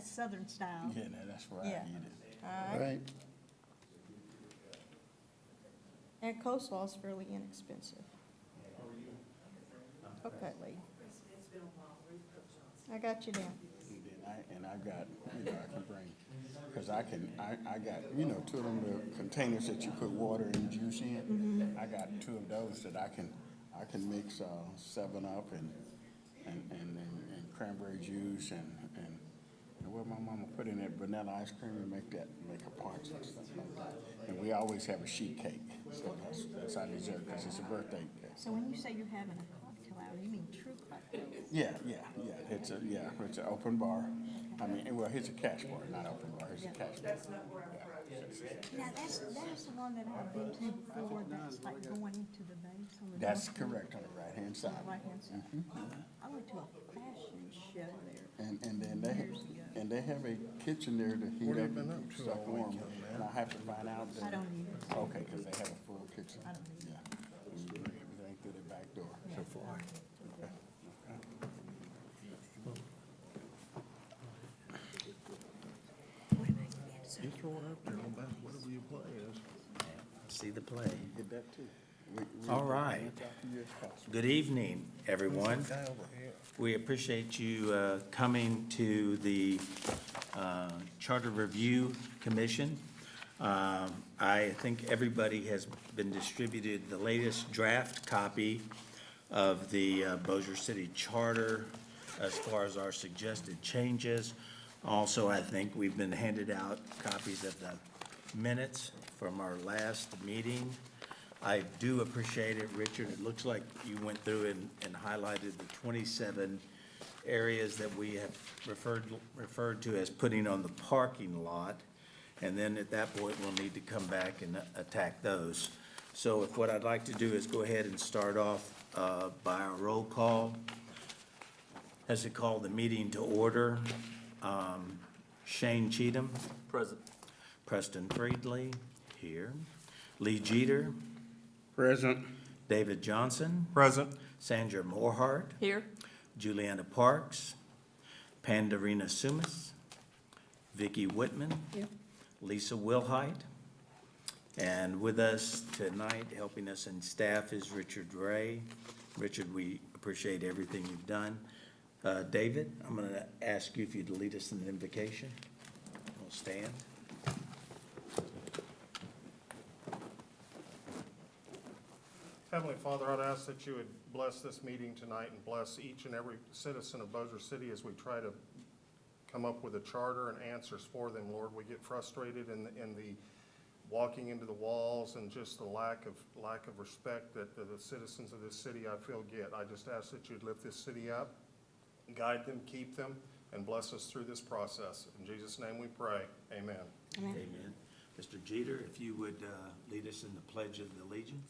That's Southern style. Yeah, no, that's where I Yeah. eat it. All right. Right. And coleslaw is fairly inexpensive. Okay, Lee. I got you down. And I got, I can bring, because I got, two of them little containers that you put water and juice in. I got two of those that I can mix 7-Up and cranberry juice and what my mama put in that vanilla ice cream and make a punch and stuff like that. And we always have a sheet cake, so that's our dessert because it's a birthday cake. So when you say you're having a cocktail hour, you mean true cocktail? Yeah. It's an open bar. I mean, well, here's a cash bar, not open bar. Here's a cash bar. Now, that's the one that I've been to before, that's like going into the base on the. That's north correct on the right-hand end, side. On the right-hand side. I went to a fashion show there. And then they have a kitchen there to heat up stuff warm. And I have to find out that. I don't either. Okay, because they have a full kitchen. I don't either. Yeah. You bring everything through the back door so far. Okay. You throw it up there, no matter whatever your play is. See the play. Get that too. All right. Good evening, everyone. Guy over here. We appreciate you coming to the Charter Review Commission. I think everybody has been distributed the latest draft copy of the Bossier City Charter as far as our suggested changes. Also, I think we've been handed out copies of the minutes from our last meeting. I do appreciate it, Richard. It looks like you went through and highlighted the 27 areas that we have referred to as putting on the parking lot. And then at that point, we'll need to come back and attack those. So if what I'd like to do is go ahead and start off by our roll call. As it called the meeting to order, Shane Cheatham. Present. Preston Friedley, here. Lee Jeter. Present. David Johnson. Present. Sandra Morehart. Here. Juliana Parks. Pandarina Sumas. Vicki Whitman. Here. Lisa Wilhite. And with us tonight, helping us in staff, is Richard Ray. Richard, we appreciate everything you've done. David, I'm going to ask you if you'd lead us in an invocation. We'll stand. Heavenly Father, I'd ask that you would bless this meeting tonight and bless each and every citizen of Bossier City as we try to come up with a charter and answers for them, Lord. We get frustrated in the walking into the walls and just the lack of respect that the citizens of this city, I feel, get. I just ask that you'd lift this city up, guide them, keep them, and bless us through this process. In Jesus' name we pray. Amen. Amen. Amen. Mr. Jeter, if you would lead us in the Pledge of Allegiance.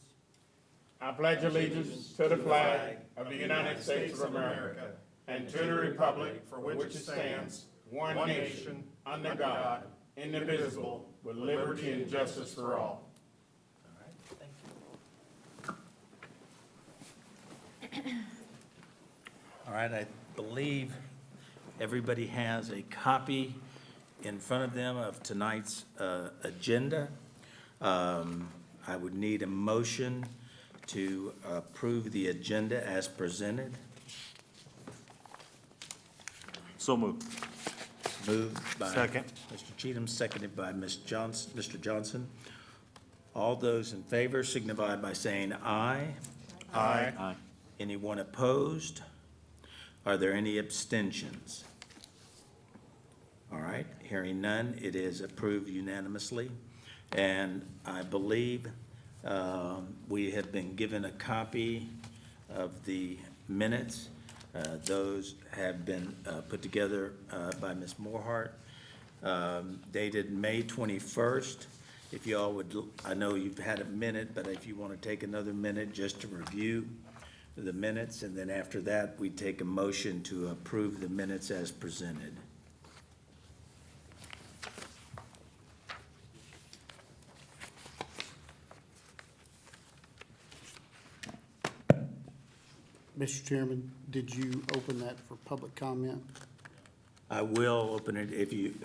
I pledge allegiance to the flag of the United States of America and to the republic for which it stands, one nation, under God, indivisible, with liberty and justice for all. All right, thank you. All right, I believe everybody has a copy in front of them of tonight's agenda. I would need a motion to approve the agenda as presented. So moved. Moved by Second. Mr. Cheatham, seconded by Mr. Johnson. All those in favor signify by saying aye. Aye. Aye. Anyone opposed? Are there any abstentions? All right, hearing none, it is approved unanimously. And I believe we have been given a copy of the minutes. Those have been put together by Ms. Morehart, dated May 21st. If y'all would, I know you've had a minute, but if you want to take another minute just to review the minutes, and then after that, we take a motion to approve the minutes as presented. Mr. Chairman, did you open that for public comment? I will open it if you,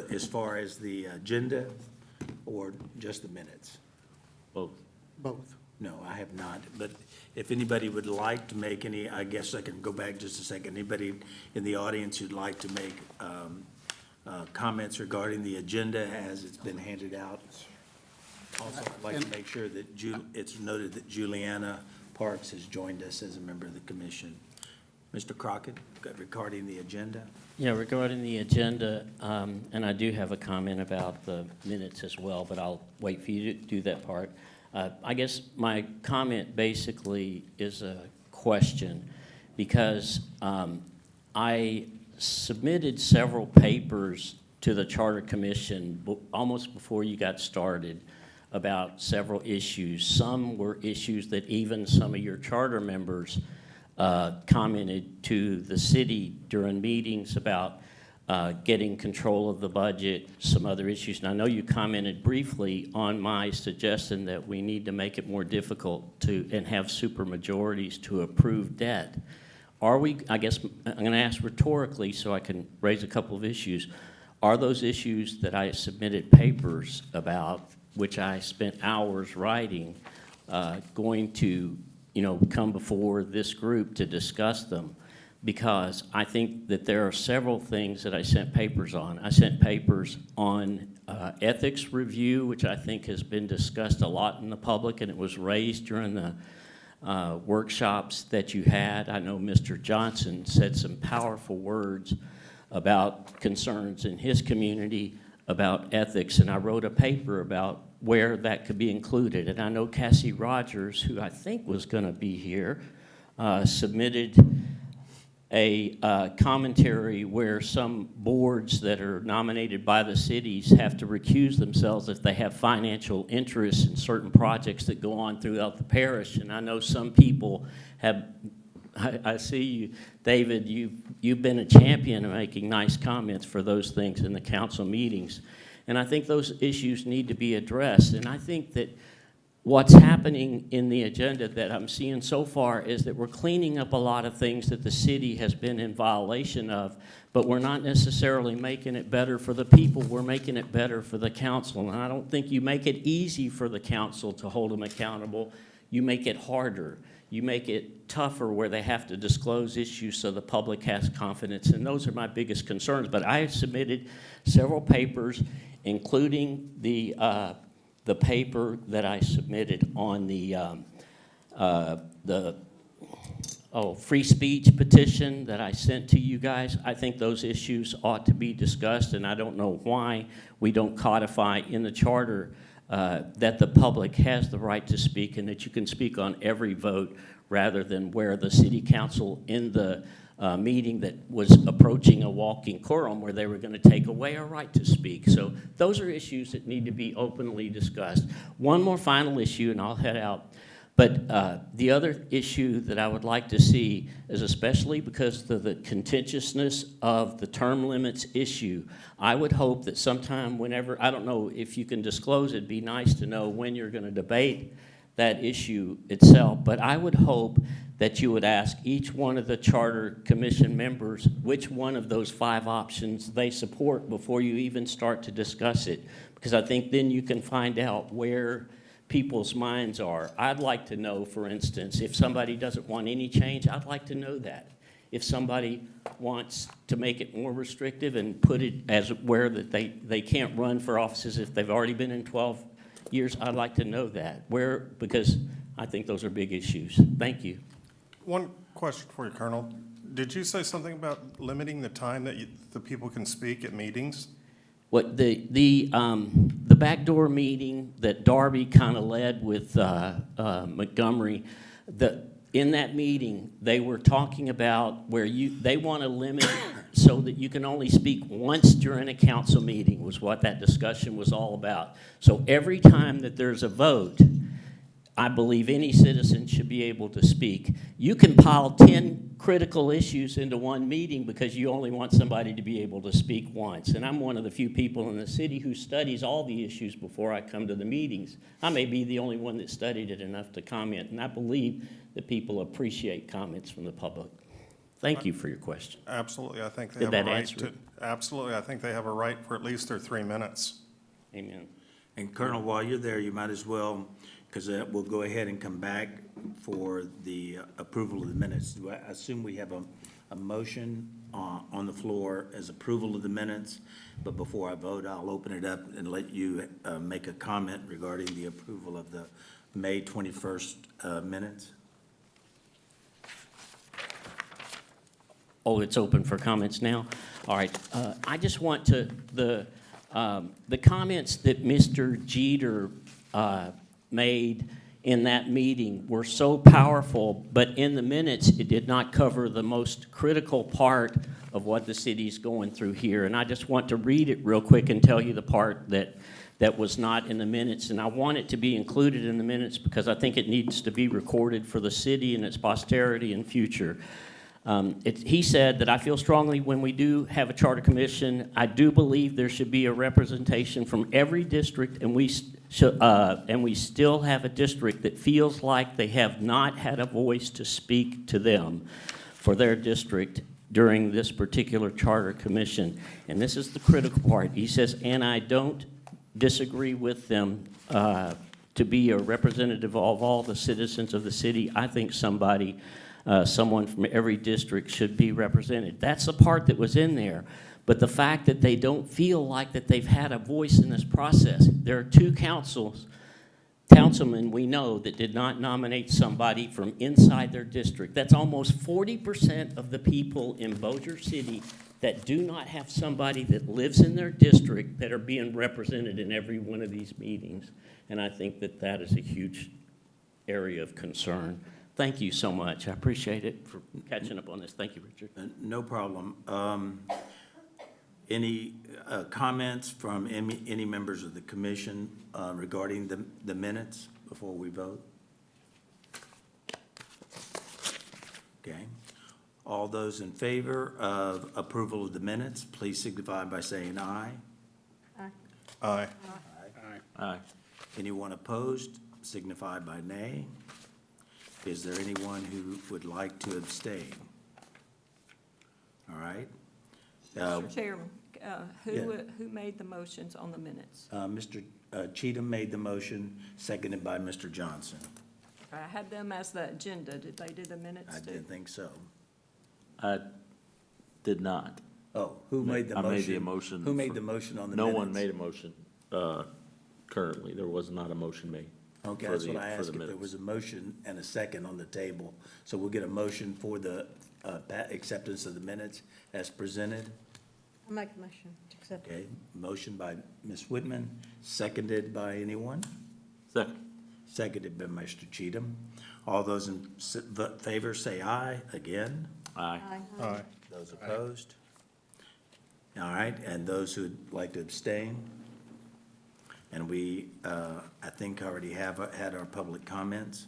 as far as the agenda or just the minutes. Both. Both. No, I have not, but if anybody would like to make any, I guess I can go back just a second. Anybody in the audience who'd like to make comments regarding the agenda as it's been handed out? Also, I'd like to make sure that it's noted that Juliana Parks has joined us as a member of the commission. Mr. Crockett, regarding the agenda? Yeah, regarding the agenda, and I do have a comment about the minutes as well, but I'll wait for you to do that part. I guess my comment basically is a question, because I submitted several papers to the Charter Commission almost before you got started about several issues. Some were issues that even some of your charter members commented to the city during meetings about getting control of the budget, some other issues. And I know you commented briefly on my suggestion that we need to make it more difficult to, and have supermajorities to approve debt. Are we, I guess, I'm gonna ask rhetorically so I can raise a couple of issues. Are those issues that I submitted papers about, which I spent hours writing, going to, come before this group to discuss them? Because I think that there are several things that I sent papers on. I sent papers on ethics review, which I think has been discussed a lot in the public, and it was raised during the workshops that you had. I know Mr. Johnson said some powerful words about concerns in his community about ethics, and I wrote a paper about where that could be included. And I know Cassie Rogers, who I think was going to be here, submitted a commentary where some boards that are nominated by the cities have to recuse themselves if they have financial interests in certain projects that go on throughout the parish. And I know some people have, I see you, David, you've been a champion of making nice comments for those things in the council meetings. And I think those issues need to be addressed. And I think that what's happening in the agenda that I'm seeing so far is that we're cleaning up a lot of things that the city has been in violation of, but we're not necessarily making it better for the people. We're making it better for the council. And I don't think you make it easy for the council to hold them accountable. You make it harder. You make it tougher where they have to disclose issues so the public has confidence. And those are my biggest concerns. But I have submitted several papers, including the paper that I submitted on the free speech petition that I sent to you guys. I think those issues ought to be discussed, and I don't know why we don't codify in the charter that the public has the right to speak and that you can speak on every vote, rather than where the city council in the meeting that was approaching a walking quorum where they were going to take away our right to speak. So those are issues that need to be openly discussed. One more final issue, and I'll head out. But the other issue that I would like to see is, especially because of the contentiousness of the term limits issue, I would hope that sometime whenever, I don't know if you can disclose, it'd be nice to know when you're going to debate that issue itself, but I would hope that you would ask each one of the Charter Commission members which one of those 5 options they support before you even start to discuss it, because I think then you can find out where people's minds are. I'd like to know, for instance, if somebody doesn't want any change, I'd like to know that. If somebody wants to make it more restrictive and put it as where that they can't run for offices if they've already been in 12 years, I'd like to know that. Because I think those are big issues. Thank you. One question for you, Colonel. Did you say something about limiting the time that the people can speak at meetings? What the backdoor meeting that Darby kind of led with Montgomery, in that meeting they were talking about where they want to limit so that you can only speak once during a council meeting, was what that discussion was all about. So every time that there's a vote, I believe any citizen should be able to speak. You can pile 10 critical issues into one meeting because you only want somebody to be able to speak once. And I'm one of the few people in the city who studies all the issues before I come to the meetings. I may be the only one that studied it enough to comment, and I believe that people appreciate comments from the public. Thank you for your question. Absolutely, I think they Did have a that right answer to, it? absolutely, I think they have a right for at least their 3 minutes. Amen. And Colonel, while you're there, you might as well, because we'll go ahead and come back for the approval of the minutes. Do I assume we have a motion on the floor as approval of the minutes? But before I vote, I'll open it up and let you make a comment regarding the approval of the May 21st minutes. Oh, it's open for comments now? All right. I just want to, the comments that Mr. Jeter made in that meeting were so powerful, but in the minutes, it did not cover the most critical part of what the city's going through here. And I just want to read it real quick and tell you the part that was not in the minutes. And I want it to be included in the minutes because I think it needs to be recorded for the city and its posterity and future. He said that I feel strongly when we do have a charter commission, I do believe there should be a representation from every district, and we still have a district that feels like they have not had a voice to speak to them for their district during this particular charter commission. And this is the critical part. He says, and I don't disagree with them to be a representative of all the citizens of the city. I think someone from every district should be represented. That's the part that was in there. But the fact that they don't feel like that they've had a voice in this process. There are two councilmen we know that did not nominate somebody from inside their district. That's almost 40% of the people in Bossier City that do not have somebody that lives in their district that are being represented in every one of these meetings. And I think that that is a huge area of concern. Thank you so much. I appreciate it for catching up on this. Thank you, Richard. No problem. Any comments from any members of the commission regarding the minutes before we vote? Okay. All those in favor of approval of the minutes, please signify by saying aye. Aye. Aye. Anyone opposed, signify by nay. Is there anyone who would like to abstain? All right. Mr. Chairman, yeah. who made the motions on the minutes? Mr. Cheatham made the motion, seconded by Mr. Johnson. I had them as the agenda. Did they do the minutes I too? didn't think so. I did not. Oh, who made the I motion? made the motion. Who made the motion on the No minutes? one made a motion, currently. There was not a motion made. Okay, for that's the- what I for asked, the if there minutes. was a motion and a second on the table. So we'll get a motion for the acceptance of the minutes as presented. I'll make a motion to accept. Okay, motion by Ms. Whitman, seconded by anyone? Second. Seconded by Mr. Cheatham. All those in favor say aye again. Aye. Aye. Those opposed? All right, and those who'd like to abstain? And we, I think, already have had our public comments.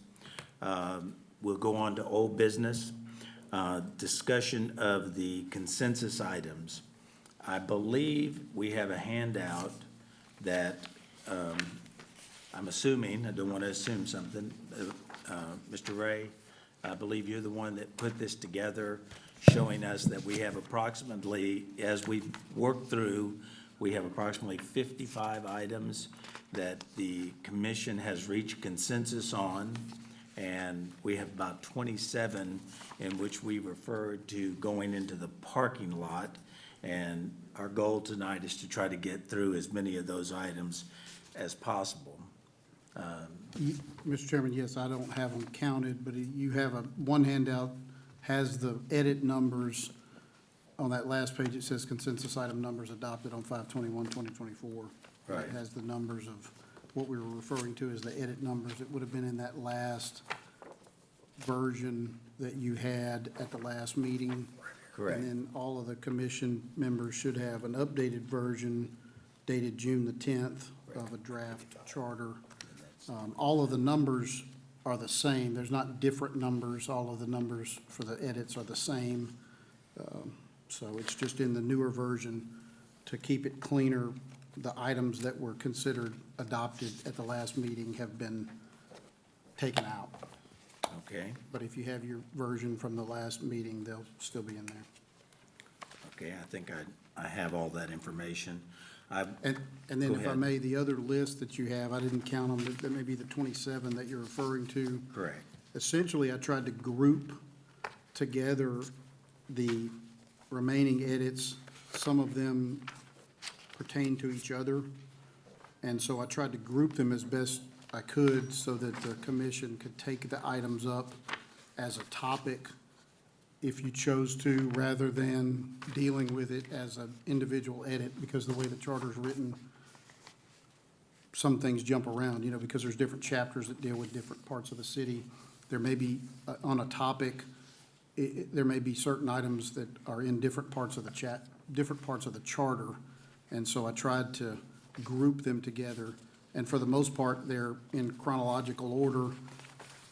We'll go on to old business. Discussion of the consensus items. I believe we have a handout that, I'm assuming, I don't want to assume something, Mr. Ray, I believe you're the one that put this together, showing us that we have approximately, as we work through, we have approximately 55 items that the commission has reached consensus on, and we have about 27 in which we referred to going into the parking lot. And our goal tonight is to try to get through as many of those items as possible. Mr. Chairman, yes, I don't have them counted, but you have one handout has the edit numbers. On that last page, it says consensus item numbers adopted on 5/21/2024. Right. It has the numbers of what we were referring to as the edit numbers. It would have been in that last version that you had at the last meeting. Correct. And then all of the commission members should have an updated version dated June the 10th of a draft charter. All of the numbers are the same. There's not different numbers. All of the numbers for the edits are the same. So it's just in the newer version to keep it cleaner. The items that were considered adopted at the last meeting have been taken out. Okay, But if you have your version from the last meeting, they'll still be in there. okay, I think I have all that information. And then Go if I ahead. may, the other list that you have, I didn't count them, but that may be the 27 that you're referring to. Correct. Essentially, I tried to group together the remaining edits. Some of them pertain to each other. And so I tried to group them as best I could so that the commission could take the items up as a topic if you chose to, rather than dealing with it as an individual edit, because the way the charter's written, some things jump around, because there's different chapters that deal with different parts of the city. There may be, on a topic, there may be certain items that are in different parts of the different parts of the charter. And so I tried to group them together. And for the most part, they're in chronological order,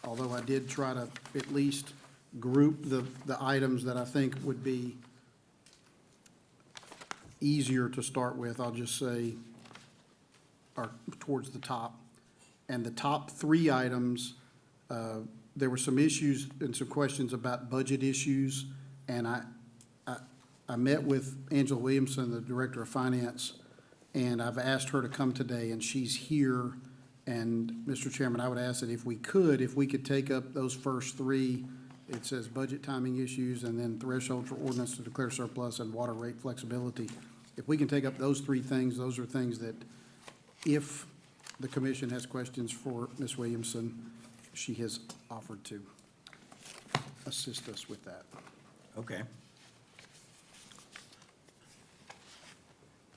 although I did try to at least group the items that I think would be easier to start with, I'll just say, are towards the top. And the top three items, there were some issues and some questions about budget issues, and I met with Angela Williamson, the Director of Finance, and I've asked her to come today, and she's here. And, Mr. Chairman, I would ask that if we could take up those first three. It says budget timing issues, and then threshold for ordinance to declare surplus and water rate flexibility. If we can take up those three things, those are things that, if the commission has questions for Ms. Williamson, she has offered to assist us with that. Okay.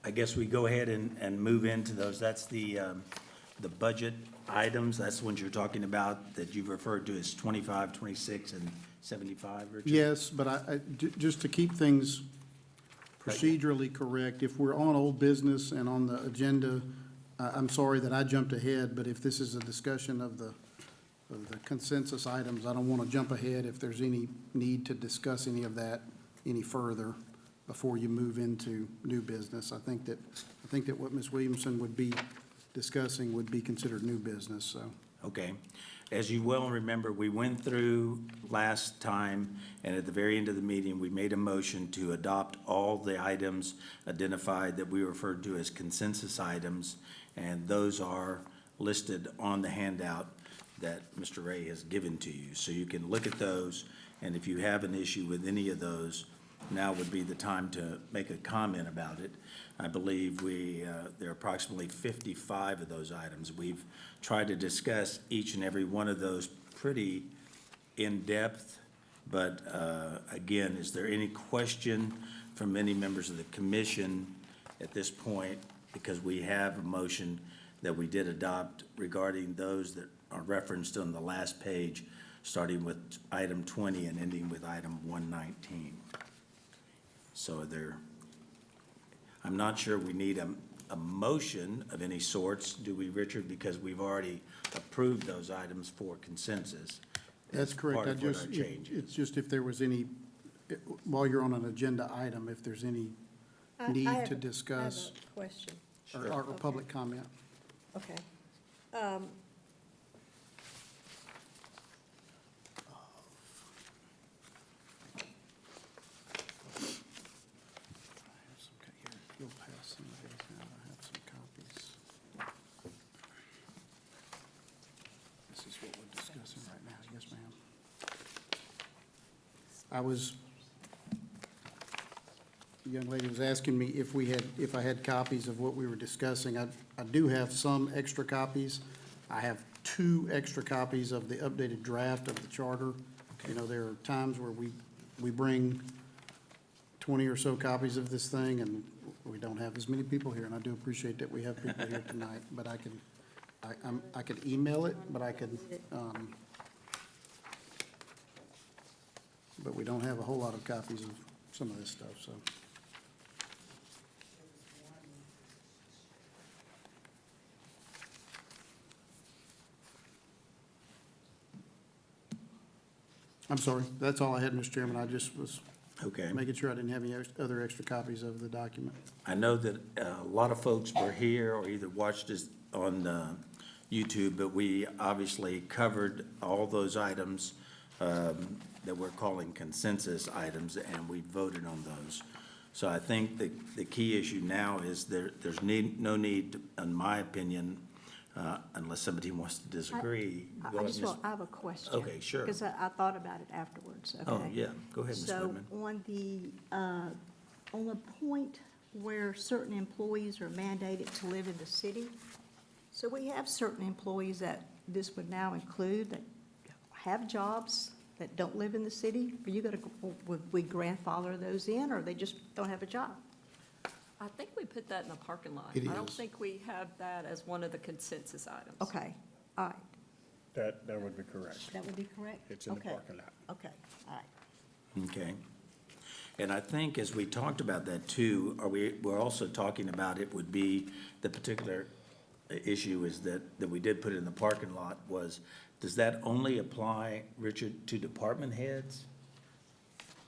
I guess we go ahead and move into those. That's the budget items. That's the ones you're talking about that you've referred to as 25, 26, and 75, Richard? Yes, but just to keep things procedurally correct, if we're on old business and on the agenda, I'm sorry that I jumped ahead, but if this is a discussion of the consensus items, I don't want to jump ahead if there's any need to discuss any of that any further before you move into new business. I think that what Ms. Williamson would be discussing would be considered new business, so. Okay. As you well remember, we went through last time, and at the very end of the meeting, we made a motion to adopt all the items identified that we referred to as consensus items, and those are listed on the handout that Mr. Ray has given to you. So you can look at those, and if you have an issue with any of those, now would be the time to make a comment about it. I believe there are approximately 55 of those items. We've tried to discuss each and every one of those pretty in-depth, but again, is there any question from any members of the commission at this point? Because we have a motion that we did adopt regarding those that are referenced on the last page, starting with item 20 and ending with item 119. So I'm not sure we need a motion of any sorts, do we, Richard? Because we've already approved those items for consensus. That's correct. Part of what our change is. It's just if there was any, while you're on an agenda item, if there's any need to discuss I have a question. or public comment. Okay. You'll pass some of these out. I have some copies. This is what we're discussing right now. Yes, ma'am. The young lady was asking me if I had copies of what we were discussing. I do have some extra copies. I have 2 extra copies of the updated draft of the charter. You know, there are times where we bring 20 or so copies of this thing, and we don't have as many people here, and I do appreciate that we have people here tonight, but I could email it, but but we don't have a whole lot of copies of some of this stuff, so. I'm sorry, that's all I had, Mr. Chairman. I just was Okay. making sure I didn't have any other extra copies of the document. I know that a lot of folks were here or either watched us on YouTube, but we obviously covered all those items that we're calling consensus items, and we voted on those. So I think the key issue now is there's no need, in my opinion, unless somebody wants to disagree. Go ahead, Ms. I have a question. Okay, sure. Because I thought about it afterwards, okay? Oh, yeah, go ahead, Ms. So Woodman. on the point where certain employees are mandated to live in the city, so we have certain employees that this would now include that have jobs that don't live in the city? Are you gonna, would we grandfather those in, or they just don't have a job? I think we put that in the parking lot. It I don't is. think we have that as one of the consensus items. Okay, all right, That would be correct. that would be correct? It's in the Okay. parking lot. Okay, all right. Okay. And I think as we talked about that too, we're also talking about it would be, the particular issue is that we did put in the parking lot was, does that only apply, Richard, to department heads?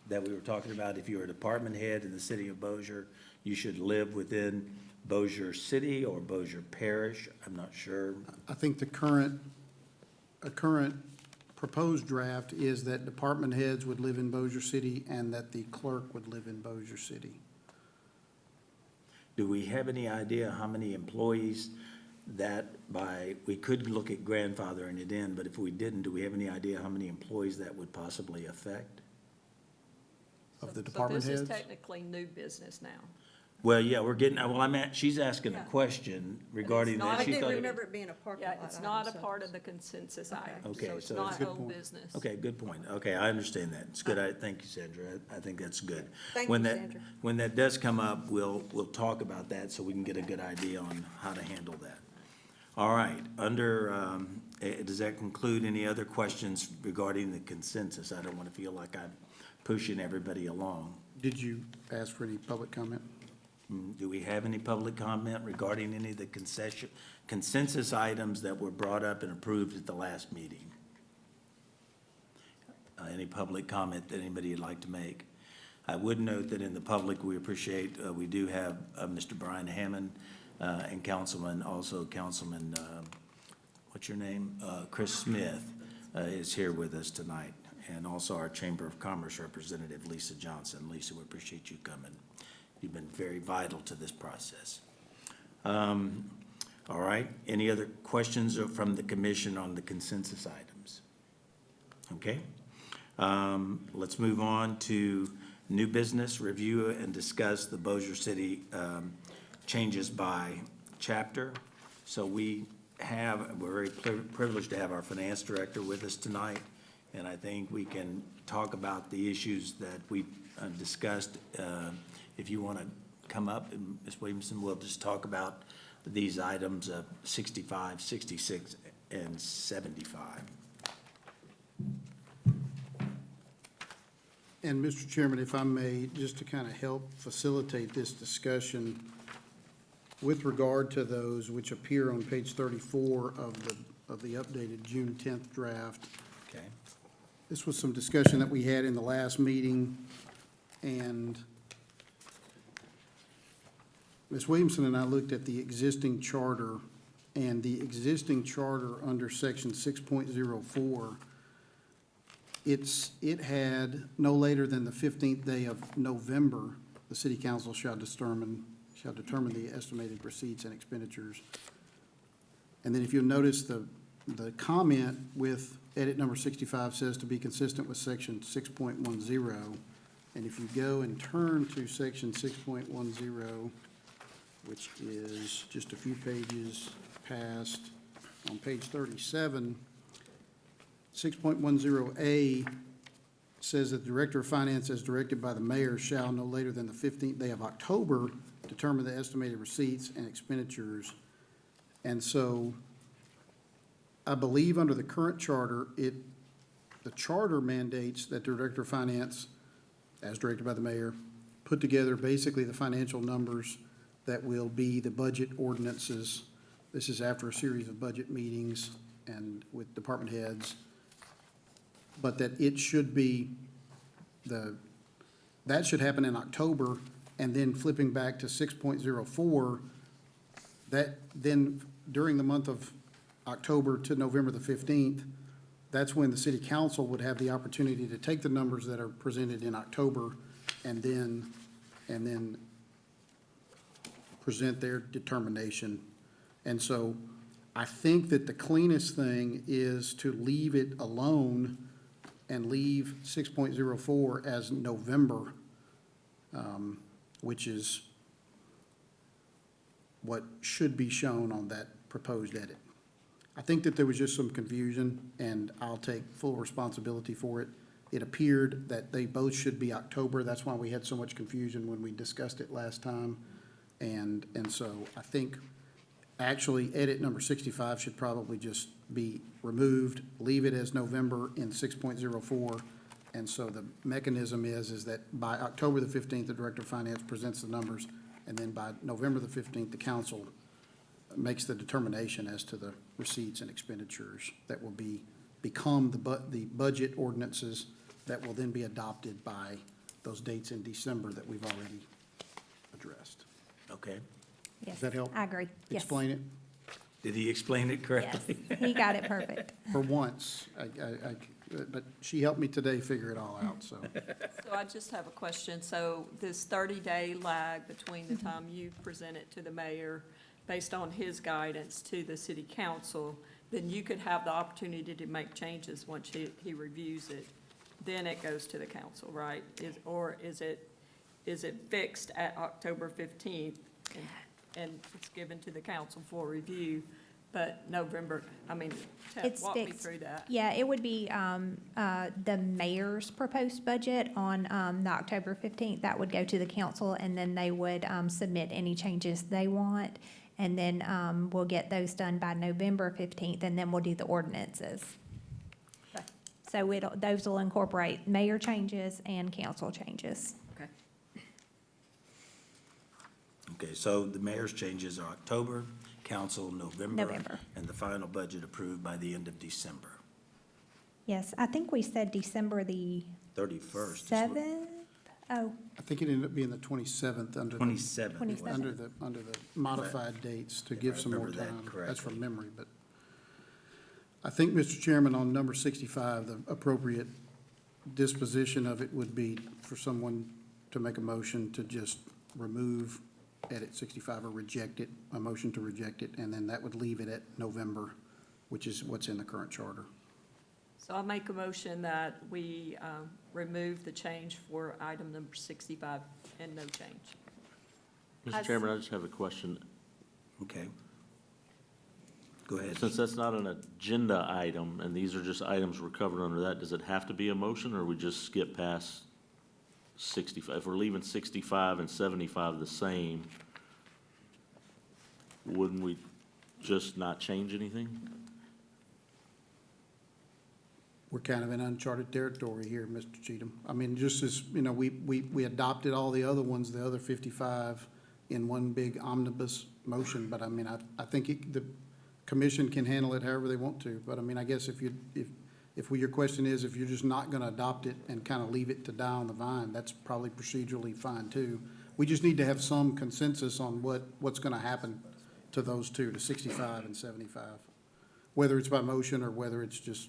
That we were talking about, if you're a department head in the city of Bossier, you should live within Bossier City or Bossier Parish? I'm not sure. I think a current proposed draft is that department heads would live in Bossier City and that the clerk would live in Bossier City. Do we have any idea how many employees we could look at grandfathering it in, but if we didn't, do we have any idea how many employees that would possibly affect? Of the department So this heads? is technically new business now. Well, yeah, she's asking a question regarding not- that. I She didn't thought- remember it being a parking lot Yeah, it's item, not a so- part of the consensus item, Okay, so it's so not it's a good old point. business. Okay, good point. Okay, I understand that. It's good. Thank you, Sandra. I think that's good. Thank When you, that- Sandra. When that does come up, we'll talk about that so we can get a good idea on how to handle that. All right, does that conclude any other questions regarding the consensus? I don't want to feel like I'm pushing everybody along. Did you ask for any public comment? Do we have any public comment regarding any of the consensus items that were brought up and approved at the last meeting? Any public comment that anybody would like to make? I would note that in the public, we appreciate, we do have Mr. Brian Hammond and Councilman, what's your name? Chris Smith is here with us tonight, and also our Chamber of Commerce representative, Lisa Johnson. Lisa, we appreciate you coming. You've been very vital to this process. All right, any other questions from the commission on the consensus items? Okay, let's move on to new business, review and discuss the Bossier City changes by chapter. So we're very privileged to have our finance director with us tonight, and I think we can talk about the issues that we discussed. If you want to come up, and Ms. Williamson, we'll just talk about these items of 65, 66, and 75. And Mr. Chairman, if I may, just to kind of help facilitate this discussion with regard to those which appear on page 34 of the updated June 10th draft. Okay? This was some discussion that we had in the last meeting, and Ms. Williamson and I looked at the existing charter, and the existing charter under section 6.04, it had no later than the 15th day of November, the city council shall determine the estimated receipts and expenditures. And then if you'll notice, the comment with edit number 65 says to be consistent with section 6.10. And if you go and turn to section 6.10, which is just a few pages past, on page 37, 6.10A says that the Director of Finance, as directed by the mayor, shall no later than the 15th day of October determine the estimated receipts and expenditures. And so I believe under the current charter, the charter mandates that the Director of Finance, as directed by the mayor, put together basically the financial numbers that will be the budget ordinances. This is after a series of budget meetings and with department heads. But that it should be that should happen in October, and then flipping back to 6.04, that then during the month of October to November the 15th, that's when the city council would have the opportunity to take the numbers that are presented in October and then present their determination. And so I think that the cleanest thing is to leave it alone and leave 6.04 as November, which is what should be shown on that proposed edit. I think that there was just some confusion, and I'll take full responsibility for it. It appeared that they both should be October. That's why we had so much confusion when we discussed it last time. And so I think actually edit number 65 should probably just be removed, leave it as November in 6.04. And so the mechanism is that by October the 15th, the Director of Finance presents the numbers, and then by November the 15th, the council makes the determination as to the receipts and expenditures that will become the budget ordinances that will then be adopted by those dates in December that we've already addressed. Okay. Does that help? I agree. Yes. Explain it? Did he explain it Yes, correctly? he got it perfect. For once, but she helped me today figure it all out, so. So I just have a question. So this 30-day lag between the time you present it to the mayor, based on his guidance to the city council, then you could have the opportunity to make changes once he reviews it. Then it goes to the council, right? Is it fixed at October 15th and it's given to the council for review, but November, It's walk me fixed. through that. Yeah, it would be the mayor's proposed budget on the October 15th. That would go to the council, and then they would submit any changes they want. And then we'll get those done by November 15th, and then we'll do the ordinances. Okay. So those will incorporate mayor changes and council changes. Okay. Okay, so the mayor's changes are October, council November. November. And the final budget approved by the end of December, Yes, I think we said December the 31st. 7th. Oh, I think it ended up being the 27th under the. 27th. 27th. Under the modified dates to give some more remember that time. That's correctly. from memory, but I think, Mr. Chairman, on number 65, the appropriate disposition of it would be for someone to make a motion to just remove edit 65 or reject it, a motion to reject it, and then that would leave it at November, which is what's in the current charter. So I'll make a motion that we remove the change for item number 65 and no change. Mr. Chairman, I just have a question. Okay. Go ahead. Since that's not an agenda item, and these are just items we're covered under that, does it have to be a motion, or we just skip past 65? If we're leaving 65 and 75 the same, wouldn't we just not change anything? We're kind of in uncharted territory here, Mr. Cheatham. I mean, just as, we adopted all the other ones, the other 55, in one big omnibus motion, but I think the commission can handle it however they want to. But I guess if your question is, if you're just not gonna adopt it and kind of leave it to die on the vine, that's probably procedurally fine too. We just need to have some consensus on what's gonna happen to those two, to 65 and 75. Whether it's by motion or whether it's just,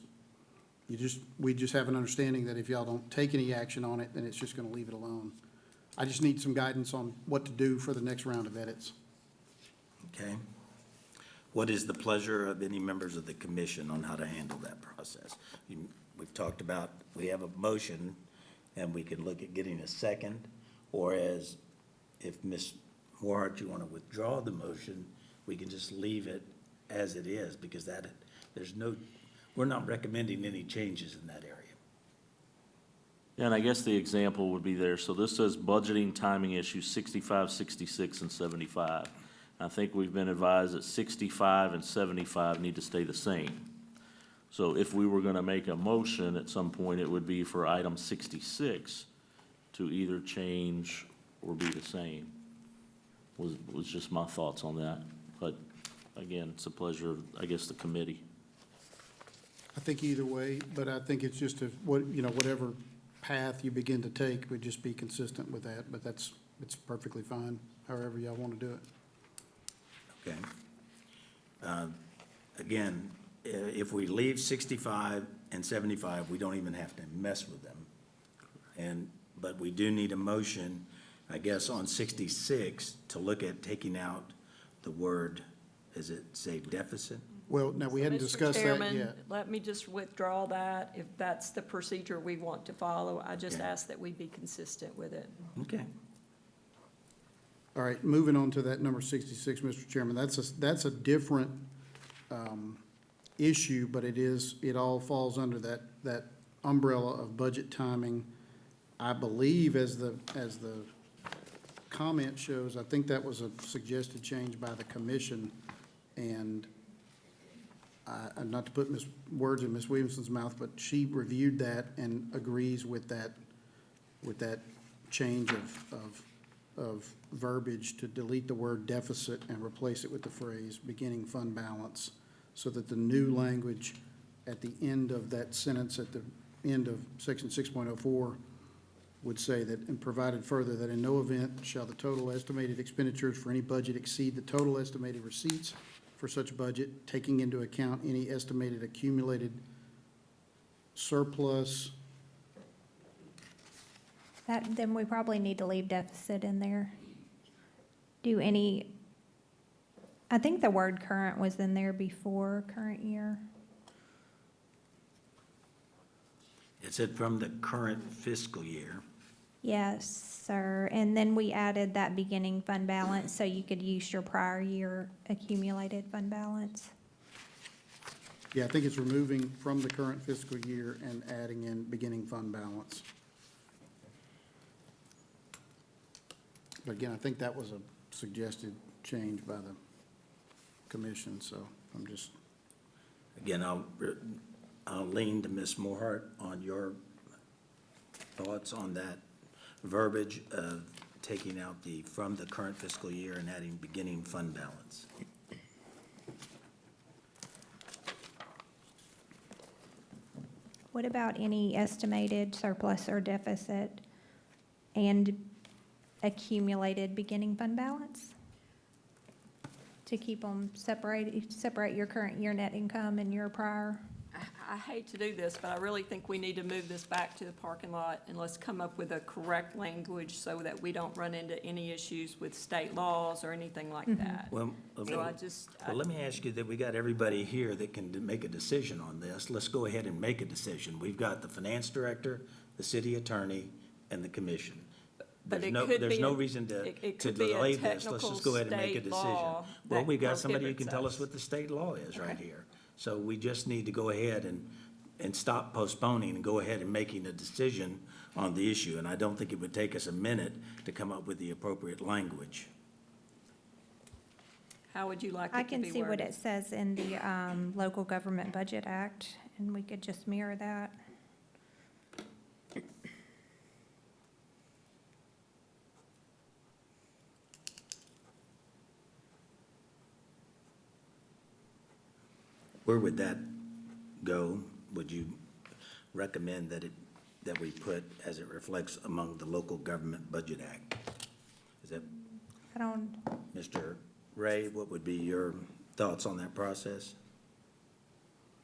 we just have an understanding that if y'all don't take any action on it, then it's just gonna leave it alone. I just need some guidance on what to do for the next round of edits. Okay. What is the pleasure of any members of the commission on how to handle that process? We've talked about, we have a motion, and we can look at getting a second, or as, if Ms. Moorhart, you want to withdraw the motion, we can just leave it as it is, because we're not recommending any changes in that area. Yeah, and I guess the example would be there, so this says budgeting timing issues 65, 66, and 75. I think we've been advised that 65 and 75 need to stay the same. So if we were gonna make a motion at some point, it would be for item 66 to either change or be the same. Was just my thoughts on that. But again, it's a pleasure of, I guess, the committee. I think either way, but I think it's just whatever path you begin to take would just be consistent with that, but it's perfectly fine, however y'all want to do it. Okay. Again, if we leave 65 and 75, we don't even have to mess with them. But we do need a motion, I guess, on 66 to look at taking out the word, is it say deficit? Well, no, we So, hadn't Mr. discussed that Chairman, yet. let me just withdraw that. If that's the procedure we want to follow, I just Okay. ask that we be consistent with it. Okay. All right, moving on to that number 66, Mr. Chairman, that's a different issue, but it all falls under that umbrella of budget timing. I believe, as the comment shows, I think that was a suggested change by the commission, and not to put words in Ms. Williamson's mouth, but she reviewed that and agrees with that change of verbiage to delete the word deficit and replace it with the phrase beginning fund balance, so that the new language at the end of that sentence, at the end of section 6.04, would say that, and provided further, that in no event shall the total estimated expenditures for any budget exceed the total estimated receipts for such budget, taking into account any estimated accumulated surplus. Then we probably need to leave deficit in there. I think the word current was in there before current year. It said from the current fiscal year. Yes, sir. And then we added that beginning fund balance, so you could use your prior year accumulated fund balance. Yeah, I think it's removing from the current fiscal year and adding in beginning fund balance. But again, I think that was a suggested change by the commission, so I'm just, Again, I'll lean to Ms. Morhart on your thoughts on that verbiage of taking out the from the current fiscal year and adding beginning fund balance. What about any estimated surplus or deficit and accumulated beginning fund balance? To keep them separated, separate your current year net income and your prior. I hate to do this, but I really think we need to move this back to the parking lot and let's come up with the correct language so that we don't run into any issues with state laws or anything like that. Well, So let me ask you that we got everybody here that can make a decision on this. Let's go ahead and make a decision. We've got the finance director, the city attorney, and the commission. But it There's could there's be no a- reason to it could be a delay this. Let's technical just go ahead and make a state decision. law Well, that we got somebody who can prohibits tell us us. what the state law is right Okay. here. So we just need to go ahead and stop postponing and go ahead and making a decision on the issue. And I don't think it would take us a minute to come up with the appropriate language. How would you like I it to can be see what worded? it says in the Local Government Budget Act, and we could just mirror that. Where would that go? Would you recommend that we put as it reflects among the Local Government Budget Act? Is that, I don't, Mr. Ray, what would be your thoughts on that process?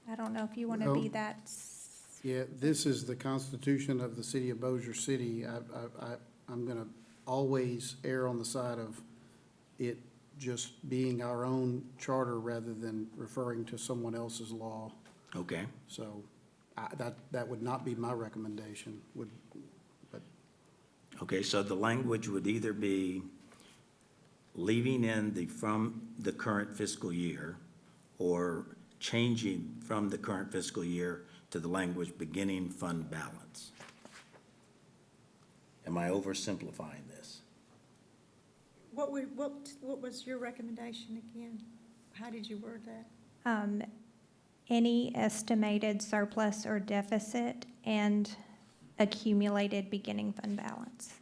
I don't know if you want to be No. that, yeah, this is the Constitution of the city of Bossier City. I'm gonna always err on the side of it just being our own charter rather than referring to someone else's law. Okay, So that would not be my recommendation, but okay, so the language would either be leaving in the from the current fiscal year or changing from the current fiscal year to the language beginning fund balance. Am I oversimplifying this? What was your recommendation again? How did you word that? any estimated surplus or deficit and accumulated beginning fund balance.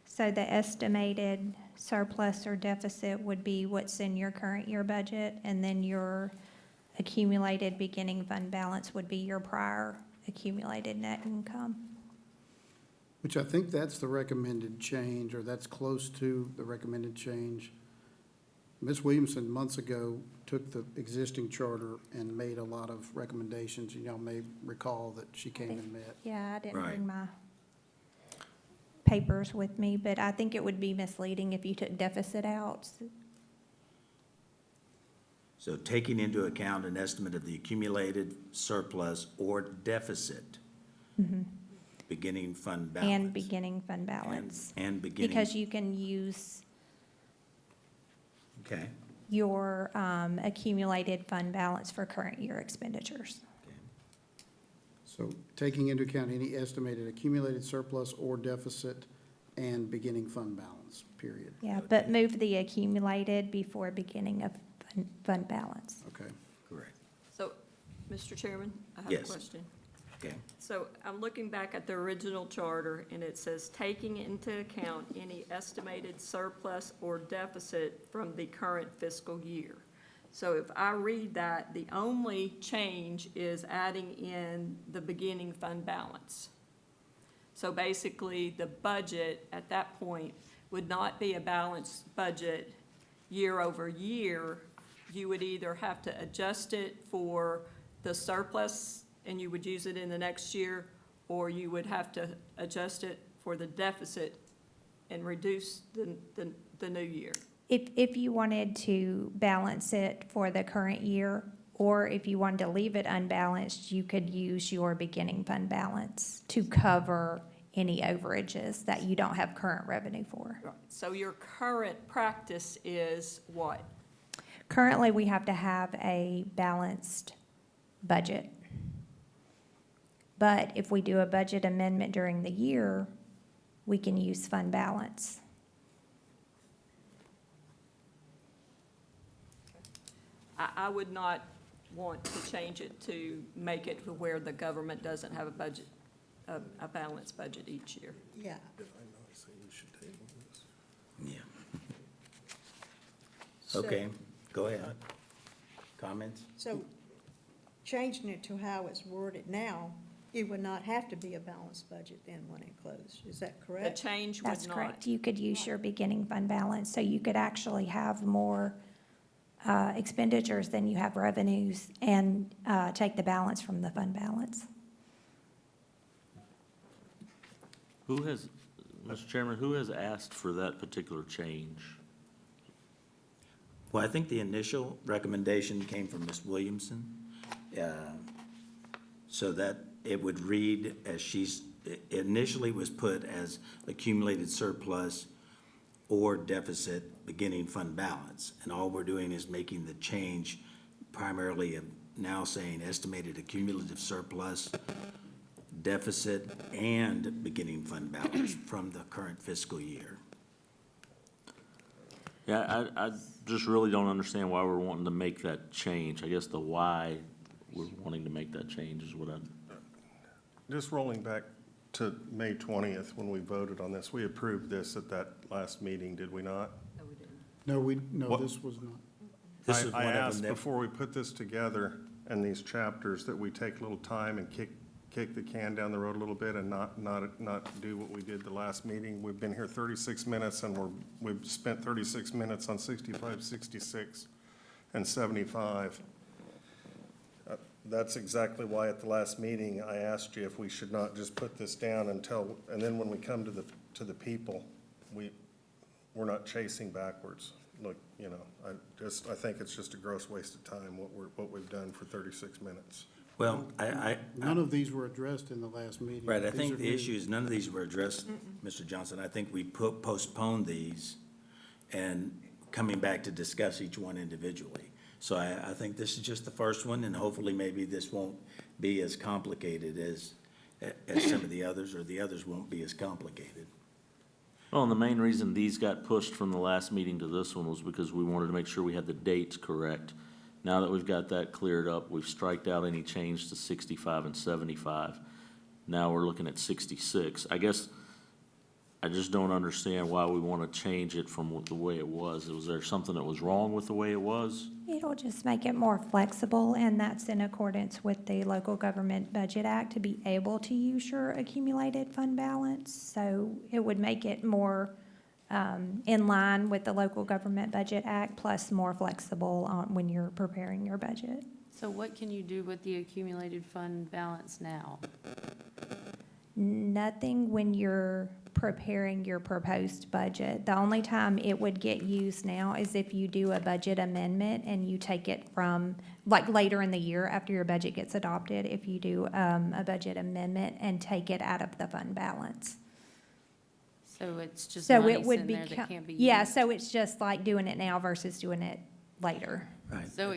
So the estimated surplus or deficit would be what's in your current year budget, and then your accumulated beginning fund balance would be your prior accumulated net income. which I think that's the recommended change, or that's close to the recommended change Ms. Williamson months ago took the existing charter and made a lot of recommendations. Y'all may recall that she came and met. Yeah, I didn't Right. bring my papers with me, but I think it would be misleading if you took deficit out. So taking into account an estimate of the accumulated surplus or deficit, beginning fund balance. And beginning fund balance. And beginning. Because you can use Okay. your accumulated fund balance for current year expenditures. So taking into account any estimated accumulated surplus or deficit and beginning fund balance, period. Yeah, but move the accumulated before beginning of fund balance. Okay. Correct. So, Mr. Chairman, I have a Yes. question. Okay. So I'm looking back at the original charter, and it says, taking into account any estimated surplus or deficit from the current fiscal year. So if I read that, the only change is adding in the beginning fund balance. So basically, the budget at that point would not be a balanced budget year over year. You would either have to adjust it for the surplus and you would use it in the next year, or you would have to adjust it for the deficit and reduce the new year. If you wanted to balance it for the current year, or if you wanted to leave it unbalanced, you could use your beginning fund balance to cover any overages that you don't have current revenue for. Right. So your current practice is what? Currently, we have to have a balanced budget. But if we do a budget amendment during the year, we can use fund balance. I would not want to change it to make it to where the government doesn't have a budget, a balanced budget each year. Yeah. Yeah. So- Okay, go ahead. Comments? So changing it to how it's worded now, it would not have to be a balanced budget then when it closed. Is that The correct? change would That's not. correct. You could use your beginning fund balance, so you could actually have more expenditures than you have revenues and take the balance from the fund balance. Who has, Mr. Chairman, who has asked for that particular change? Well, I think the initial recommendation came from Ms. Williamson, so that it would read as it initially was put as accumulated surplus or deficit beginning fund balance. And all we're doing is making the change primarily of now saying estimated accumulative surplus, deficit, and beginning fund balance from the current fiscal year. Yeah, I just really don't understand why we're wanting to make that change. I guess the why we're wanting to make that change is what I, Just rolling back to May 20th, when we voted on this, we approved this at that last meeting, did we not? No, we didn't. No, What- this was not. This is I one of asked them that, before we put this together and these chapters that we take a little time and kick the can down the road a little bit and not do what we did the last meeting. We've been here 36 minutes and we've spent 36 minutes on 65, 66, and 75. That's exactly why at the last meeting, I asked you if we should not just put this down and then when we come to the people, we're not chasing backwards. Look, I think it's just a gross waste of time, what we've done for 36 minutes. well, None of these were addressed in the last meeting. right, I These think are the new. issue is none of these were addressed, Mr. Johnson. I think we postponed these and coming back to discuss each one individually. So I think this is just the first one, and hopefully maybe this won't be as complicated as some of the others, or the others won't be as complicated. well, and the main reason these got pushed from the last meeting to this one was because we wanted to make sure we had the dates correct. Now that we've got that cleared up, we've striked out any change to 65 and 75. Now we're looking at 66. I guess I just don't understand why we want to change it from the way it was. Was there something that was wrong with the way it was? It'll just make it more flexible, and that's in accordance with the Local Government Budget Act to be able to use your accumulated fund balance. So it would make it more in line with the Local Government Budget Act, plus more flexible on when you're preparing your budget. So what can you do with the accumulated fund balance now? Nothing when you're preparing your proposed budget. The only time it would get used now is if you do a budget amendment and you take it from, like later in the year after your budget gets adopted, if you do a budget amendment and take it out of the fund balance. So it's just So money it would sitting there that become, can't be used? yeah, so it's just like doing it now versus doing it later. Right. So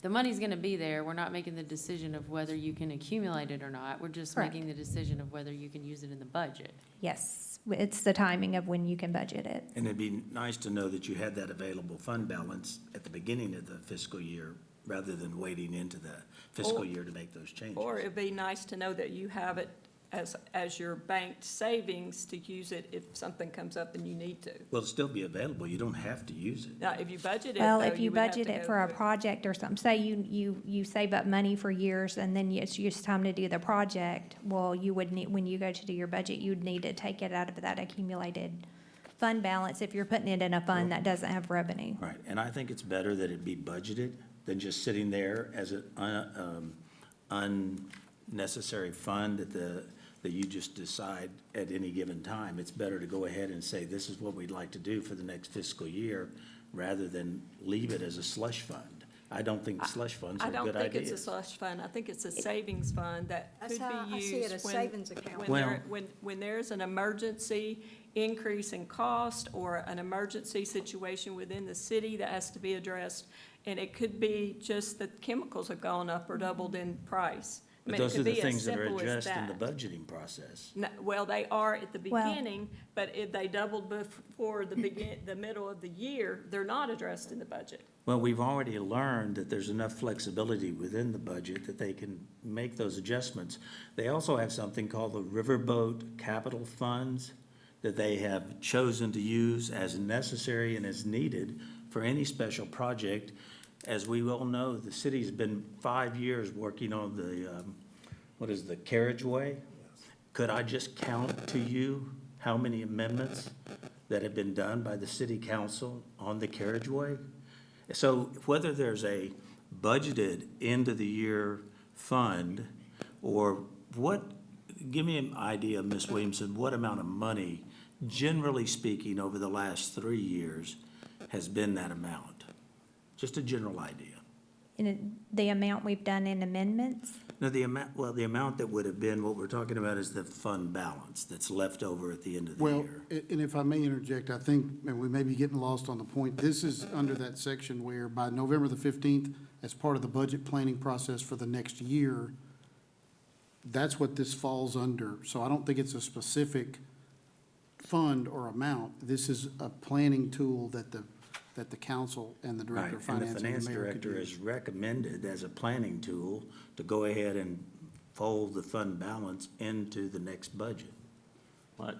the money's gonna be there, we're not making the decision of whether you can accumulate it or not, we're just Correct. making the decision of whether you can use it in the budget. Yes, it's the timing of when you can budget it. And it'd be nice to know that you had that available fund balance at the beginning of the fiscal year, rather than waiting into the fiscal year to make those changes. Or it'd be nice to know that you have it as your banked savings to use it if something comes up and you need to. Will it still be available? You don't have to use it. Now, if you budget it, Well, though, if you would have budget to it go for a through- project or something, say you save up money for years and then it's just time to do the project, well, you would need, when you go to do your budget, you'd need to take it out of that accumulated fund balance if you're putting it in a fund that doesn't have revenue. Right, and I think it's better that it be budgeted than just sitting there as an unnecessary fund that you just decide at any given time. It's better to go ahead and say, this is what we'd like to do for the next fiscal year, rather than leave it as a slush fund. I don't think slush funds are I a don't good think idea. it's a slush fund. I think it's a savings fund that That's could how be I see it, used a savings account. when there's an emergency increase in cost or an emergency situation within the city that has to be addressed. And it could be just that chemicals have gone up or doubled in price. I But mean, it those are could the be as things that are simple as addressed in the that. budgeting process. No, well, they are at the Well- beginning, but if they doubled before the middle of the year, they're not addressed in the budget. Well, we've already learned that there's enough flexibility within the budget that they can make those adjustments. They also have something called the Riverboat Capital Funds that they have chosen to use as necessary and as needed for any special project. As we all know, the city's been 5 years working on the carriageway? Could I just count to you how many amendments that have been done by the city council on the carriageway? So whether there's a budgeted end-of-the-year fund, or give me an idea, Ms. Williamson, what amount of money, generally speaking, over the last 3 years, has been that amount? Just a general idea. The amount we've done in amendments, No, the amount that would have been, what we're talking about is the fund balance that's left over at the end of the Well, year. and if I may interject, I think, and we may be getting lost on the point, this is under that section where by November the 15th, as part of the budget planning process for the next year, that's what this falls under. So I don't think it's a specific fund or amount. This is a planning tool that the council and the Right, director of and the finance and finance the mayor could director use. has recommended as a planning tool to go ahead and fold the fund balance into the next budget. Right.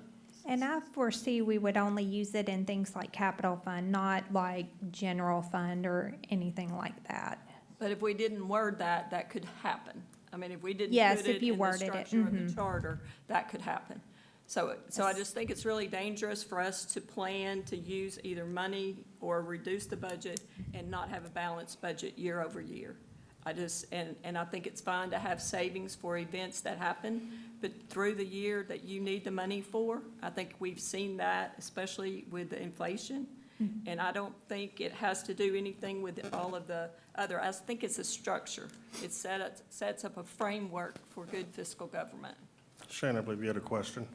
and I foresee we would only use it in things like capital fund, not like general fund or anything like that. But if we didn't word that, that could happen. I mean, if we didn't Yes, put if it you in the worded it, structure of the mhm. charter, that could happen. So I just think it's really dangerous for us to plan to use either money or reduce the budget and not have a balanced budget year over year. And I think it's fine to have savings for events that happen, but through the year that you need the money for, I think we've seen that, especially with the inflation. And I don't think it has to do anything with all of the other, I think it's a structure. It sets up a framework for good fiscal government. Shane, I believe you had a question.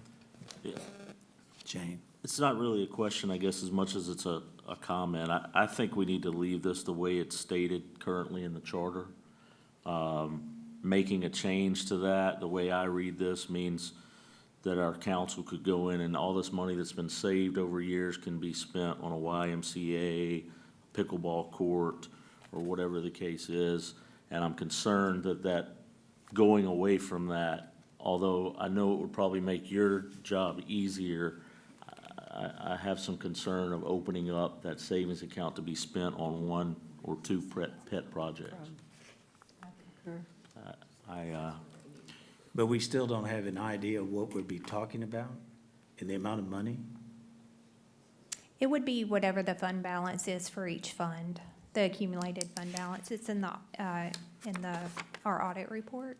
Yeah. Jane? It's not really a question, I guess, as much as it's a comment. I think we need to leave this the way it's stated currently in the charter. Making a change to that, the way I read this, means that our council could go in and all this money that's been saved over years can be spent on a YMCA, pickleball court, or whatever the case is. And I'm concerned that going away from that, although I know it would probably make your job easier, I have some concern of opening up that savings account to be spent on one or two pet projects. But we still don't have an idea of what we'd be talking about and the amount of money? It would be whatever the fund balance is for each fund, the accumulated fund balance. It's in our audit report.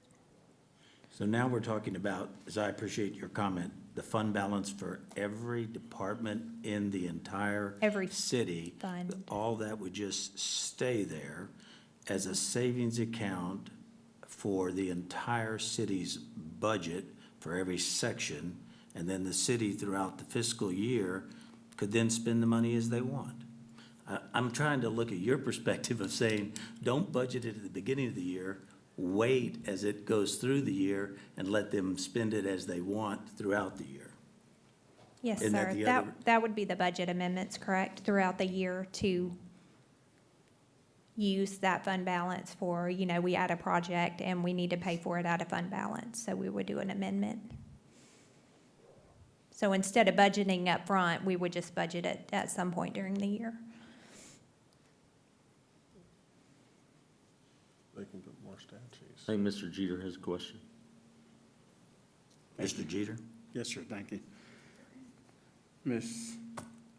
So now we're talking about, as I appreciate your comment, the fund balance for every department in the entire Every city. fund. All that would just stay there as a savings account for the entire city's budget for every section, and then the city throughout the fiscal year could then spend the money as they want. I'm trying to look at your perspective of saying, don't budget it at the beginning of the year, wait as it goes through the year, and let them spend it as they want throughout the year. Yes, Isn't that sir. the That, other- that would be the budget amendments, correct, throughout the year to use that fund balance for, we add a project and we need to pay for it out of fund balance, so we would do an amendment. So instead of budgeting up front, we would just budget it at some point during the year. They can put more statues. I think Mr. Jeter has a question. Mr. Jeter? Yes, sir, thank you. Ms.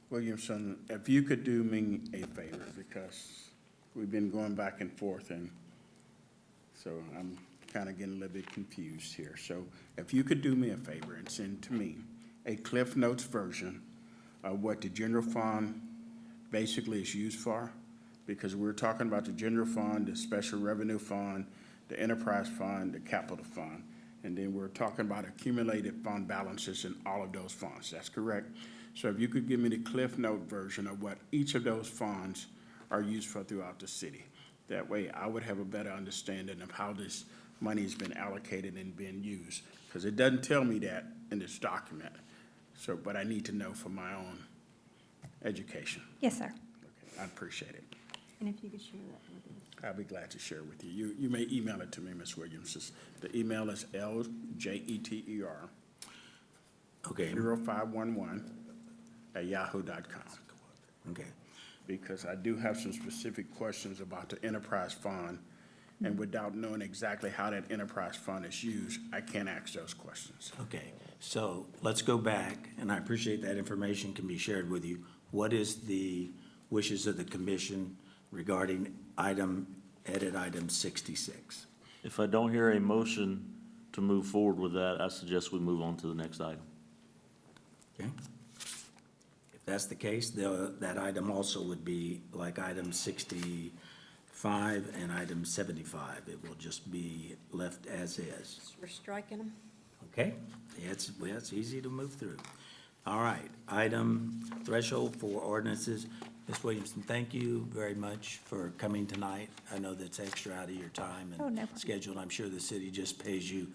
Williamson, if you could do me a favor, because we've been going back and forth, and so I'm kind of getting a little bit confused here. So if you could do me a favor and send to me a Cliff Notes version of what the general fund basically is used for, because we're talking about the general fund, the special revenue fund, the enterprise fund, the capital fund, and then we're talking about accumulated fund balances in all of those funds. That's correct? So if you could give me the Cliff Note version of what each of those funds are used for throughout the city. That way, I would have a better understanding of how this money's been allocated and been used, because it doesn't tell me that in this document. So, but I need to know for my own education. Yes, sir. Okay, I appreciate it. And if you could share that with us. I'll be glad to share with you. You may email it to me, Ms. Williams. The email is ljeter Okay, 0511@yahoo.com. okay. Because I do have some specific questions about the enterprise fund, and without knowing exactly how that enterprise fund is used, I can't ask those questions. Okay, so let's go back, and I appreciate that information can be shared with you. What is the wishes of the commission regarding edit item 66? If I don't hear a motion to move forward with that, I suggest we move on to the next item. Okay? If that's the case, that item also would be like item 65 and item 75. It will just be left as is. We're striking them. Okay? It's easy to move through. All right, item threshold for ordinances. Ms. Williamson, thank you very much for coming tonight. I know that's extra out of your time Oh, no and problem. schedule. I'm sure the city just pays you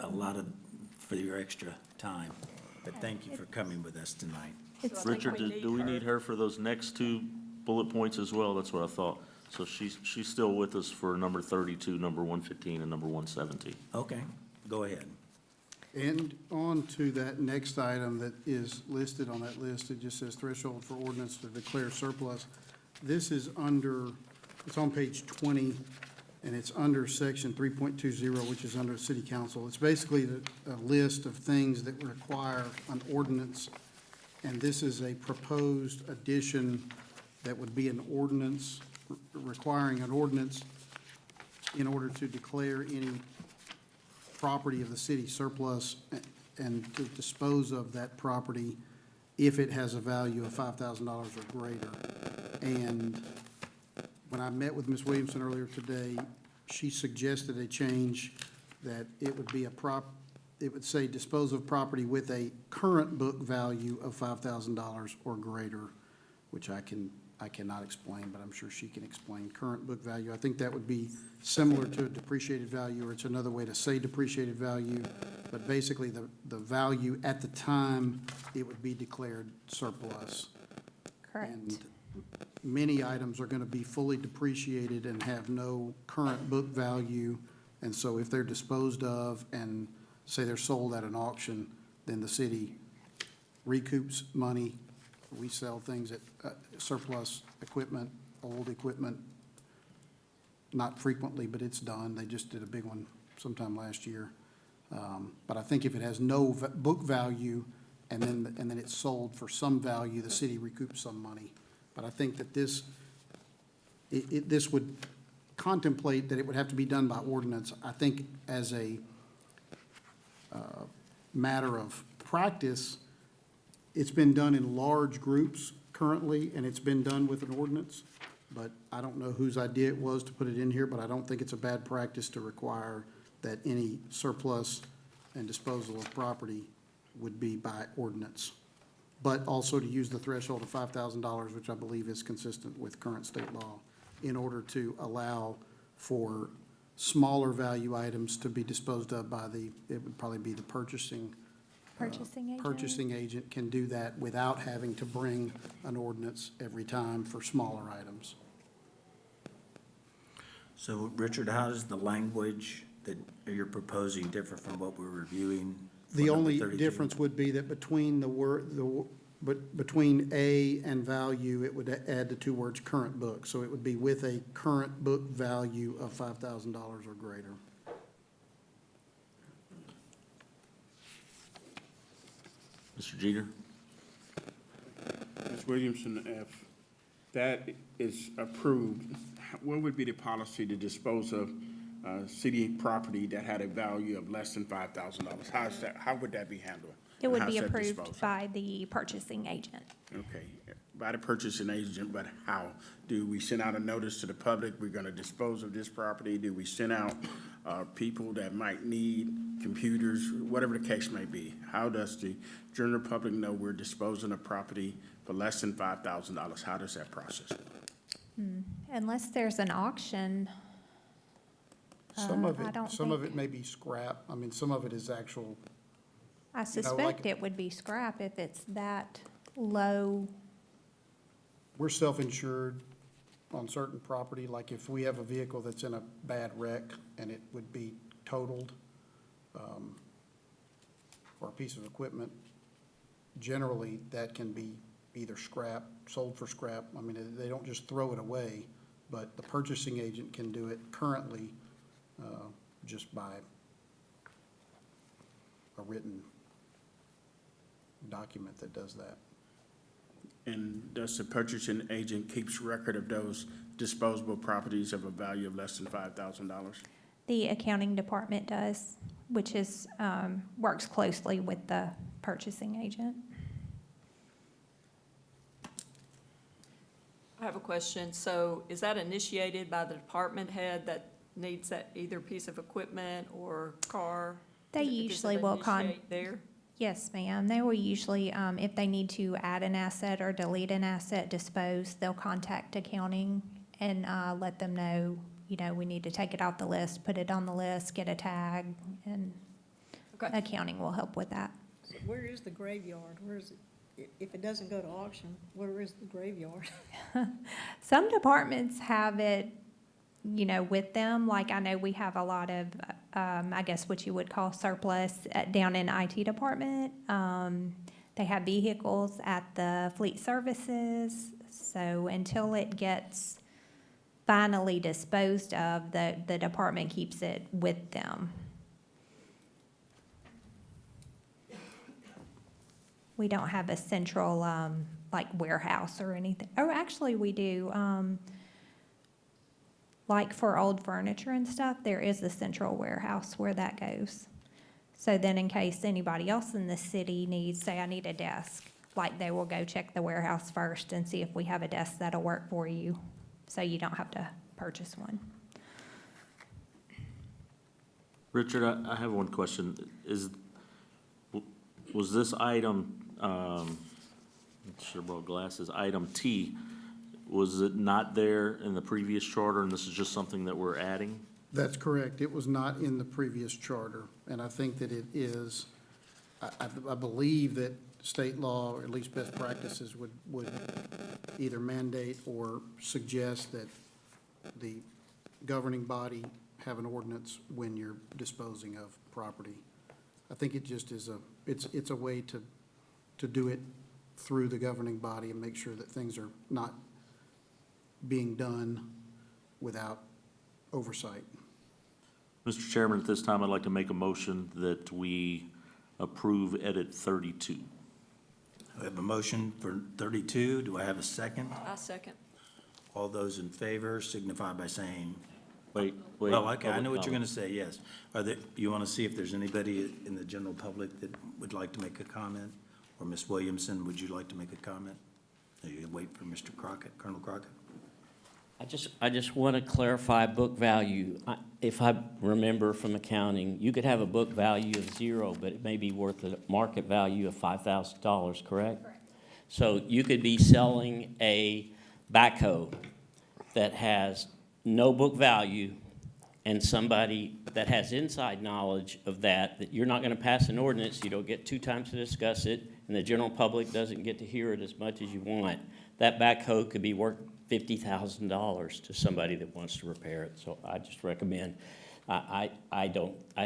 a lot for your extra time. But thank you for coming with us tonight. It's, Richard, do we need her for those next two bullet points as well? That's what I thought. So she's still with us for number 32, number 115, and number 117. Okay, go ahead. And on to that next item that is listed on that list, it just says threshold for ordinance to declare surplus. This is under, it's on page 20, and it's under section 3.20, which is under city council. It's basically a list of things that require an ordinance, and this is a proposed addition that would be an ordinance, requiring an ordinance in order to declare any property of the city surplus and to dispose of that property if it has a value of $5,000 or greater. And when I met with Ms. Williamson earlier today, she suggested a change that it would be it would say dispose of property with a current book value of $5,000 or greater, which I cannot explain, but I'm sure she can explain current book value. I think that would be similar to a depreciated value, or it's another way to say depreciated value, but basically the value at the time it would be declared surplus. correct. And many items are gonna be fully depreciated and have no current book value, and so if they're disposed of and say they're sold at an auction, then the city recoups money. We sell things at surplus equipment, old equipment, not frequently, but it's done. They just did a big one sometime last year. But I think if it has no book value and then it's sold for some value, the city recoups some money. But I think that this would contemplate that it would have to be done by ordinance. I think as a matter of practice, it's been done in large groups currently, and it's been done with an ordinance. But I don't know whose idea it was to put it in here, but I don't think it's a bad practice to require that any surplus and disposal of property would be by ordinance. But also to use the threshold of $5,000, which I believe is consistent with current state law, in order to allow for smaller value items to be disposed of by it would probably be the purchasing Purchasing agent can do that without having to bring an ordinance every time for smaller items. So, Richard, how does the language that you're proposing differ from what we're reviewing? for The number only 32? difference would be that between between A and value, it would add the two words current book. So it would be with a current book value of $5,000 or greater. Mr. Jeter? Ms. Williamson, if that is approved, what would be the policy to dispose of city property that had a value of less than $5,000? How would that be handled? It would How's be that approved disposed of? by the purchasing agent. Okay, by the purchasing agent, but how? Do we send out a notice to the public, we're gonna dispose of this property? Do we send out people that might need computers, whatever the case may be? How does the general public know we're disposing of property for less than $5,000? How does that process go? Unless there's an auction, Some of I it, don't some of think- it may be scrap. I mean, some of it is actual, I like- suspect it would be scrap if it's that low. we're self-insured on certain property. Like if we have a vehicle that's in a bad wreck and it would be totaled, or a piece of equipment, generally that can be either scrap, sold for scrap. I mean, they don't just throw it away, but the purchasing agent can do it currently, just by a written document that does that. And does the purchasing agent keeps record of those disposable properties of a value of less than $5,000? The accounting department does, which is, works closely with the purchasing agent. I have a question. So is that initiated by the department head that needs that either piece of equipment or car? They Does it usually will initiate there? Yes, ma'am. They will usually, if they need to add an asset or delete an asset, dispose, they'll contact accounting and let them know, we need to take it off the list, put it on the list, get a tag, and Okay. accounting will help with that. So where is the graveyard? Where is it? If it doesn't go to auction, where is the graveyard? Some departments have it, with them. Like I know we have a lot of, I guess what you would call surplus down in IT department. They have vehicles at the fleet services. So until it gets finally disposed of, the department keeps it with them. We don't have a central, like warehouse or anything. Oh, actually, we do. Like for old furniture and stuff, there is a central warehouse where that goes. So then in case anybody else in the city needs, say I need a desk, like they will go check the warehouse first and see if we have a desk that'll work for you, so you don't have to purchase one. Richard, I have one question. Was this item, should have brought glasses, item T, was it not there in the previous charter, and this is just something that we're adding? That's correct. It was not in the previous charter, and I think that it is, I believe that state law, or at least best practices, would either mandate or suggest that the governing body have an ordinance when you're disposing of property. I think it just is it's a way to do it through the governing body and make sure that things are not being done without oversight. Mr. Chairman, at this time, I'd like to make a motion that we approve edit 32. have a motion for 32. Do I have a second? I second. All those in favor signify by saying, Wait. well, okay, I public know what you're comment. gonna say, yes. Are there, you wanna see if there's anybody in the general public that would like to make a comment? Or Ms. Williamson, would you like to make a comment? Or you wait for Mr. Crockett, Colonel Crockett? I just want to clarify book value. If I remember from accounting, you could have a book value of 0, but it may be worth a market value of $5,000, correct? So you could be selling a backhoe that has no book value, and somebody that has inside knowledge of that you're not going to pass an ordinance, you don't get 2 times to discuss it, and the general public doesn't get to hear it as much as you want. That backhoe could be worth $50,000 to somebody that wants to repair it. So I just recommend, I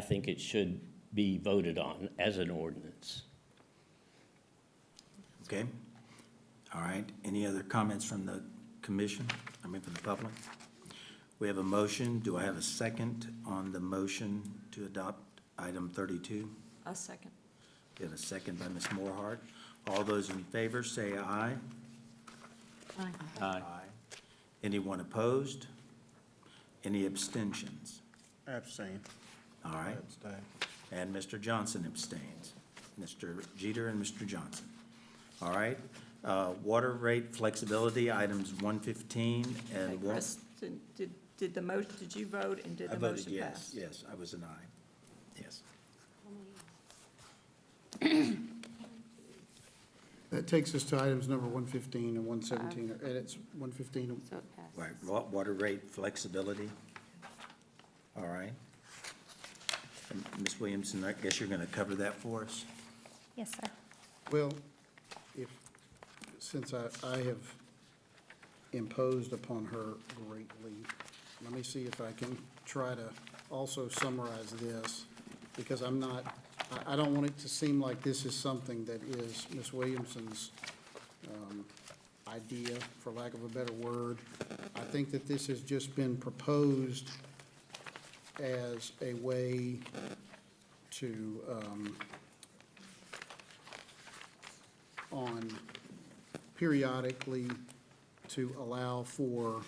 think it should be voted on as an ordinance. Okay, all right. Any other comments from the commission, from the public? We have a motion. Do I have a second on the motion to adopt item 32? I second. We have a second by Ms. Moorhart. All those in favor say aye. Aye. Anyone opposed? Any abstentions? Abstain. All right, Abstain. and Mr. Johnson abstains. Mr. Jeter and Mr. Johnson. All right, water rate flexibility, items 115 Okay, and one. Chris, did you vote and did I the voted motion yes, pass? yes, I was an aye, yes. That takes us to items number 115 and 117, or edits 115. So it passes. Right, water rate flexibility. All right. And Ms. Williamson, I guess you're gonna cover that for us? Yes, sir. Well, since I have imposed upon her greatly, let me see if I can try to also summarize this, because I don't want it to seem like this is something that is Ms. Williamson's idea, for lack of a better word. I think that this has just been proposed as a way to, on periodically to allow for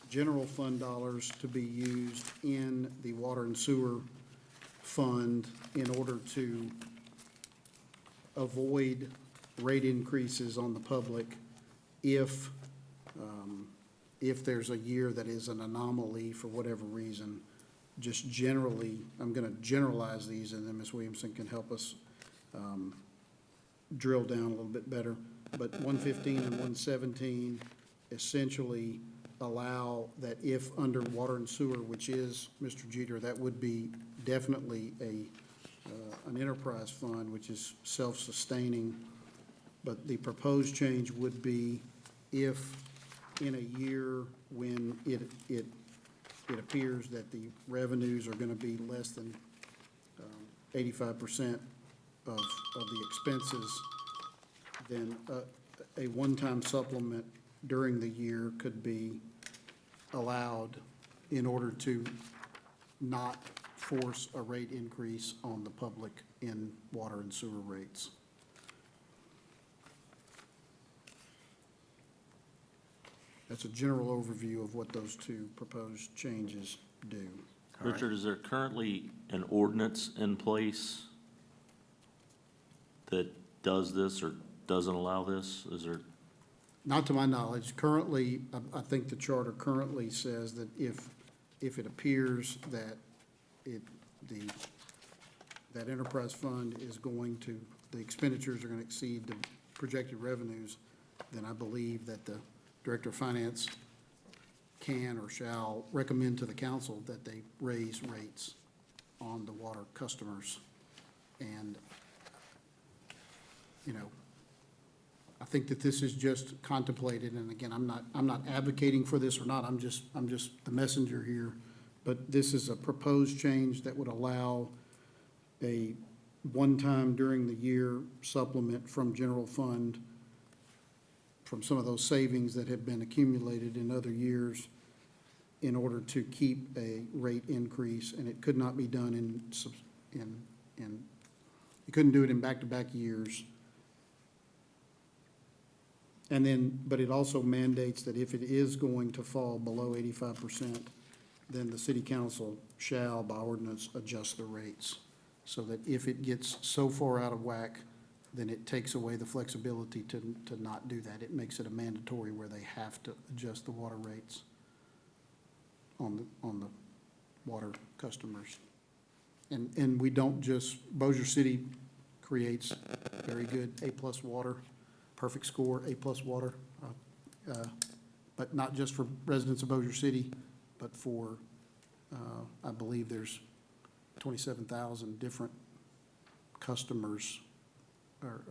general fund dollars to be used in the water and sewer fund in order to avoid rate increases on the public if there's a year that is an anomaly for whatever reason. Just generally, I'm gonna generalize these, and then Ms. Williamson can help us drill down a little bit better. But 115 and 117 essentially allow that if under water and sewer, which is, Mr. Jeter, that would be definitely an enterprise fund, which is self-sustaining. But the proposed change would be if in a year when it appears that the revenues are gonna be less than 85% of the expenses, then a one-time supplement during the year could be allowed in order to not force a rate increase on the public in water and sewer rates. That's a general overview of what those two proposed changes do. All right. Richard, is there currently an ordinance in place that does this or doesn't allow this? Is there, Not to my knowledge. Currently, I think the charter currently says that if it appears that that enterprise fund is going to, the expenditures are going to exceed the projected revenues, then I believe that the Director of Finance can or shall recommend to the council that they raise rates on the water customers. And, you know, I think that this is just contemplated, and again, I'm not advocating for this or not, I'm just the messenger here. But this is a proposed change that would allow a one-time during the year supplement from general fund from some of those savings that have been accumulated in other years in order to keep a rate increase, and it could not be done you couldn't do it in back-to-back years. And then, but it also mandates that if it is going to fall below 85%, then the city council shall, by ordinance, adjust the rates. So that if it gets so far out of whack, then it takes away the flexibility to not do that. It makes it a mandatory where they have to adjust the water rates on the water customers. And we don't just, Bossier City creates very good A+ water, perfect score, A+ water. But not just for residents of Bossier City, but for, I believe there's 27,000 different customers or,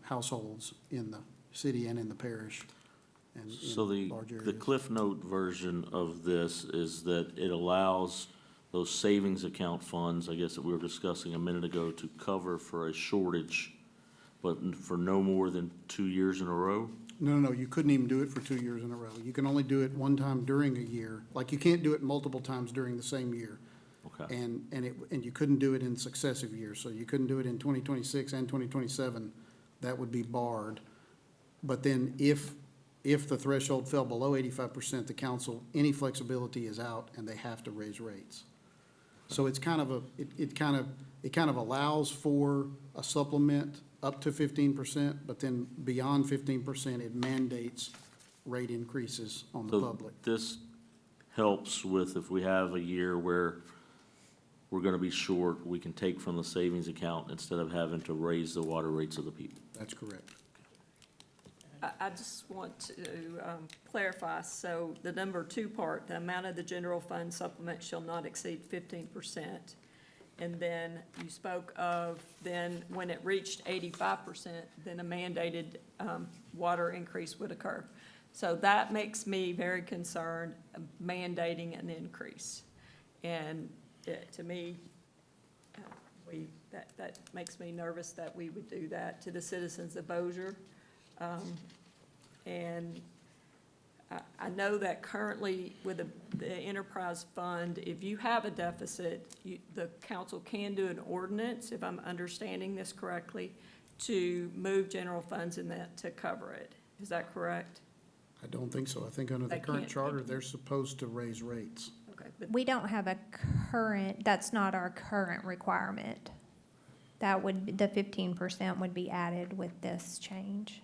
households in the city and in the parish and So in large areas. the Cliff Note version of this is that it allows those savings account funds, I guess that we were discussing a minute ago, to cover for a shortage, but for no more than 2 years in a row? No, you couldn't even do it for 2 years in a row. You can only do it one time during a year. Like, you can't do it multiple times during the same year. Okay. And you couldn't do it in successive years. So you couldn't do it in 2026 and 2027. That would be barred. But then if the threshold fell below 85%, the council, any flexibility is out and they have to raise rates. So it's kind of it kind of allows for a supplement up to 15%, but then beyond 15%, it mandates rate increases on the So public. this helps with if we have a year where we're gonna be short, we can take from the savings account instead of having to raise the water rates of the people. That's correct. I just want to clarify, so the number 2 part, the amount of the general fund supplement shall not exceed 15%. And then you spoke of, then when it reached 85%, then a mandated water increase would occur. So that makes me very concerned, mandating an increase. And to me, that makes me nervous that we would do that to the citizens of Bossier. And I know that currently with the enterprise fund, if you have a deficit, the council can do an ordinance, if I'm understanding this correctly, to move general funds in that to cover it. Is that correct? I don't think so. I think under the They current can't. charter, they're supposed to raise rates. Okay, but We don't have a current, that's not our current requirement. That would, the 15% would be added with this change.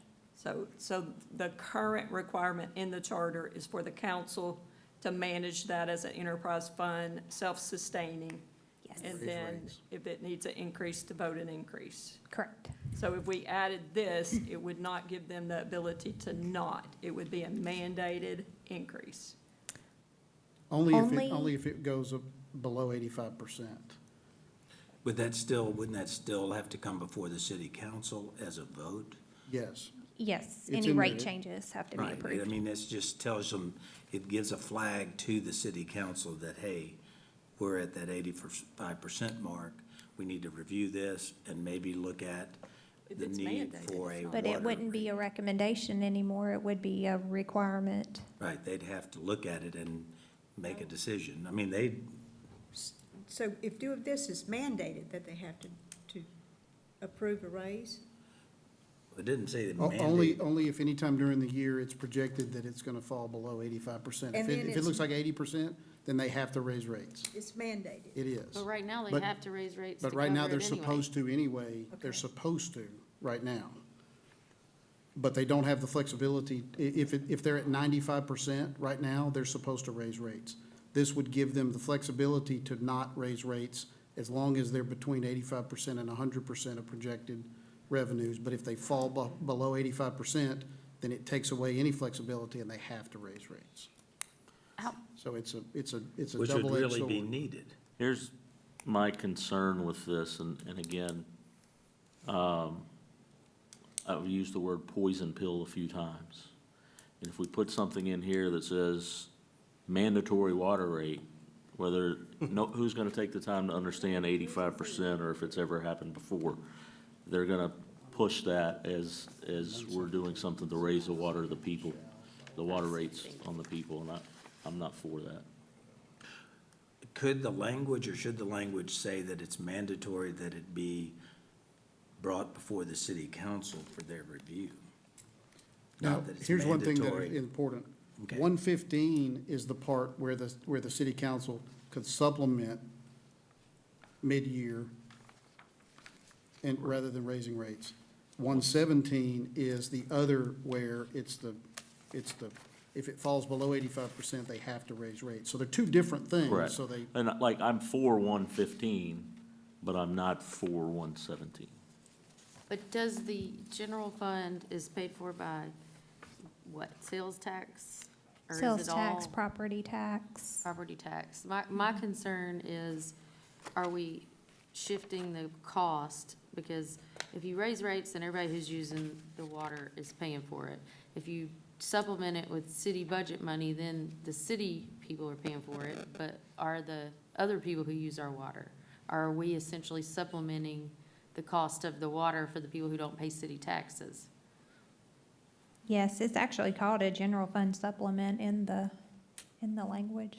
So the current requirement in the charter is for the council to manage that as an enterprise fund, self-sustaining. Yes. And Raise then rates. if it needs an increase, to vote an increase. Correct. So if we added this, it would not give them the ability to not. It would be a mandated increase. Only if it goes up below 85%. Wouldn't that still have to come before the city council as a vote? Yes. Yes, It's any in rate there. changes have to be Right, I approved. mean, this just tells them, it gives a flag to the city council that, hey, we're at that 85% mark. We need to review this and maybe look at If the it's need mandated, for a it's But it water wouldn't be a recommendation anymore, it would be a requirement. Right, they'd have to look at it and make a decision. I mean, So if this is mandated that they have to approve a raise? it didn't say that Only, mandate. only if anytime during the year it's projected that it's gonna fall below 85%. And then If it it's- looks like 80%, then they have to raise rates. It's mandated. It is. But right now, they But- have to raise rates to But right now, cover they're it anyway. supposed to anyway. They're Okay. supposed to, right now. But they don't have the flexibility. If they're at 95% right now, they're supposed to raise rates. This would give them the flexibility to not raise rates as long as they're between 85% and 100% of projected revenues. But if they fall below 85%, then it takes away any flexibility and they have to raise rates. How- So it's a Which would double-edged really be sword. needed. Here's my concern with this, and again, I've used the word poison pill a few times. And if we put something in here that says mandatory water rate, who's gonna take the time to understand 85% or if it's ever happened before? They're gonna push that as we're doing something to raise the water to the people, the water rates on the people, and I'm not for that. Could the language, or should the language say that it's mandatory that it be brought before the city council for their review? Now, not that it's here's one thing that is mandatory. important. Okay. 115 is the part where the city council could supplement mid-year and, rather than raising rates. 117 is the other where if it falls below 85%, they have to raise rates. So they're two different things, Correct. so they, And like, I'm for 115, but I'm not for 117. But does the general fund is paid for by what, sales tax? Or is Sales it tax, all property tax. property tax? My concern is, are we shifting the cost? Because if you raise rates, then everybody who's using the water is paying for it. If you supplement it with city budget money, then the city people are paying for it, but are the other people who use our water? Are we essentially supplementing the cost of the water for the people who don't pay city taxes? Yes, it's actually called a general fund supplement in the language.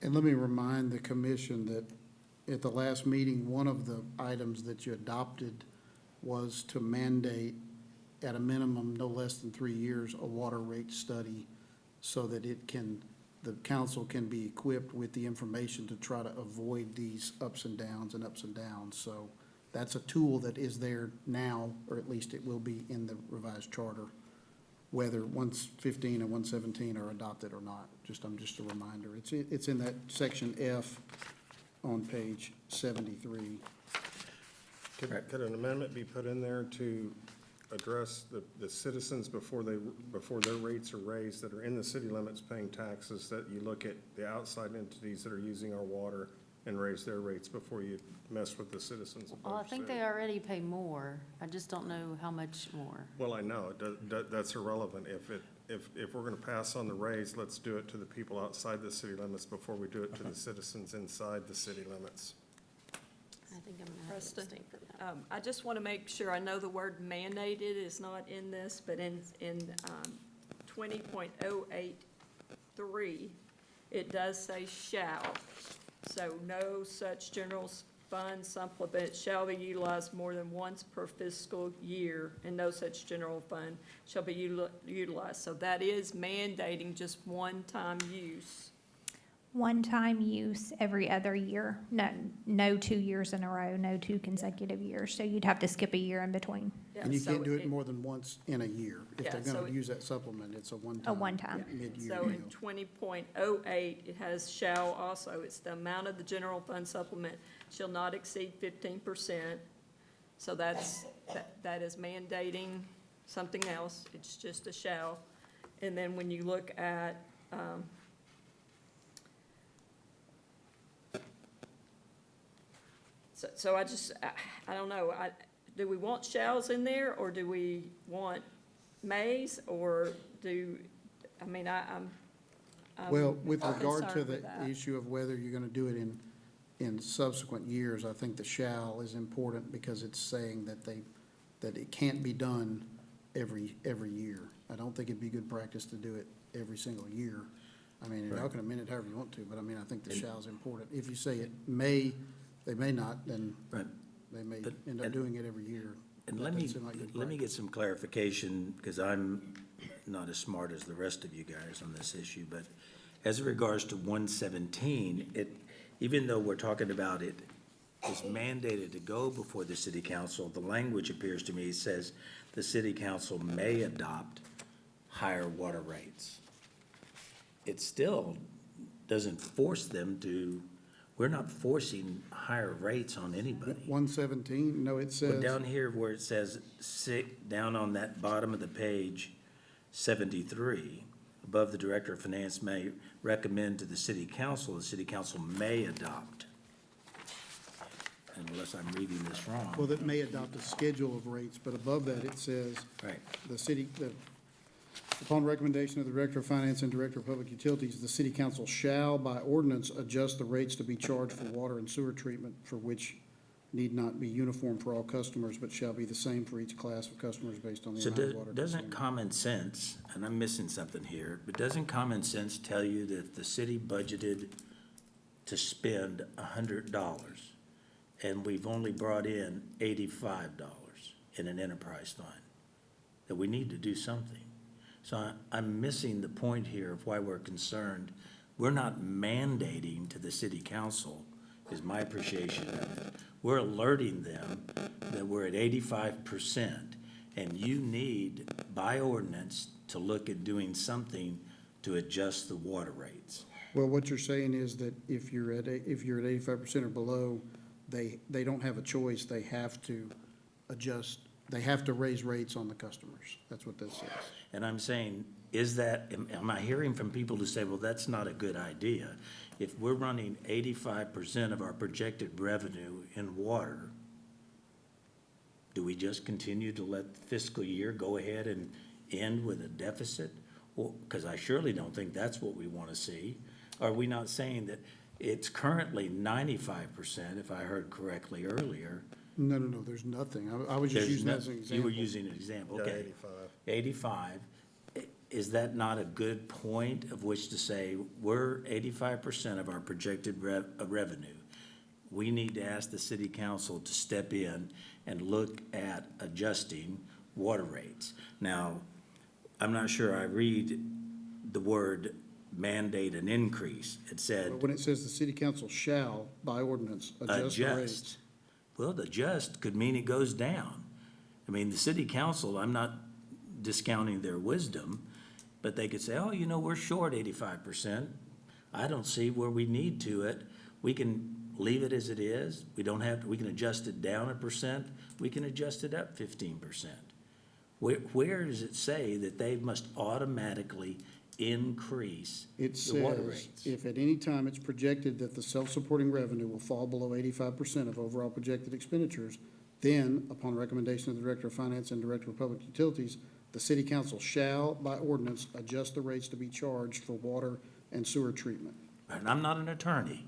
and let me remind the commission that at the last meeting, one of the items that you adopted was to mandate at a minimum, no less than 3 years, a water rate study so that the council can be equipped with the information to try to avoid these ups and downs and ups and downs. So that's a tool that is there now, or at least it will be in the revised charter, whether 115 and 117 are adopted or not. Just a reminder. It's in that section F on page 73. Could an amendment be put in there to address the citizens before their rates are raised that are in the city limits paying taxes, that you look at the outside entities that are using our water and raise their rates before you mess with the citizens of Well, I Bossier think City? they already pay more. I just don't know how much more. Well, I know, that's irrelevant. If we're gonna pass on the raise, let's do it to the people outside the city limits before we do it to the citizens inside the city limits. I think I'm gonna have to Preston, abstain from that. I just want to make sure, I know the word mandated is not in this, but in 20.083, it does say shall. So no such general fund supplement shall be utilized more than once per fiscal year, and no such general fund shall be utilized. So that is mandating just one-time use. One-time use every other year. No 2 years in a row, no 2 consecutive years. So you'd have to skip a year in between. Yeah, And you so can't do it more than once in a year. If Yeah, they're so gonna it- use that supplement, it's a one-time. one-time. Mid-year So in deal. 20.08, it has shall also. It's the amount of the general fund supplement shall not exceed 15%. So that is mandating something else. It's just a shall. And then when you look at, so I don't know. Do we want shalls in there, or do we want mays, or I'm Well, with regard to concerned the with that. issue of whether you're gonna do it in subsequent years, I think the shall is important because it's saying that it can't be done every year. I don't think it'd be good practice to do it every single year. I mean, y'all can amend it however you want to, but I mean, I think the shall is important. If you say it may, they may not, then Right. they may But- end up and- doing it every year. And That let me, doesn't seem like good let me get practice. some clarification, because I'm not as smart as the rest of you guys on this issue, but as it regards to 117, even though we're talking about it is mandated to go before the city council, the language appears to me says the city council may adopt higher water rates. It still doesn't force them to, we're not forcing higher rates on anybody. 117, no, it Well, says, down here where it says, down on that bottom of the page, 73, above the Director of Finance may recommend to the city council may adopt. Unless I'm reading this wrong. well, that may adopt a schedule of rates, but above that, it says, Right, upon recommendation of the Director of Finance and Director of Public Utilities, the city council shall by ordinance adjust the rates to be charged for water and sewer treatment, for which need not be uniform for all customers, but shall be the same for each class of customers based on the so amount of water doesn't consumed. common sense, and I'm missing something here, but doesn't common sense tell you that if the city budgeted to spend $100, and we've only brought in $85 in an enterprise fund, that we need to do something. So I'm missing the point here of why we're concerned. We're not mandating to the city council, is my appreciation of it. We're alerting them that we're at 85%, and you need, by ordinance, to look at doing something to adjust the water rates. Well, what you're saying is that if you're at 85% or below, they don't have a choice, they have to adjust, they have to raise rates on the customers. That's what that says. And I'm saying, is that, am I hearing from people who say, well, that's not a good idea? If we're running 85% of our projected revenue in water, do we just continue to let the fiscal year go ahead and end with a deficit? Well, because I surely don't think that's what we want to see. Are we not saying that it's currently 95%, if I heard correctly earlier? No, there's nothing. I was just There's using that as an no- example. You were using an example, Yeah, okay. 85. Is that not a good point of which to say, we're 85% of our projected revenue? We need to ask the city council to step in and look at adjusting water rates. Now, I'm not sure I read the word mandate an increase. It But said when it says the city council shall, by ordinance, adjust the rates. adjust. Well, the adjust could mean it goes down. I mean, the city council, I'm not discounting their wisdom, but they could say, oh, you know, we're short 85%. I don't see where we need to it. We can leave it as it is. We don't have, we can adjust it down 1%. We can adjust it up 15%. Where does it say that they must automatically increase It the water says, rates? if at any time it's projected that the self-supporting revenue will fall below 85% of overall projected expenditures, then, upon recommendation of the Director of Finance and Director of Public Utilities, the city council shall, by ordinance, adjust the rates to be charged for water and sewer treatment. And I'm not an attorney.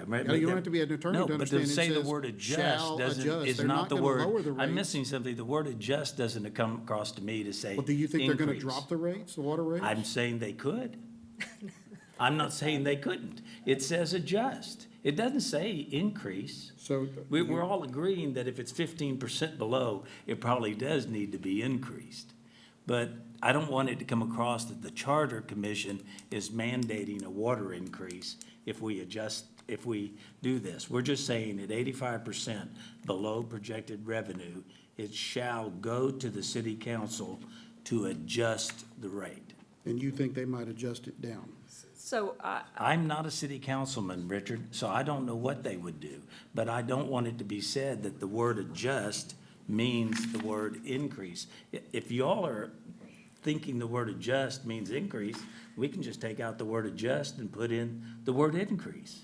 No, you don't have to be an attorney to No, but to understand it say the says word adjust shall doesn't, adjust. is They're not not the gonna lower word. the I'm rates. missing something. The word adjust doesn't come across to me to say Well, do you think they're gonna increase. drop the rates, the water rates? I'm saying they could. I'm not saying they couldn't. It says adjust. It doesn't say increase. So. We're all agreeing that if it's 15% below, it probably does need to be increased. But I don't want it to come across that the Charter Commission is mandating a water increase if we adjust, if we do this. We're just saying at 85% below projected revenue, it shall go to the city council to adjust the rate. And you think they might adjust it down? So I'm not a city councilman, Richard, so I don't know what they would do. But I don't want it to be said that the word adjust means the word increase. If y'all are thinking the word adjust means increase, we can just take out the word adjust and put in the word increase.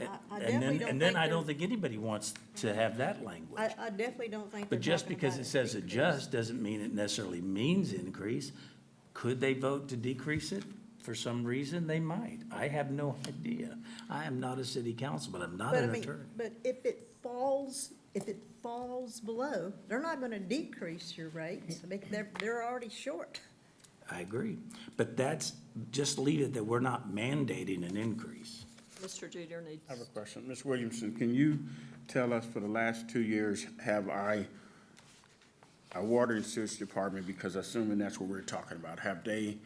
I And definitely then, don't and then think I don't they're- think anybody wants to have that language. I definitely don't think they're But just talking because about it says increase. adjust doesn't mean it necessarily means increase. Could they vote to decrease it? For some reason, they might. I have no idea. I am not a city councilman, I'm not But I an mean, attorney. but if it falls below, they're not gonna decrease your rates. I mean, they're already short. I agree. But that's, just leave it that we're not mandating an increase. Mr. Jeter needs. I have a question. Ms. Williamson, can you tell us for the last 2 years, have our water and sewage department, because assuming that's what we're talking about, have they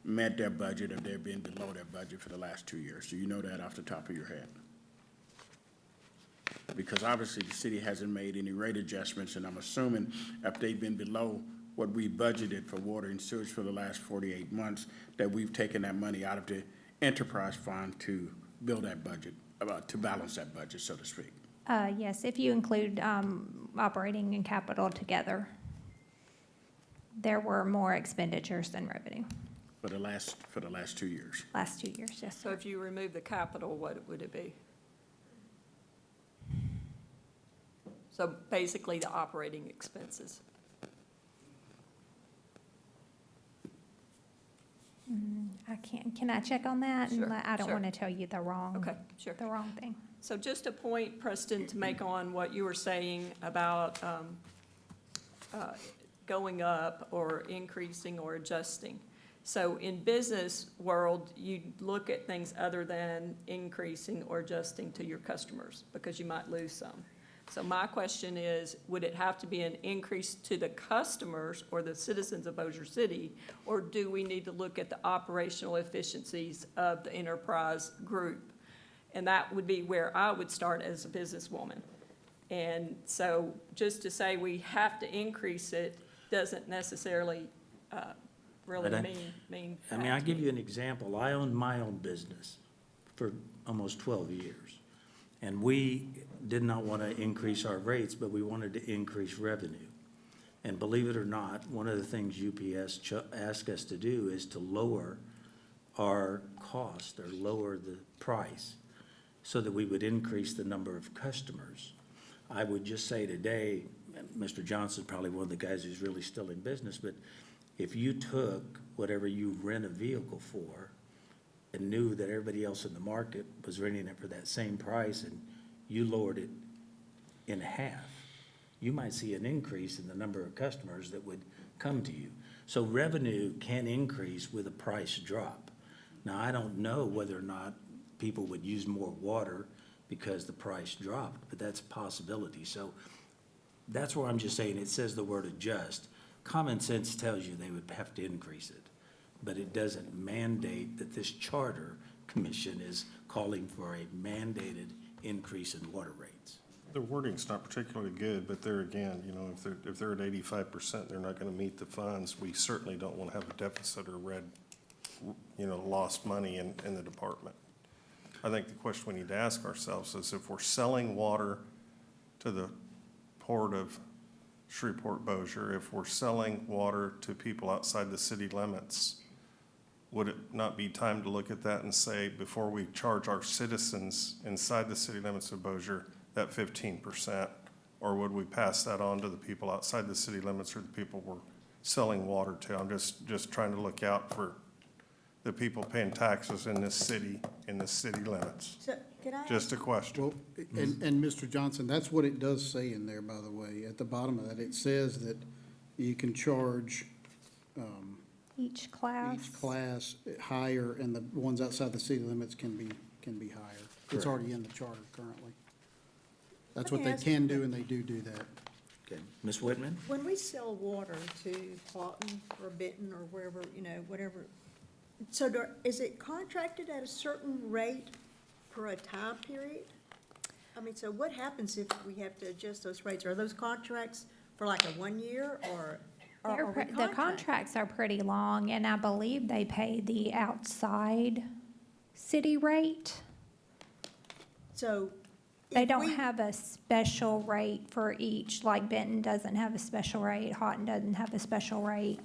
met their budget, or they've been below their budget for the last 2 years? Do you know that off the top of your head? Because obviously the city hasn't made any rate adjustments, and I'm assuming if they've been below what we budgeted for water and sewage for the last 48 months, that we've taken that money out of the enterprise fund to build that budget, to balance that budget, so to speak. Yes, if you include operating and capital together, there were more expenditures than revenue For the last 2 years. last 2 years, yes, So sir. if you remove the capital, what would it be? So basically the operating expenses. Can I check on that? And Sure, I don't sure. want to tell you the wrong. Okay, sure. The wrong thing. So just a point, Preston, to make on what you were saying about going up or increasing or adjusting. So in business world, you look at things other than increasing or adjusting to your customers, because you might lose some. So my question is, would it have to be an increase to the customers or the citizens of Bossier City? Or do we need to look at the operational efficiencies of the enterprise group? And that would be where I would start as a businesswoman. And so just to say we have to increase it doesn't necessarily really But mean. I mean, I'll give you an example. I owned my own business for almost 12 years. And we did not want to increase our rates, but we wanted to increase revenue. And believe it or not, one of the things UPS asked us to do is to lower our cost or lower the price so that we would increase the number of customers. I would just say today, Mr. Johnson's probably one of the guys who's really still in business, but if you took whatever you rent a vehicle for and knew that everybody else in the market was renting it for that same price and you lowered it in half, you might see an increase in the number of customers that would come to you. So revenue can increase with a price drop. Now, I don't know whether or not people would use more water because the price dropped, but that's a possibility. So that's where I'm just saying, it says the word adjust. Common sense tells you they would have to increase it, but it doesn't mandate that this charter commission is calling for a mandated increase in water rates. The wording's not particularly good, but there again, you know, if they're at 85%, they're not gonna meet the funds. We certainly don't wanna have a deficit or lost money in the department. I think the question we need to ask ourselves is if we're selling water to the port of Shreveport Bossier, if we're selling water to people outside the city limits, would it not be time to look at that and say, before we charge our citizens inside the city limits of Bossier that 15%, or would we pass that on to the people outside the city limits or the people we're selling water to? I'm just trying to look out for the people paying taxes in this city limits. So, can I? Just a question. Well, and Mr. Johnson, that's what it does say in there, by the way. At the bottom of that, it says that you can charge Each class. each class higher, and the ones outside the city limits can be higher. It's already in the charter currently. That's Let what me they ask you can a do, and they do that. Okay, Ms. Whitman? When we sell water to Lawton or Benton or wherever, whatever, so is it contracted at a certain rate for a time period? I mean, so what happens if we have to adjust those rates? Are those contracts for like a 1 year or are we The contracted? contracts are pretty long, and I believe they pay the outside city rate. So. They if don't we- have a special rate for each, like Benton doesn't have a special rate, Houghton doesn't have a special rate.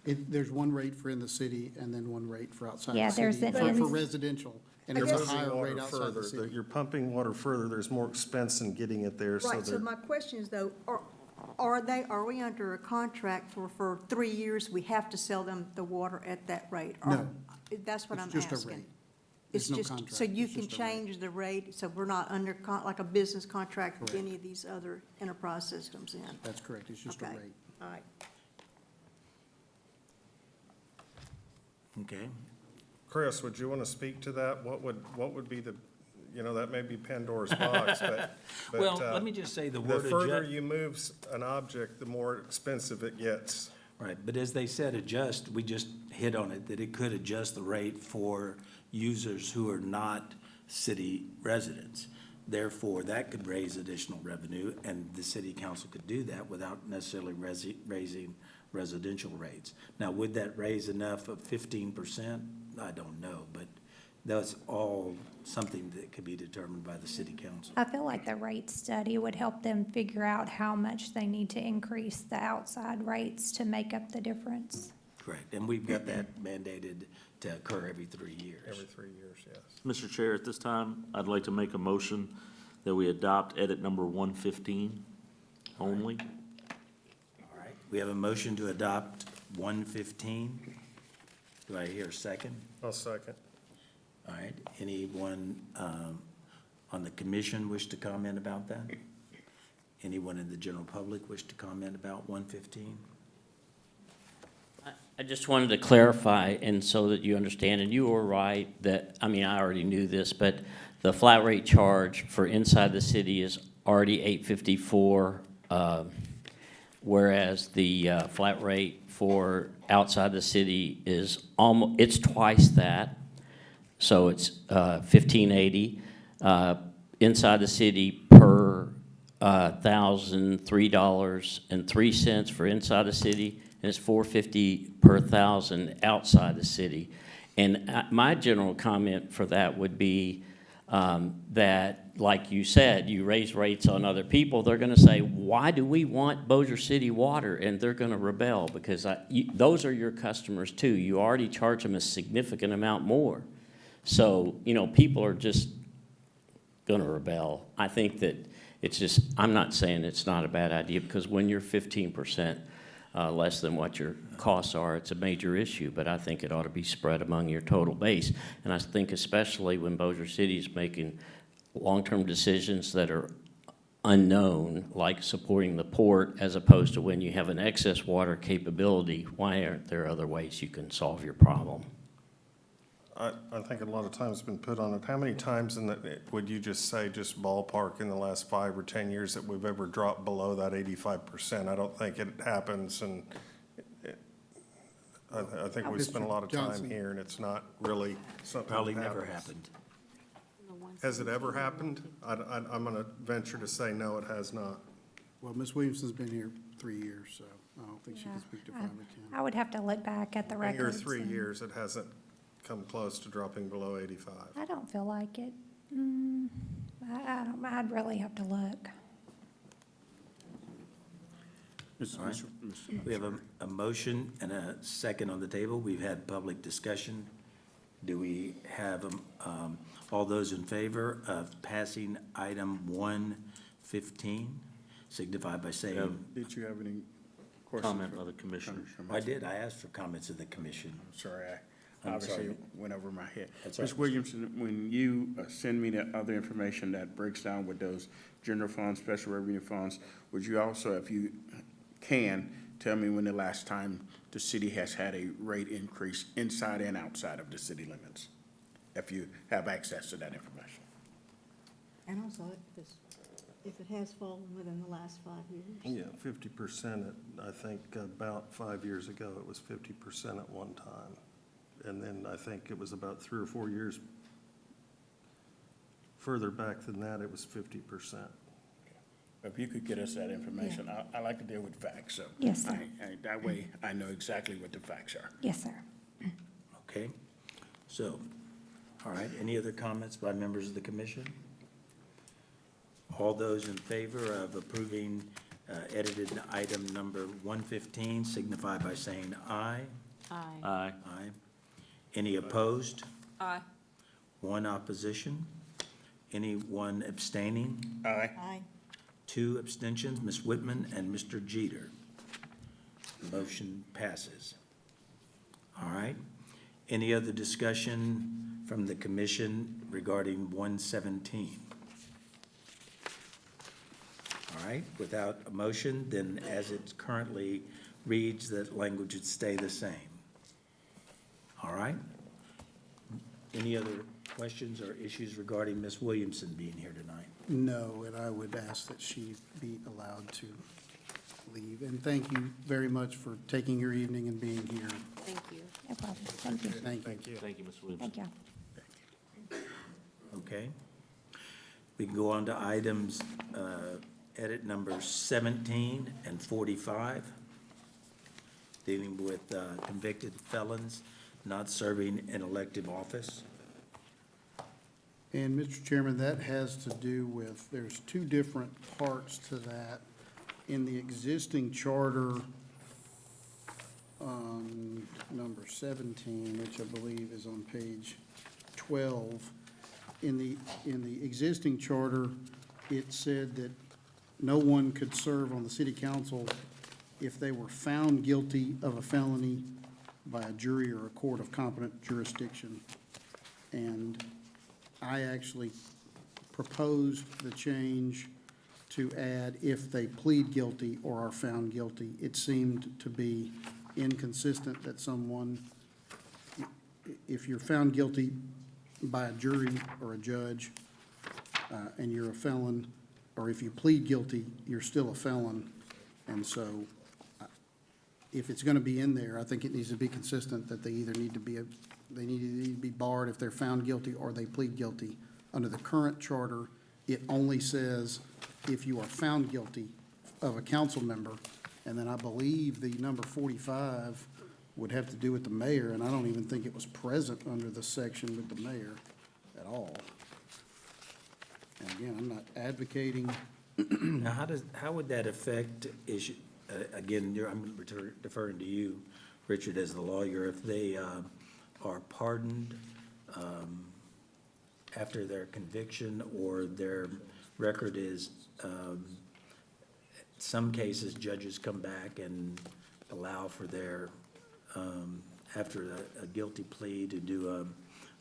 There's one rate for in the city and then one rate for outside Yeah, the there's city, an for in- residential. And You're it's a moving higher water rate outside further. the city. You're pumping water further, there's more expense in getting it there, so Right, so they're. my question is though, are we under a contract for 3 years, we have to sell them the water at that rate? Or- No. That's what I'm It's asking. just a rate. It's There's no just, contract. so you It's can just a rate. change the rate, so we're not under, like a business contract with Correct. any of these other enterprise systems in? That's correct, it's just a Okay. rate. All right. Okay. Chris, would you want to speak to that? What would be the, that may be Pandora's box, but. Well, let me just say the The word further adjust. you move an object, the more expensive it gets. Right, but as they said, adjust, we just hit on it, that it could adjust the rate for users who are not city residents. Therefore, that could raise additional revenue, and the city council could do that without necessarily raising residential rates. Now, would that raise enough of 15%? I don't know, but that's all something that could be determined by the city council. I feel like the rate study would help them figure out how much they need to increase the outside rates to make up the difference. Correct, and we've got that mandated to occur every 3 years. Every 3 years, yes. Mr. Chair, at this time, I'd like to make a motion that we adopt edit number 115 only. All right, we have a motion to adopt 115. Do I hear a second? I'll second. All right, anyone on the commission wish to comment about that? Anyone in the general public wish to comment about 115? I just wanted to clarify, and so that you understand, and you were right, that, I mean, I already knew this, but the flat rate charge for inside the city is already $8.54, whereas the flat rate for outside the city is it's twice that. So it's $15.80 inside the city per thousand, $3.03 for inside the city, and it's $4.50 per thousand outside the city. And my general comment for that would be that, like you said, you raise rates on other people, they're going to say, why do we want Bossier City water? And they're going to rebel because those are your customers too. You already charge them a significant amount more. So, people are just going to rebel. I think that it's just, I'm not saying it's not a bad idea, because when you're 15% less than what your costs are, it's a major issue, but I think it ought to be spread among your total base. And I think especially when Bossier City is making long-term decisions that are unknown, like supporting the port, as opposed to when you have an excess water capability, why aren't there other ways you can solve your problem? I think a lot of time has been put on it. How many times would you just say, just ballpark, in the last 5 or 10 years that we've ever dropped below that 85%? I don't think it happens, and I think we spend a lot of time Johnson. here, and it's not really something that Probably never happens. happened. Has it ever happened? I'm going to venture to say, no, it has not. Well, Ms. Williamson's been here 3 years, so I don't think she can speak to 5 or 10. I would have to look back at the In your records. 3 and- years, it hasn't come close to dropping below 85. I don't feel like it. I'd really have to look. All right. We have a motion and a second on the table. We've had public discussion. Do we have, all those in favor of passing item 115 signify by saying, Did you have any questions? Comment by the commissioner. I did, I asked for comments of the commission. Sorry, I I'm obviously sorry. went over my head. That's Ms. all right. Williamson, when you send me the other information that breaks down with those general funds, special revenue funds, would you also, if you can, tell me when the last time the city has had a rate increase inside and outside of the city limits? If you have access to that information. And also, if it has fallen within the last 5 years. Yeah, 50%, I think about 5 years ago, it was 50% at one time. And then I think it was about 3 or 4 years further back than that, it was 50%. If you could get us that information, I like to deal with facts, so. Yes, sir. That way, I know exactly what the facts are. Yes, sir. Okay? So, all right, any other comments by members of the commission? All those in favor of approving edited item number 115 signify by saying aye. Aye. Aye. Aye. Any opposed? Aye. One opposition? Anyone abstaining? Aye. Aye. 2 abstentions, Ms. Whitman and Mr. Jeter. Motion passes. All right. Any other discussion from the commission regarding 117? All right, without a motion, then as it currently reads, that language would stay the same. All right? Any other questions or issues regarding Ms. Williamson being here tonight? No, and I would ask that she be allowed to leave. And thank you very much for taking your evening and being here. Thank you. No problem. Thank you. Thank you. Thank you, Ms. Williamson. Thank you. Okay. We can go on to items, edit number 17 and 45, dealing with convicted felons not serving an elective office. And Mr. Chairman, that has to do with, there's 2 different parts to that. In the existing charter, number 17, which I believe is on page 12, in the existing charter, it said that no one could serve on the city council if they were found guilty of a felony by a jury or a court of competent jurisdiction. And I actually proposed the change to add if they plead guilty or are found guilty. It seemed to be inconsistent that someone, if you're found guilty by a jury or a judge, and you're a felon, or if you plead guilty, you're still a felon. And so if it's going to be in there, I think it needs to be consistent that they either need to be, they need to be barred if they're found guilty or they plead guilty. Under the current charter, it only says if you are found guilty of a council member. And then I believe the number 45 would have to do with the mayor, and I don't even think it was present under the section with the mayor at all. And again, I'm not advocating, Now, how would that affect issue, again, I'm deferring to you, Richard, as the lawyer, if they are pardoned after their conviction or their record is, some cases, judges come back and allow for their, after a guilty plea, to do a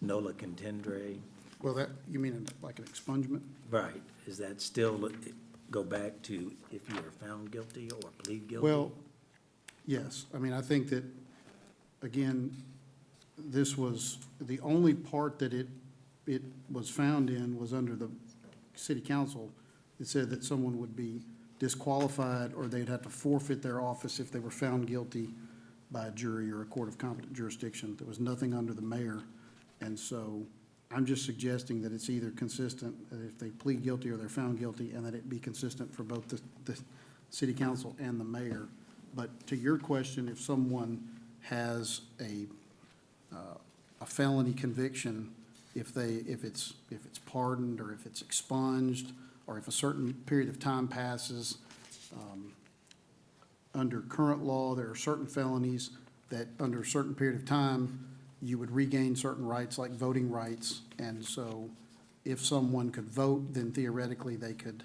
nola contendere. well, that, you mean like an expungement? Right, is that still go back to if you are found guilty or plead guilty? Well, yes. I mean, I think that, again, this was, the only part that it was found in was under the city council. It said that someone would be disqualified or they'd have to forfeit their office if they were found guilty by a jury or a court of competent jurisdiction. There was nothing under the mayor. And so I'm just suggesting that it's either consistent, that if they plead guilty or they're found guilty, and that it be consistent for both the city council and the mayor. But to your question, if someone has a felony conviction, if it's pardoned or if it's expunged, or if a certain period of time passes, under current law, there are certain felonies that under a certain period of time, you would regain certain rights like voting rights. And so if someone could vote, then theoretically they could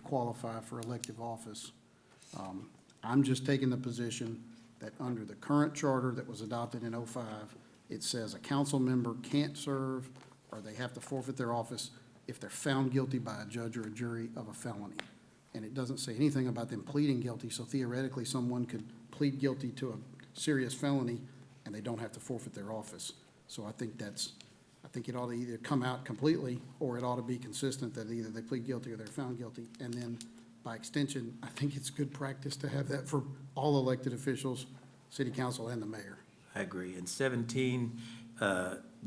qualify for elective office. I'm just taking the position that under the current charter that was adopted in '05, it says a council member can't serve or they have to forfeit their office if they're found guilty by a judge or a jury of a felony. And it doesn't say anything about them pleading guilty, so theoretically, someone could plead guilty to a serious felony and they don't have to forfeit their office. So I think it ought to either come out completely, or it ought to be consistent that either they plead guilty or they're found guilty. And then, by extension, I think it's good practice to have that for all elected officials, city council and the mayor. I agree. And 17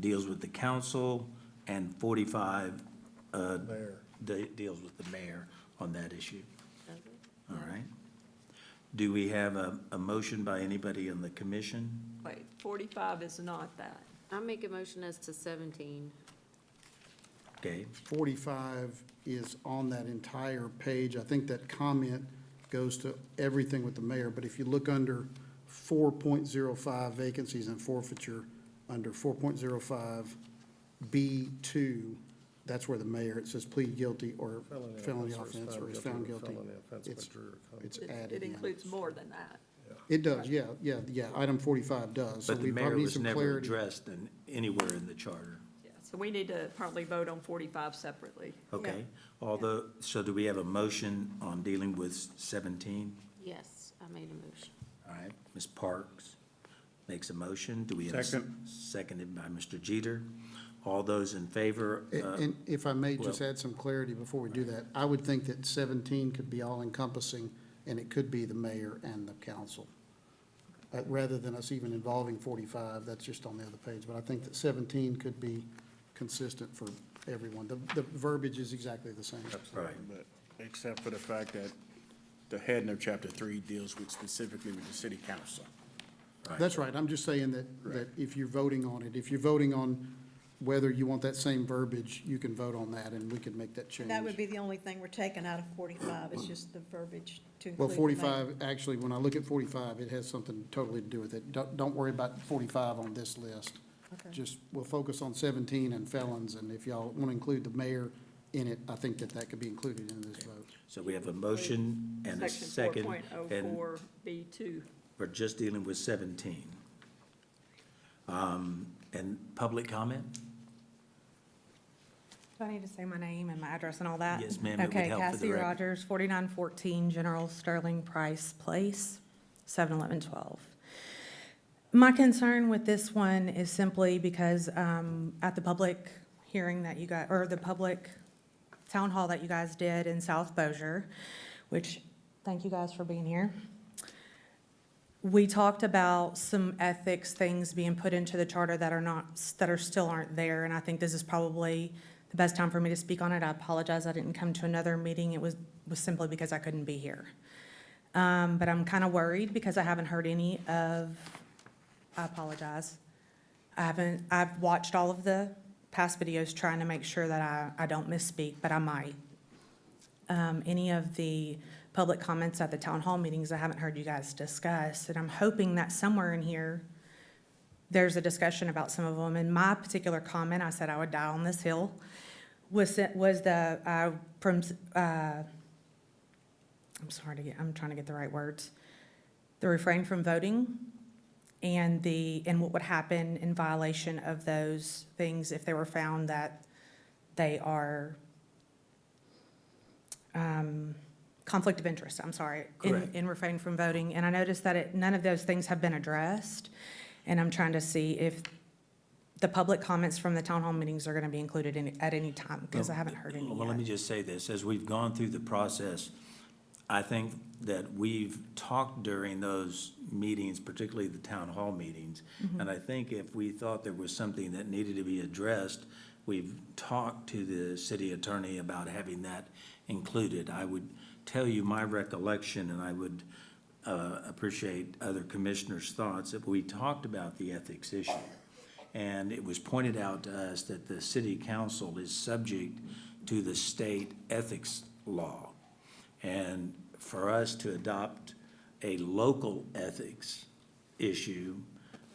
deals with the council, and 45 deals with the mayor on that issue. All right. Do we have a motion by anybody on the commission? Wait, 45 is not that. I make a motion as to 17. Okay, 45 is on that entire page. I think that comment goes to everything with the mayor, but if you look under 4.05 vacancies and forfeiture, under 4.05 B2, that's where the mayor, it says plead guilty or felony offense or is found guilty. It's added It in. includes more than that. It does, yeah, item 45 does. So but the we probably mayor need was some never clarity. addressed anywhere in the charter. Yeah, so we need to probably vote on 45 separately. Okay, although, so do we have a motion on dealing with 17? Yes, I made a motion. All right, Ms. Parks makes a motion. Do we have? Second. Seconded by Mr. Jeter. All those in favor? And if I may just well- add some clarity before we do that, I would think that 17 could be all encompassing, and it could be the mayor and the council. Rather than us even involving 45, that's just on the other page, but I think that 17 could be consistent for everyone. The verbiage is exactly the same. Right. But except for the fact that the heading of chapter 3 deals with specifically with the city council. That's right, I'm just saying that if you're voting on it, if you're voting on whether you want that same verbiage, you can vote on that, and we can make that change. That would be the only thing we're taking out of 45, it's just the verbiage to include. Well, the mayor. 45, actually, when I look at 45, it has something totally to do with it. Don't worry about 45 on this list. Okay. Just, we'll focus on 17 and felons, and if y'all want to include the mayor in it, I think that could be included in this vote. So we have a motion and a Section second. 4.04 B2. We're just dealing with 17. And public comment? Do I need to say my name and my address and all that? Yes, ma'am, it would Okay, help for the Cassie record. Rogers, 4914 General Sterling Price Place, 71112. My concern with this one is simply because at the public hearing that you got, or the public town hall that you guys did in South Bossier, which, thank you guys for being here. We talked about some ethics things being put into the charter that are not, that are still aren't there, and I think this is probably the best time for me to speak on it. I apologize, I didn't come to another meeting. It was simply because I couldn't be here. But I'm kind of worried because I haven't heard any of, I apologize. I've watched all of the past videos trying to make sure that I don't misspeak, but I might. Any of the public comments at the town hall meetings, I haven't heard you guys discuss, and I'm hoping that somewhere in here, there's a discussion about some of them. In my particular comment, I said I would die on this hill, was the, I'm trying to get the right words. The refrain from voting and what would happen in violation of those things if they were found that they are, conflict of interest, I'm sorry, in refrain from voting. And I noticed that none of those things have been addressed. And I'm trying to see if the public comments from the town hall meetings are gonna be included at any time, because I haven't heard any Well, let me yet. just say this, as we've gone through the process, I think that we've talked during those meetings, particularly the town hall meetings, and I think if we thought there was something that needed to be addressed, we've talked to the city attorney about having that included. I would tell you my recollection, and I would appreciate other commissioners' thoughts, that we talked about the ethics issue. And it was pointed out to us that the city council is subject to the state ethics law. And for us to adopt a local ethics issue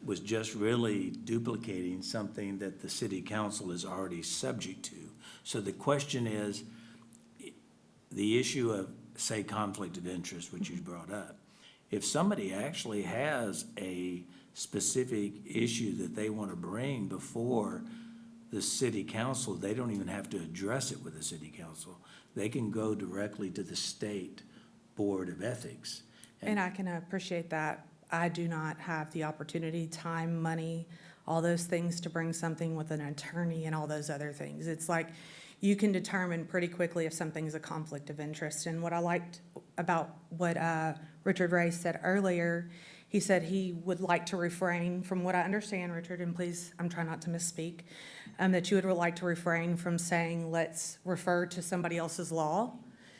was just really duplicating something that the city council is already subject to. So the question is, the issue of, say, conflict of interest, which you brought up, if somebody actually has a specific issue that they want to bring before the city council, they don't even have to address it with the city council. They can go directly to the state board of ethics. And I can appreciate that. I do not have the opportunity, time, money, all those things to bring something with an attorney and all those other things. It's like, you can determine pretty quickly if something's a conflict of interest. And what I liked about what Richard Ray said earlier, he said he would like to refrain, from what I understand, Richard, and please, I'm trying not to misspeak, that you would like to refrain from saying, let's refer to somebody else's law.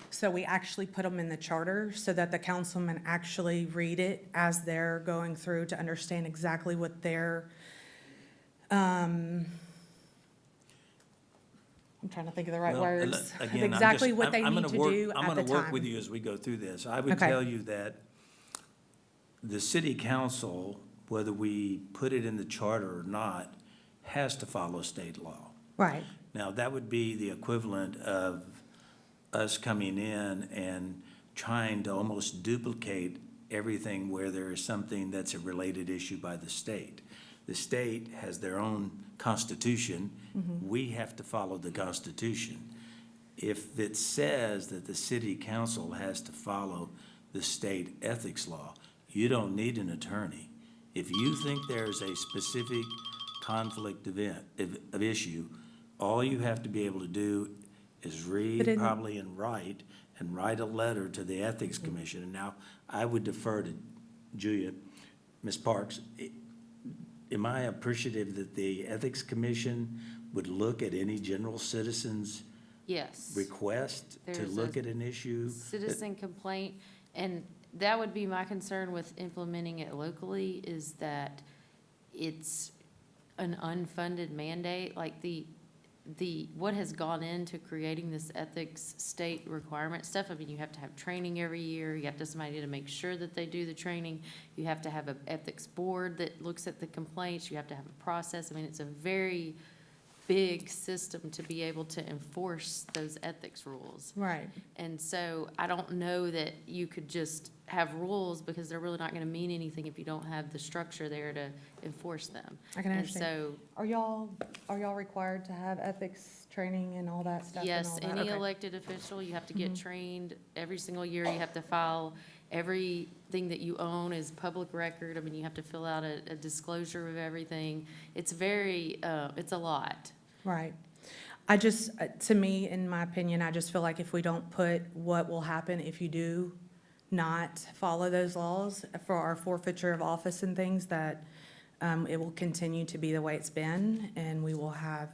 So we actually put them in the charter so that the councilmen actually read it as they're going through to understand exactly what their, I'm trying to think of the right Well, words. again, I'm Exactly just- what they I'm need gonna to work- do I'm at the gonna work with time. you as we go through this. I would Okay. tell you that the city council, whether we put it in the charter or not, has to follow state law. Right, Now, that would be the equivalent of us coming in and trying to almost duplicate everything where there is something that's a related issue by the state. The state has their own constitution. We have to follow the constitution. If it says that the city council has to follow the state ethics law, you don't need an attorney. If you think there's a specific conflict of issue, all you have to be able to do is read in- probably and write a letter to the Ethics Commission. And now, I would defer to Julia, Ms. Parks. Am I appreciative that the Ethics Commission would look at any general citizen's Yes. request to There's look a at an issue? Citizen complaint, and that would be my concern with implementing it locally, is that it's an unfunded mandate, like what has gone into creating this ethics state requirement stuff. I mean, you have to have training every year, you have to have somebody to make sure that they do the training, you have to have an ethics board that looks at the complaints, you have to have a process. I mean, it's a very big system to be able to enforce those ethics rules. right. And so I don't know that you could just have rules, because they're really not gonna mean anything if you don't have the structure there to enforce them. I can understand. And Are y'all required to have ethics training and all that so, stuff and yes, all that? any Okay. elected official, you have to get trained every single year. You have to file, everything that you own is public record. I mean, you have to fill out a disclosure of everything. It's very, it's a lot. Right. I just, to me, in my opinion, I just feel like if we don't put what will happen if you do not follow those laws for our forfeiture of office and things, that it will continue to be the way it's been, and we will have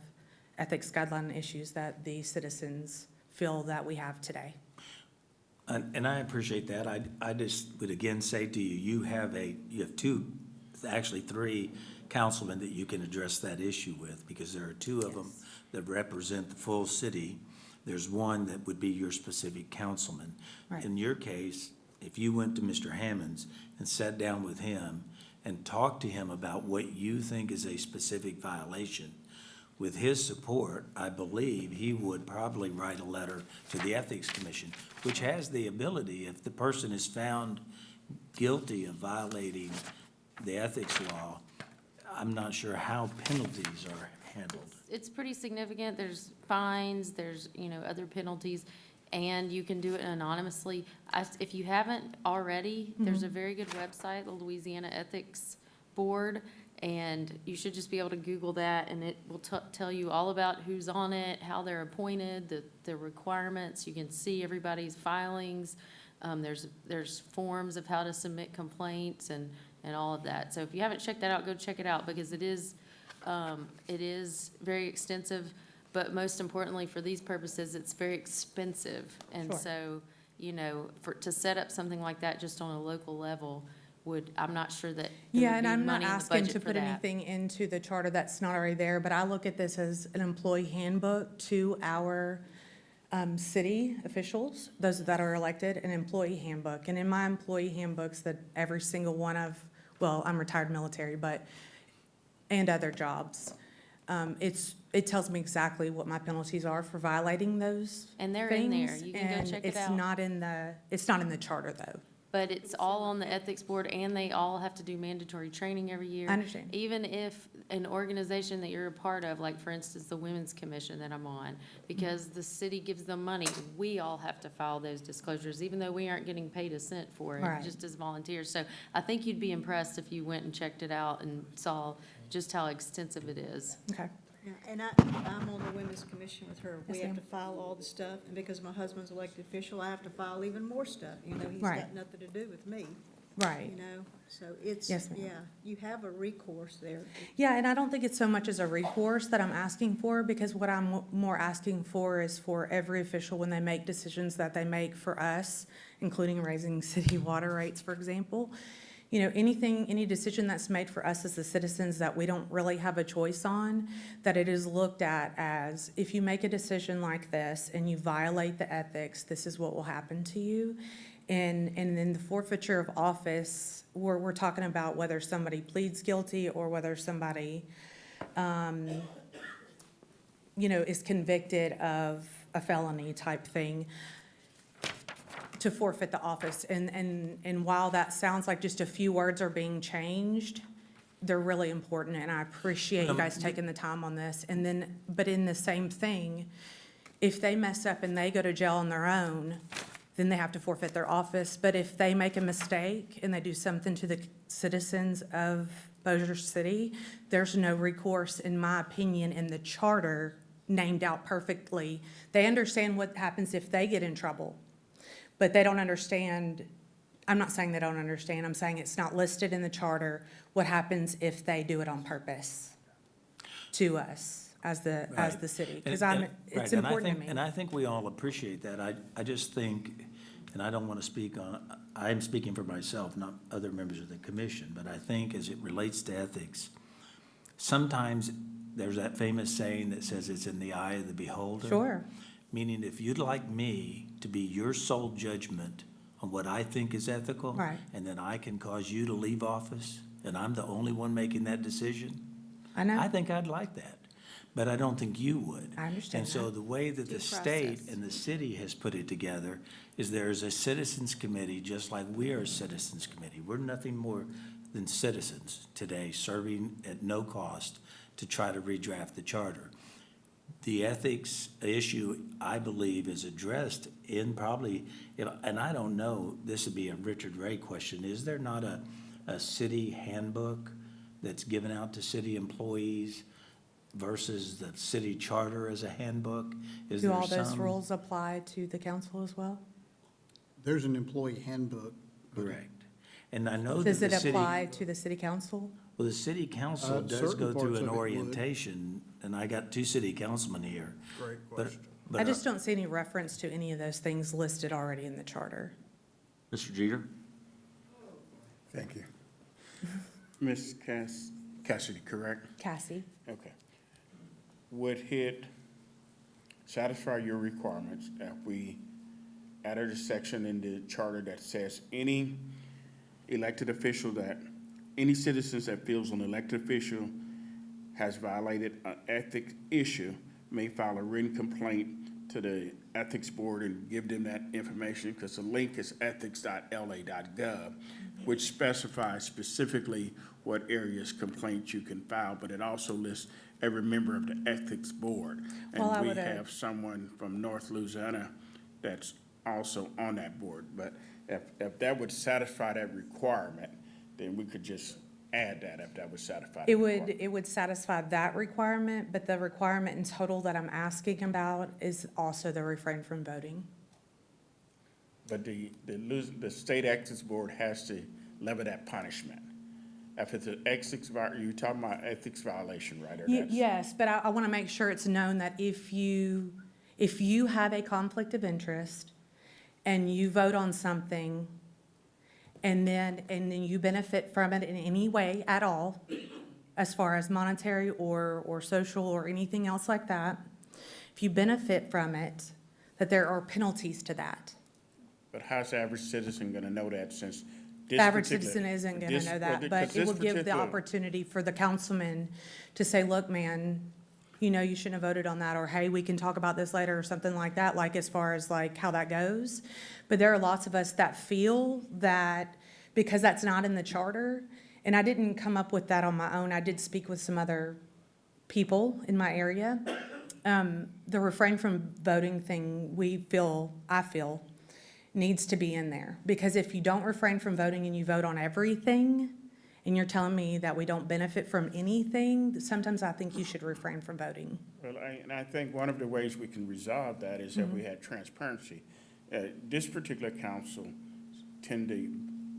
ethics guideline issues that the citizens feel that we have today. And I appreciate that. I just would again say to you, you have two, actually three councilmen that you can address that issue with, because there are two of them that represent the full city. There's one that would be your specific councilman. Right. In your case, if you went to Mr. Hammonds and sat down with him and talked to him about what you think is a specific violation, with his support, I believe he would probably write a letter to the Ethics Commission, which has the ability, if the person is found guilty of violating the ethics law, I'm not sure how penalties are handled. It's pretty significant. There's fines, there's, other penalties, and you can do it anonymously. If you haven't already, there's a very good website, the Louisiana Ethics Board, and you should just be able to Google that, and it will tell you all about who's on it, how they're appointed, the requirements. You can see everybody's filings. There's forms of how to submit complaints and all of that. So if you haven't checked that out, go check it out, because it is very extensive, but most importantly, for these purposes, it's very expensive. And Sure. so, to set up something like that just on a local level I'm not sure that Yeah, there and would I'm be not money in the asking budget to for put that. anything into the charter that's not already there, but I look at this as an employee handbook to our city officials, those that are elected, an employee handbook. And in my employee handbooks, that every single one of, well, I'm retired military, and other jobs, it tells me exactly what my penalties are for violating those And they're in there. things, You can go and check it it's out. not in the charter, though. But it's all on the ethics board, and they all have to do mandatory training every year. I understand. Even if an organization that you're a part of, like for instance, the Women's Commission that I'm on, because the city gives them money, we all have to file those disclosures, even though we aren't getting paid a cent for it, Right. just as volunteers. So I think you'd be impressed if you went and checked it out and saw just how extensive it is. Okay. Yeah, and I'm on the Women's Commission with her. We Yes, have to ma'am. file all the stuff, and because my husband's elected official, I have to file even more stuff. He's Right. got nothing to do with me, Right. So it's, Yes, ma'am. yeah, you have a recourse there. Yeah, and I don't think it's so much as a recourse that I'm asking for, because what I'm more asking for is for every official, when they make decisions that they make for us, including raising city water rates, for example, any decision that's made for us as the citizens that we don't really have a choice on, that it is looked at as, if you make a decision like this and you violate the ethics, this is what will happen to you. And then the forfeiture of office, we're talking about whether somebody pleads guilty or whether somebody, is convicted of a felony type thing, to forfeit the office. And while that sounds like just a few words are being changed, they're really important, and I appreciate you guys taking the time on this. And then, but in the same thing, if they mess up and they go to jail on their own, then they have to forfeit their office. But if they make a mistake and they do something to the citizens of Bossier City, there's no recourse, in my opinion, in the charter named out perfectly. They understand what happens if they get in trouble, but they don't understand. I'm not saying they don't understand, I'm saying it's not listed in the charter what happens if they do it on purpose to us as the city, because it's important to me. And I think we all appreciate that. I just think, and I don't want to speak on, I'm speaking for myself, not other members of the commission, but I think as it relates to ethics, sometimes there's that famous saying that says it's in the eye of the beholder. Sure. Meaning if you'd like me to be your sole judgment on what I think is ethical. Right. And then I can cause you to leave office, and I'm the only one making that decision, I know. I think I'd like that. But I don't think you would. I understand And so that. the way that Due the state process. and the city has put it together is there's a citizens committee, just like we are a citizens committee. We're nothing more than citizens today, serving at no cost to try to redraft the charter. The ethics issue, I believe, is addressed in probably, and I don't know, this would be a Richard Ray question, is there not a city handbook that's given out to city employees versus the city charter as a handbook? Is Do there all those some- rules apply to the council as well? There's an employee handbook. Correct. And I know that Does the it city, apply to the city council? well, the city council does certain go through parts an of it would. orientation, and I got two city councilmen here. Great But- question. but I just don't see any reference to any of those things listed already in the charter. Mr. Jeter? Thank you. Ms. Cassidy, correct? Cassie? Okay. Would it satisfy your requirements if we added a section in the charter that says any elected official any citizens that feels an elected official has violated an ethics issue may file a written complaint to the ethics board and give them that information, because the link is ethics.la.gov, which specifies specifically what areas complaints you can file, but it also lists every member of the ethics board. Well, I And we would, have someone from North Louisiana that's also on that board. But if that would satisfy that requirement, then we could just add that if that would satisfy. the requirement. It would satisfy that requirement, but the requirement in total that I'm asking about is also the refrain from voting. But the state ethics board has to levy that punishment. If it's an ethics, you're talking about ethics violation, right? Or that's- Yes, but I want to make sure it's known that if you have a conflict of interest and you vote on something and then you benefit from it in any way at all, as far as monetary or social or anything else like that, if you benefit from it, that there are penalties to that. But how's the average citizen gonna know that since this The average particular- citizen isn't going this- to know well, that, because but it this will give the particular- opportunity for the councilman to say, look, man, you know, you shouldn't have voted on that, or hey, we can talk about this later, or something like that, like as far as like how that goes. But there are lots of us that feel that because that's not in the charter, and I didn't come up with that on my own, I did speak with some other people in my area. The refrain from voting thing, I feel, needs to be in there. Because if you don't refrain from voting and you vote on everything, and you're telling me that we don't benefit from anything, sometimes I think you should refrain from voting. Well, I think one of the ways we can resolve that is if we had transparency. This particular council tend to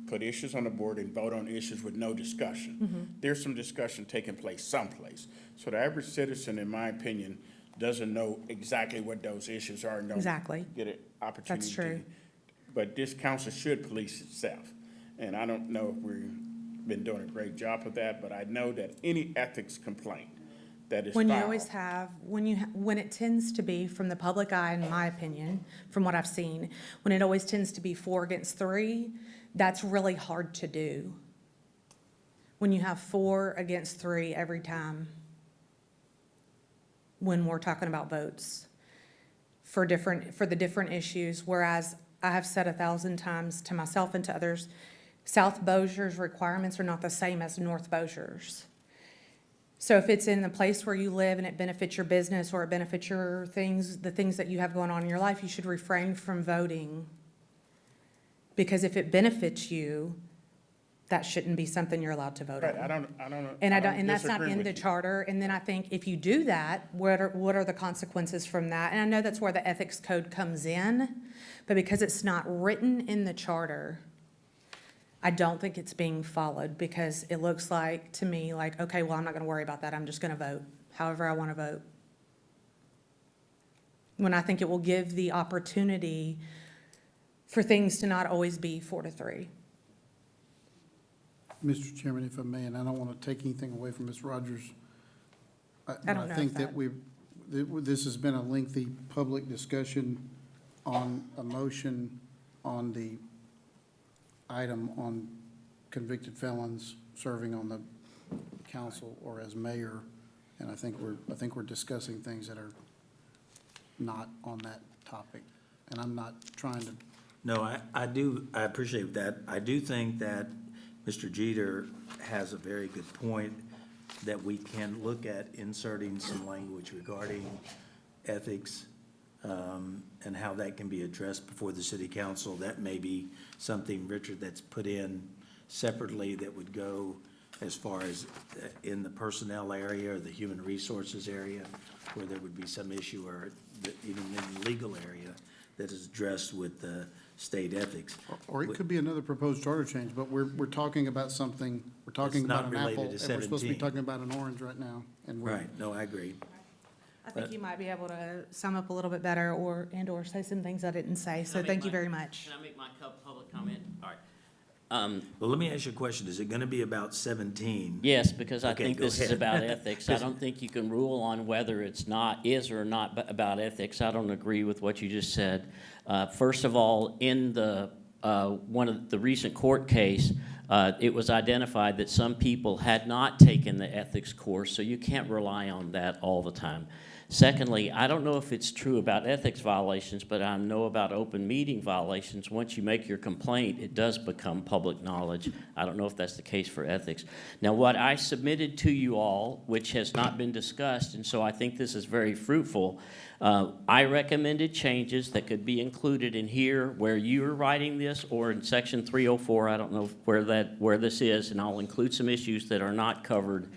put issues on the board and vote on issues with no discussion. There's some discussion taking place someplace. So the average citizen, in my opinion, doesn't know exactly what those issues are and don't Exactly. get an opportunity. That's true. But this council should police itself. And I don't know if we've been doing a great job of that, but I know that any ethics complaint that is When you filed- always have, when it tends to be, from the public eye, in my opinion, from what I've seen, when it always tends to be 4 against 3, that's really hard to do. When you have 4 against 3 every time, when we're talking about votes for the different issues, whereas I have said 1,000 times to myself and to others, South Bossier's requirements are not the same as North Bossier's. So if it's in the place where you live and it benefits your business or it benefits your things, the things that you have going on in your life, you should refrain from voting. Because if it benefits you, that shouldn't be something you're allowed to vote on. Right, I don't. And that's not disagree in with the you. charter, and then I think if you do that, what are the consequences from that? And I know that's where the ethics code comes in, but because it's not written in the charter, I don't think it's being followed, because it looks like, to me, like, okay, well, I'm not gonna worry about that, I'm just gonna vote, however I wanna vote. When I think it will give the opportunity for things to not always be 4 to 3. Mr. Chairman, if I may, and I don't want to take anything away from Ms. Rogers. I don't know think if that this has been a lengthy public discussion on a motion on the item on convicted felons serving on the council or as mayor. And I think we're discussing things that are not on that topic. And I'm not trying to. No, I appreciate that. I do think that Mr. Jeter has a very good point, that we can look at inserting some language regarding ethics, and how that can be addressed before the city council. That may be something, Richard, that's put in separately that would go as far as in the personnel area or the human resources area, where there would be some issue, or even in the legal area that is addressed with the state ethics. Or it could be another proposed charter change, but we're talking about something, we're talking It's not about an apple, and related we're to supposed to be 17. talking about an orange right now. And we're- Right, no, I agree. I think you might be able to sum up a little bit better and/or say some things I didn't say, so thank you very much. Can I make my public comment? All right. Well, let me ask you a question. Is it gonna be about 17? Yes, because I Okay, think go this is ahead. about ethics. I don't think you can rule on whether it's is or not about ethics. I don't agree with what you just said. First of all, in the, one of the recent court case, it was identified that some people had not taken the ethics course, so you can't rely on that all the time. Secondly, I don't know if it's true about ethics violations, but I know about open meeting violations. Once you make your complaint, it does become public knowledge. I don't know if that's the case for ethics. Now, what I submitted to you all, which has not been discussed, and so I think this is very fruitful, I recommended changes that could be included in here where you're writing this, or in section 304, I don't know where this is, and I'll include some issues that are not covered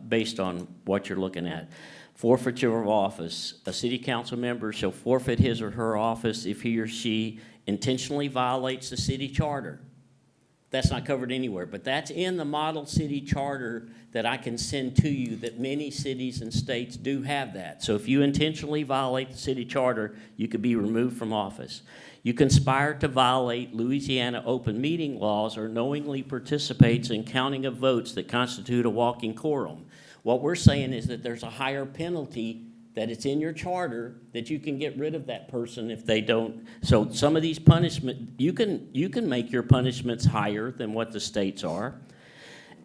based on what you're looking at. Forfeiture of office. A city council member shall forfeit his or her office if he or she intentionally violates the city charter. That's not covered anywhere, but that's in the model city charter that I can send to you, that many cities and states do have that. So if you intentionally violate the city charter, you could be removed from office. You conspire to violate Louisiana open meeting laws or knowingly participates in counting of votes that constitute a walking quorum. What we're saying is that there's a higher penalty, that it's in your charter, that you can get rid of that person if they don't. So some of these punishment, you can make your punishments higher than what the states are.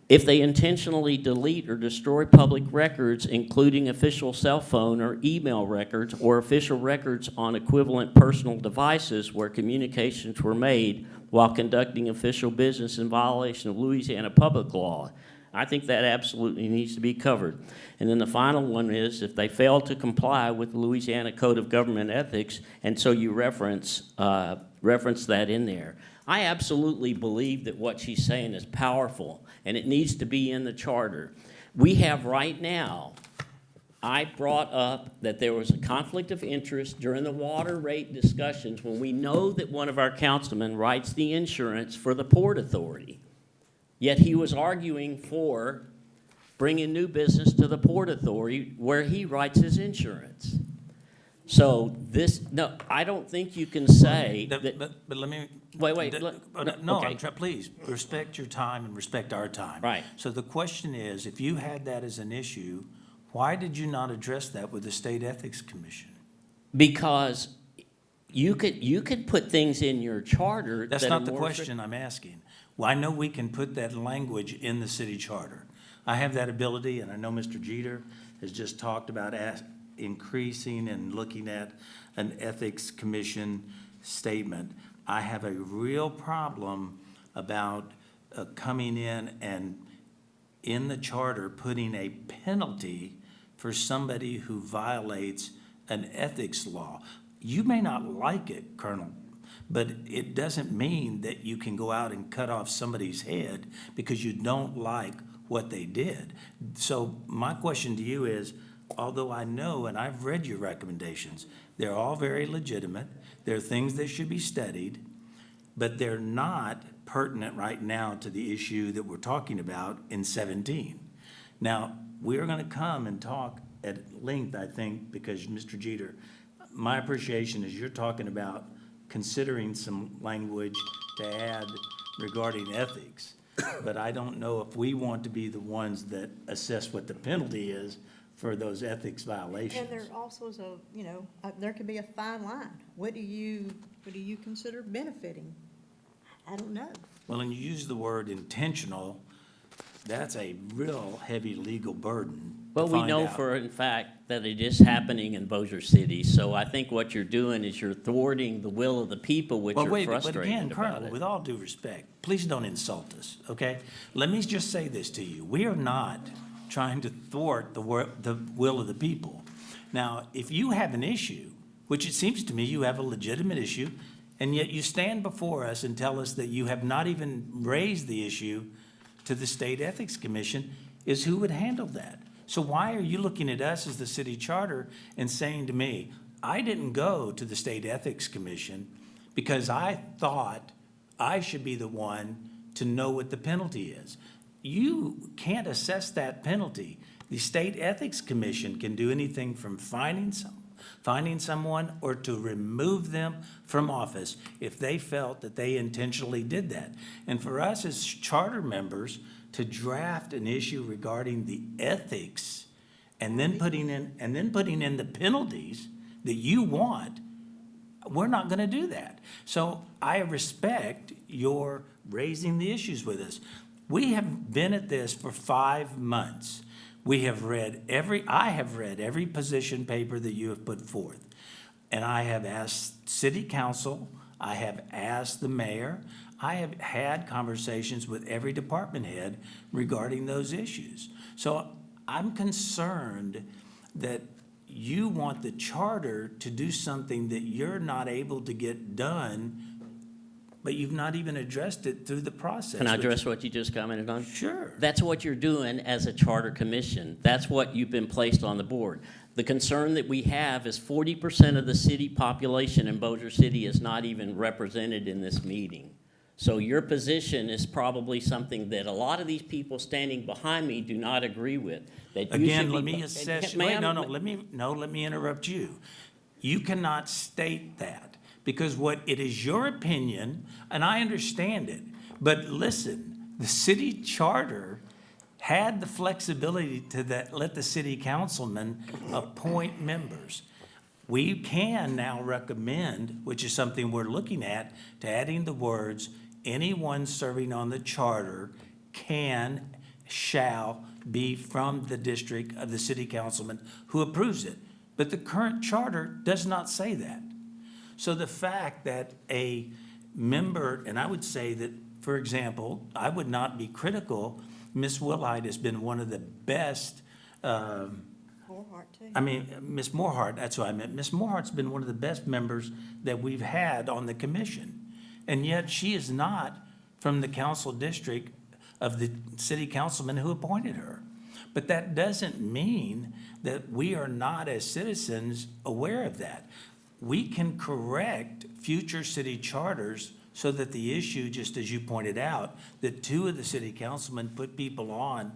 If they intentionally delete or destroy public records, including official cell phone or email records, or official records on equivalent personal devices where communications were made while conducting official business in violation of Louisiana public law, I think that absolutely needs to be covered. And then the final one is if they fail to comply with the Louisiana Code of Government Ethics, and so you reference that in there. I absolutely believe that what she's saying is powerful, and it needs to be in the charter. We have right now, I brought up that there was a conflict of interest during the water rate discussions when we know that one of our councilmen writes the insurance for the Port Authority. Yet he was arguing for bringing new business to the Port Authority where he writes his insurance. So no, I don't think you can say that. But let me. Wait. No, okay. please, respect your time and respect our time. Right. So the question is, if you had that as an issue, why did you not address that with the State Ethics Commission? Because you could put things in your charter. That's that not are the more question I'm asking. Well, I know we can put that language in the city charter. I have that ability, and I know Mr. Jeter has just talked about increasing and looking at an ethics commission statement. I have a real problem about coming in and in the charter putting a penalty for somebody who violates an ethics law. You may not like it, Colonel, but it doesn't mean that you can go out and cut off somebody's head because you don't like what they did. So my question to you is, although I know and I've read your recommendations, they're all very legitimate. They're things that should be studied, but they're not pertinent right now to the issue that we're talking about in 17. Now, we're going to come and talk at length, I think, because Mr. Jeter, my appreciation is you're talking about considering some language to add regarding ethics. But I don't know if we want to be the ones that assess what the penalty is for those ethics violations. And there also is there could be a fine line. What do you consider benefiting? I don't know. Well, and you use the word intentional, that's a real heavy legal burden to Well, we find know out. for a fact that it is happening in Bossier City, so I think what you're doing is you're thwarting the will of the people, which Well, you're wait, but frustrated again, about Colonel, it. with all due respect, please don't insult us, okay? Let me just say this to you. We are not trying to thwart the will of the people. Now, if you have an issue, which it seems to me you have a legitimate issue, and yet you stand before us and tell us that you have not even raised the issue to the State Ethics Commission is who would handle that. So why are you looking at us as the city charter and saying to me, I didn't go to the State Ethics Commission because I thought I should be the one to know what the penalty is? You can't assess that penalty. The State Ethics Commission can do anything from finding someone or to remove them from office if they felt that they intentionally did that. And for us as charter members to draft an issue regarding the ethics and then putting in the penalties that you want, we're not gonna do that. So I respect your raising the issues with us. We have been at this for 5 months. I have read every position paper that you have put forth. And I have asked city council, I have asked the mayor, I have had conversations with every department head regarding those issues. So I'm concerned that you want the charter to do something that you're not able to get done, but you've not even addressed it through the process. Can I address what you just commented on? Sure. That's what you're doing as a charter commission. That's what you've been placed on the board. The concern that we have is 40% of the city population in Bossier City is not even represented in this meeting. So your position is probably something that a lot of these people standing behind me do not agree with. That you Again, should let be- me assess, Ma'am, let me interrupt you. You cannot state that, because what, it is your opinion, and I understand it, but listen, the city charter had the flexibility to let the city councilman appoint members. We can now recommend, which is something we're looking at, to adding the words, anyone serving on the charter shall be from the district of the city councilman who approves it. But the current charter does not say that. So the fact that a member, and I would say that, for example, I would not be critical, Ms. Willite has been one of the best, Morehart, too. Ms. Morehart, that's what I meant. Ms. Morehart's been one of the best members that we've had on the commission. And yet she is not from the council district of the city councilman who appointed her. But that doesn't mean that we are not, as citizens, aware of that. We can correct future city charters so that the issue, just as you pointed out, that 2 of the city councilmen put people on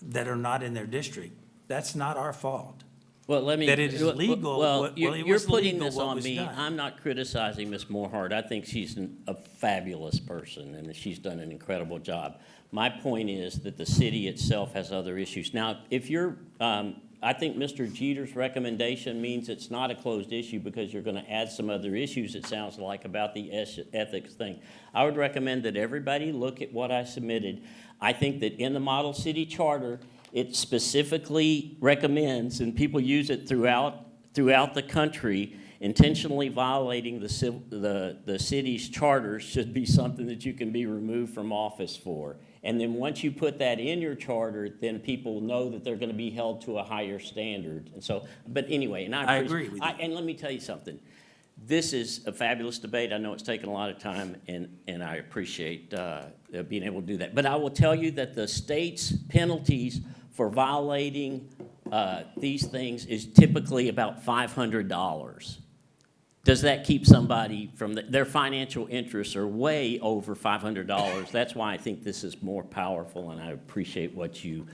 that are not in their district. That's not our fault. Well, let me. That it is legal, Well, it you're was putting legal this what on was me. done. I'm not criticizing Ms. Morehart. I think she's a fabulous person, and that she's done an incredible job. My point is that the city itself has other issues. Now, if you're, I think Mr. Jeter's recommendation means it's not a closed issue because you're going to add some other issues, it sounds like, about the ethics thing. I would recommend that everybody look at what I submitted. I think that in the model city charter, it specifically recommends, and people use it throughout the country, intentionally violating the city's charter should be something that you can be removed from office for. And then once you put that in your charter, then people know that they're going to be held to a higher standard. And so, but anyway, and I agree with you. And let me tell you something. This is a fabulous debate. I know it's taken a lot of time, and I appreciate being able to do that. But I will tell you that the state's penalties for violating these things is typically about $500. Does that keep somebody from their financial interests are way over $500? That's why I think this is more powerful, and I appreciate what you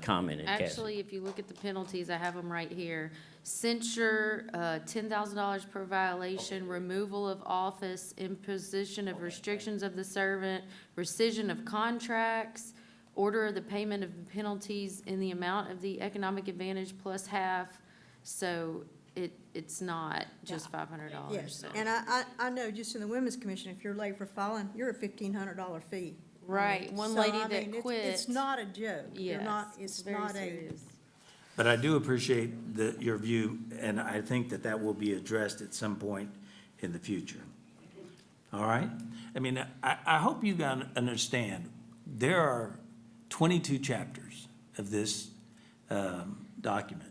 commented, Cassie. Actually, if you look at the penalties, I have them right here. Censure, $10,000 per violation, removal of office, imposition of restrictions of the servant, rescission of contracts, order of the payment of penalties in the amount of the economic advantage plus half. So it's not just $500. Yes, so. and I know just in the Women's Commission, if you're late for filing, you're a $1,500 fee. Right, one So, lady I that mean, quit. It's not a joke. You're Yes, not, it's very not a, serious. But I do appreciate your view, and I think that will be addressed at some point in the future. All right? I mean, I hope you understand, there are 22 chapters of this document.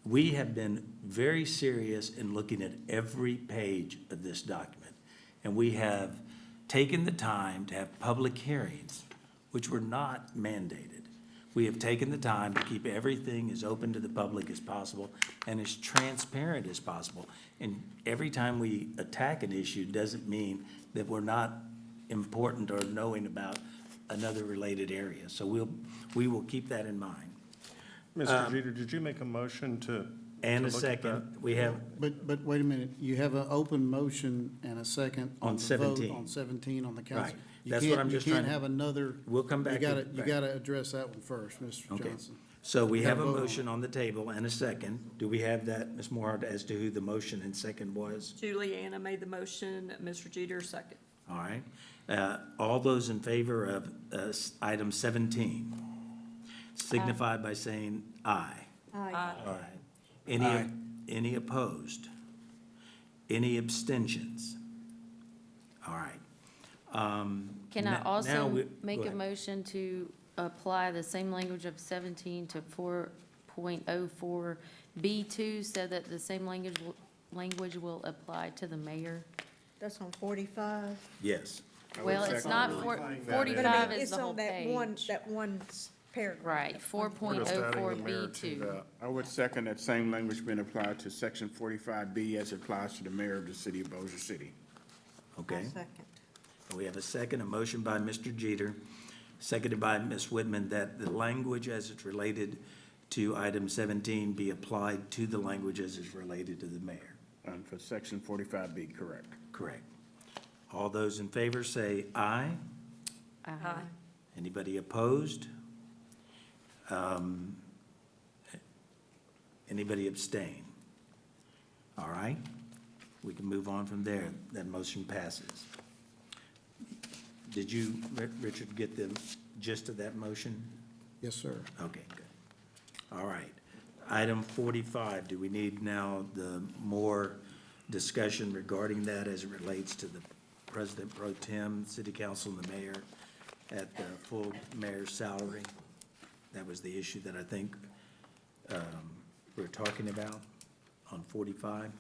We have been very serious in looking at every page of this document, and we have taken the time to have public hearings which were not mandated. We have taken the time to keep everything as open to the public as possible and as transparent as possible. And every time we attack an issue doesn't mean that we're not important or knowing about another related area. So we will keep that in mind. Mr. Jeter, did you make a motion to? And to a look at second, that? we have, But wait a minute, you have an open motion and a second On the vote 17. on 17 on the council. Right. That's what I'm just You trying can't to- have another. We'll come back You gotta, to- you right. gotta address that one first, Mr. okay. Johnson. So we have a Gotta vote on motion on the table and a second. Do we have that, Ms. Moore, as to who the motion and second was? Juliana made the motion, Mr. Jeter second. All right. All those in favor of item 17 signify by saying aye. Aye. All right. Any opposed? Any abstentions? All right. Can I Now also we- make go a ahead. motion to apply the same language of 17 to 4.04 B2 so that the same language will apply to the mayor? That's on 45. Yes. Well, it's not But I 45 mean, is it's the whole on that one, page. that one paragraph. Right, We're just adding 4.04 the mayor to B2. that. I would second that same language being applied to section 45B as it applies to the mayor of the city of Bossier City. Okay. Second. We have a second, a motion by Mr. Jeter, seconded by Ms. Whitman, that the language as it's related to item 17 be applied to the language as it's related to the mayor. And for section 45B, correct. Correct. All those in favor say aye. Aye. Anybody opposed? Anybody abstain? All right, we can move on from there. That motion passes. Did you, Richard, get the gist of that motion? Yes, sir. Okay, good. All right. Item 45, do we need now the more discussion regarding that as it relates to the President Pro Tem, City Council, and the mayor at the full mayor's salary? That was the issue that I think we're talking about on 45.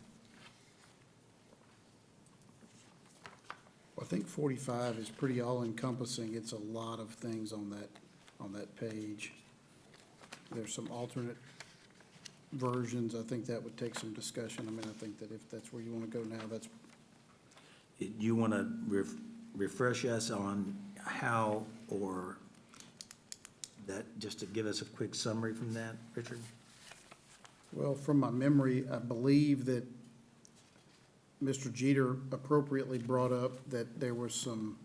I think 45 is pretty all-encompassing. It's a lot of things on that page. There's some alternate versions. I think that would take some discussion. I mean, I think that if that's where you want to go now, that's, You want to refresh us on how, or that, just to give us a quick summary from that, Richard? well, from my memory, I believe that Mr. Jeter appropriately brought up that there were some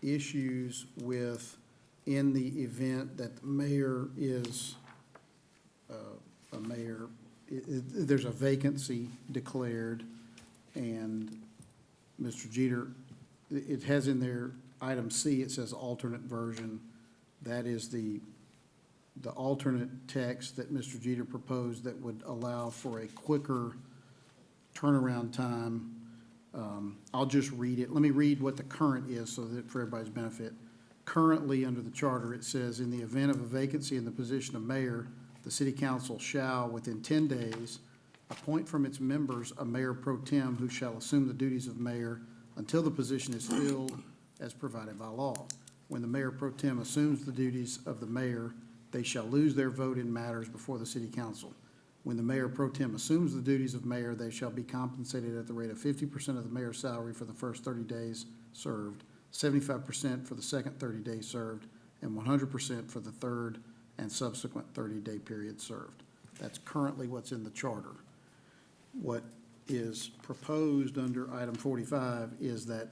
issues with, in the event that the mayor is a mayor, there's a vacancy declared, and Mr. Jeter, it has in there, item C, it says alternate version. That is the alternate text that Mr. Jeter proposed that would allow for a quicker turnaround time. I'll just read it. Let me read what the current is so that for everybody's benefit. Currently, under the charter, it says, in the event of a vacancy in the position of mayor, the city council shall, within 10 days, appoint from its members a mayor pro tem who shall assume the duties of mayor until the position is filled as provided by law. When the mayor pro tem assumes the duties of the mayor, they shall lose their vote in matters before the city council. When the mayor pro tem assumes the duties of mayor, they shall be compensated at the rate of 50% of the mayor's salary for the first 30 days served, 75% for the second 30 days served, and 100% for the third and subsequent 30-day period served. That's currently what's in the charter. What is proposed under item 45 is that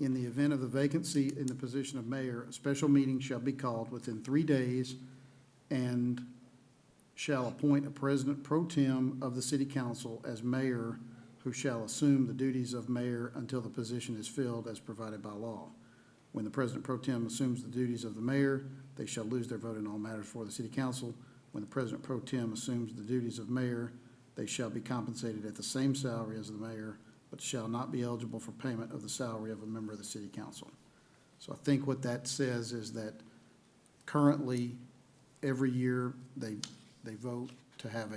in the event of the vacancy in the position of mayor, a special meeting shall be called within 3 days and shall appoint a president pro tem of the city council as mayor who shall assume the duties of mayor until the position is filled as provided by law. When the president pro tem assumes the duties of the mayor, they shall lose their vote in all matters before the city council. When the president pro tem assumes the duties of mayor, they shall be compensated at the same salary as the mayor, but shall not be eligible for payment of the salary of a member of the city council. So I think what that says is that currently, every year, they vote to have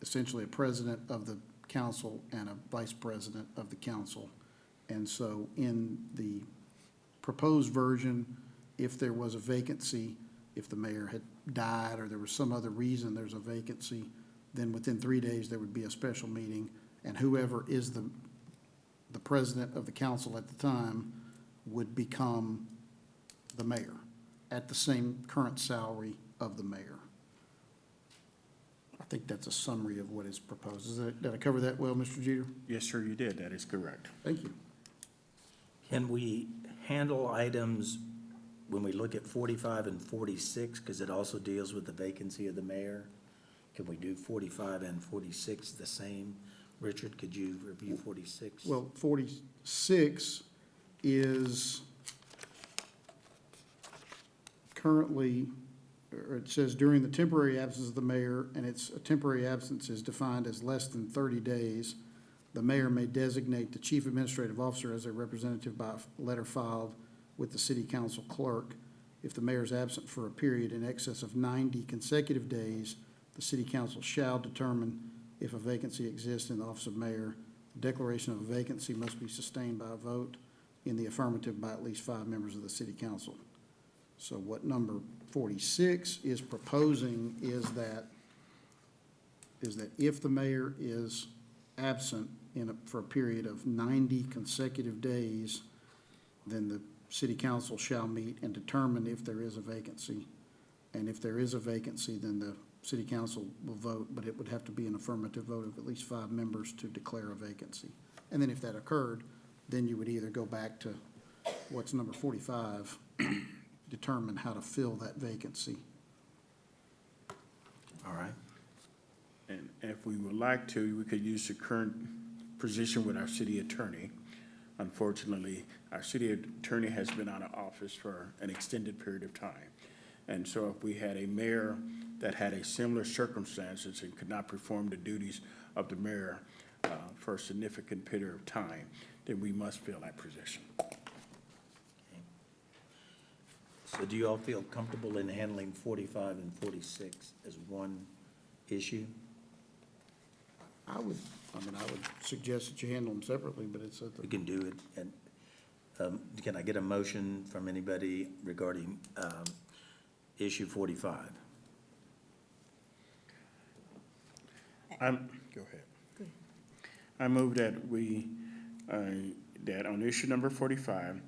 essentially a president of the council and a vice president of the council. And so in the proposed version, if there was a vacancy, if the mayor had died or there was some other reason there's a vacancy, then within 3 days, there would be a special meeting, and whoever is the president of the council at the time would become the mayor at the same current salary of the mayor. I think that's a summary of what is proposed. Did I cover that well, Mr. Jeter? Yes, sir, you did. That is correct. Thank you. Can we handle items when we look at 45 and 46, because it also deals with the vacancy of the mayor? Can we do 45 and 46 the same? Richard, could you review 46? Well, 46 is currently, or it says during the temporary absence of the mayor, and it's, a temporary absence is defined as less than 30 days, the mayor may designate the chief administrative officer as a representative by letter filed with the city council clerk. If the mayor is absent for a period in excess of 90 consecutive days, the city council shall determine if a vacancy exists in the office of mayor. The declaration of a vacancy must be sustained by a vote in the affirmative by at least 5 members of the city council. So what number 46 is proposing is that if the mayor is absent for a period of 90 consecutive days, then the city council shall meet and determine if there is a vacancy. And if there is a vacancy, then the city council will vote, but it would have to be an affirmative vote of at least 5 members to declare a vacancy. And then if that occurred, then you would either go back to what's number 45, determine how to fill that vacancy. All right. And if we would like to, we could use the current position with our city attorney. Unfortunately, our city attorney has been out of office for an extended period of time. And so if we had a mayor that had a similar circumstances and could not perform the duties of the mayor for a significant period of time, then we must fill that position. So do you all feel comfortable in handling 45 and 46 as one issue? I would suggest that you handle them separately, but it's at We the, can do it. And can I get a motion from anybody regarding issue 45? Go ahead. I move that that on issue number 45,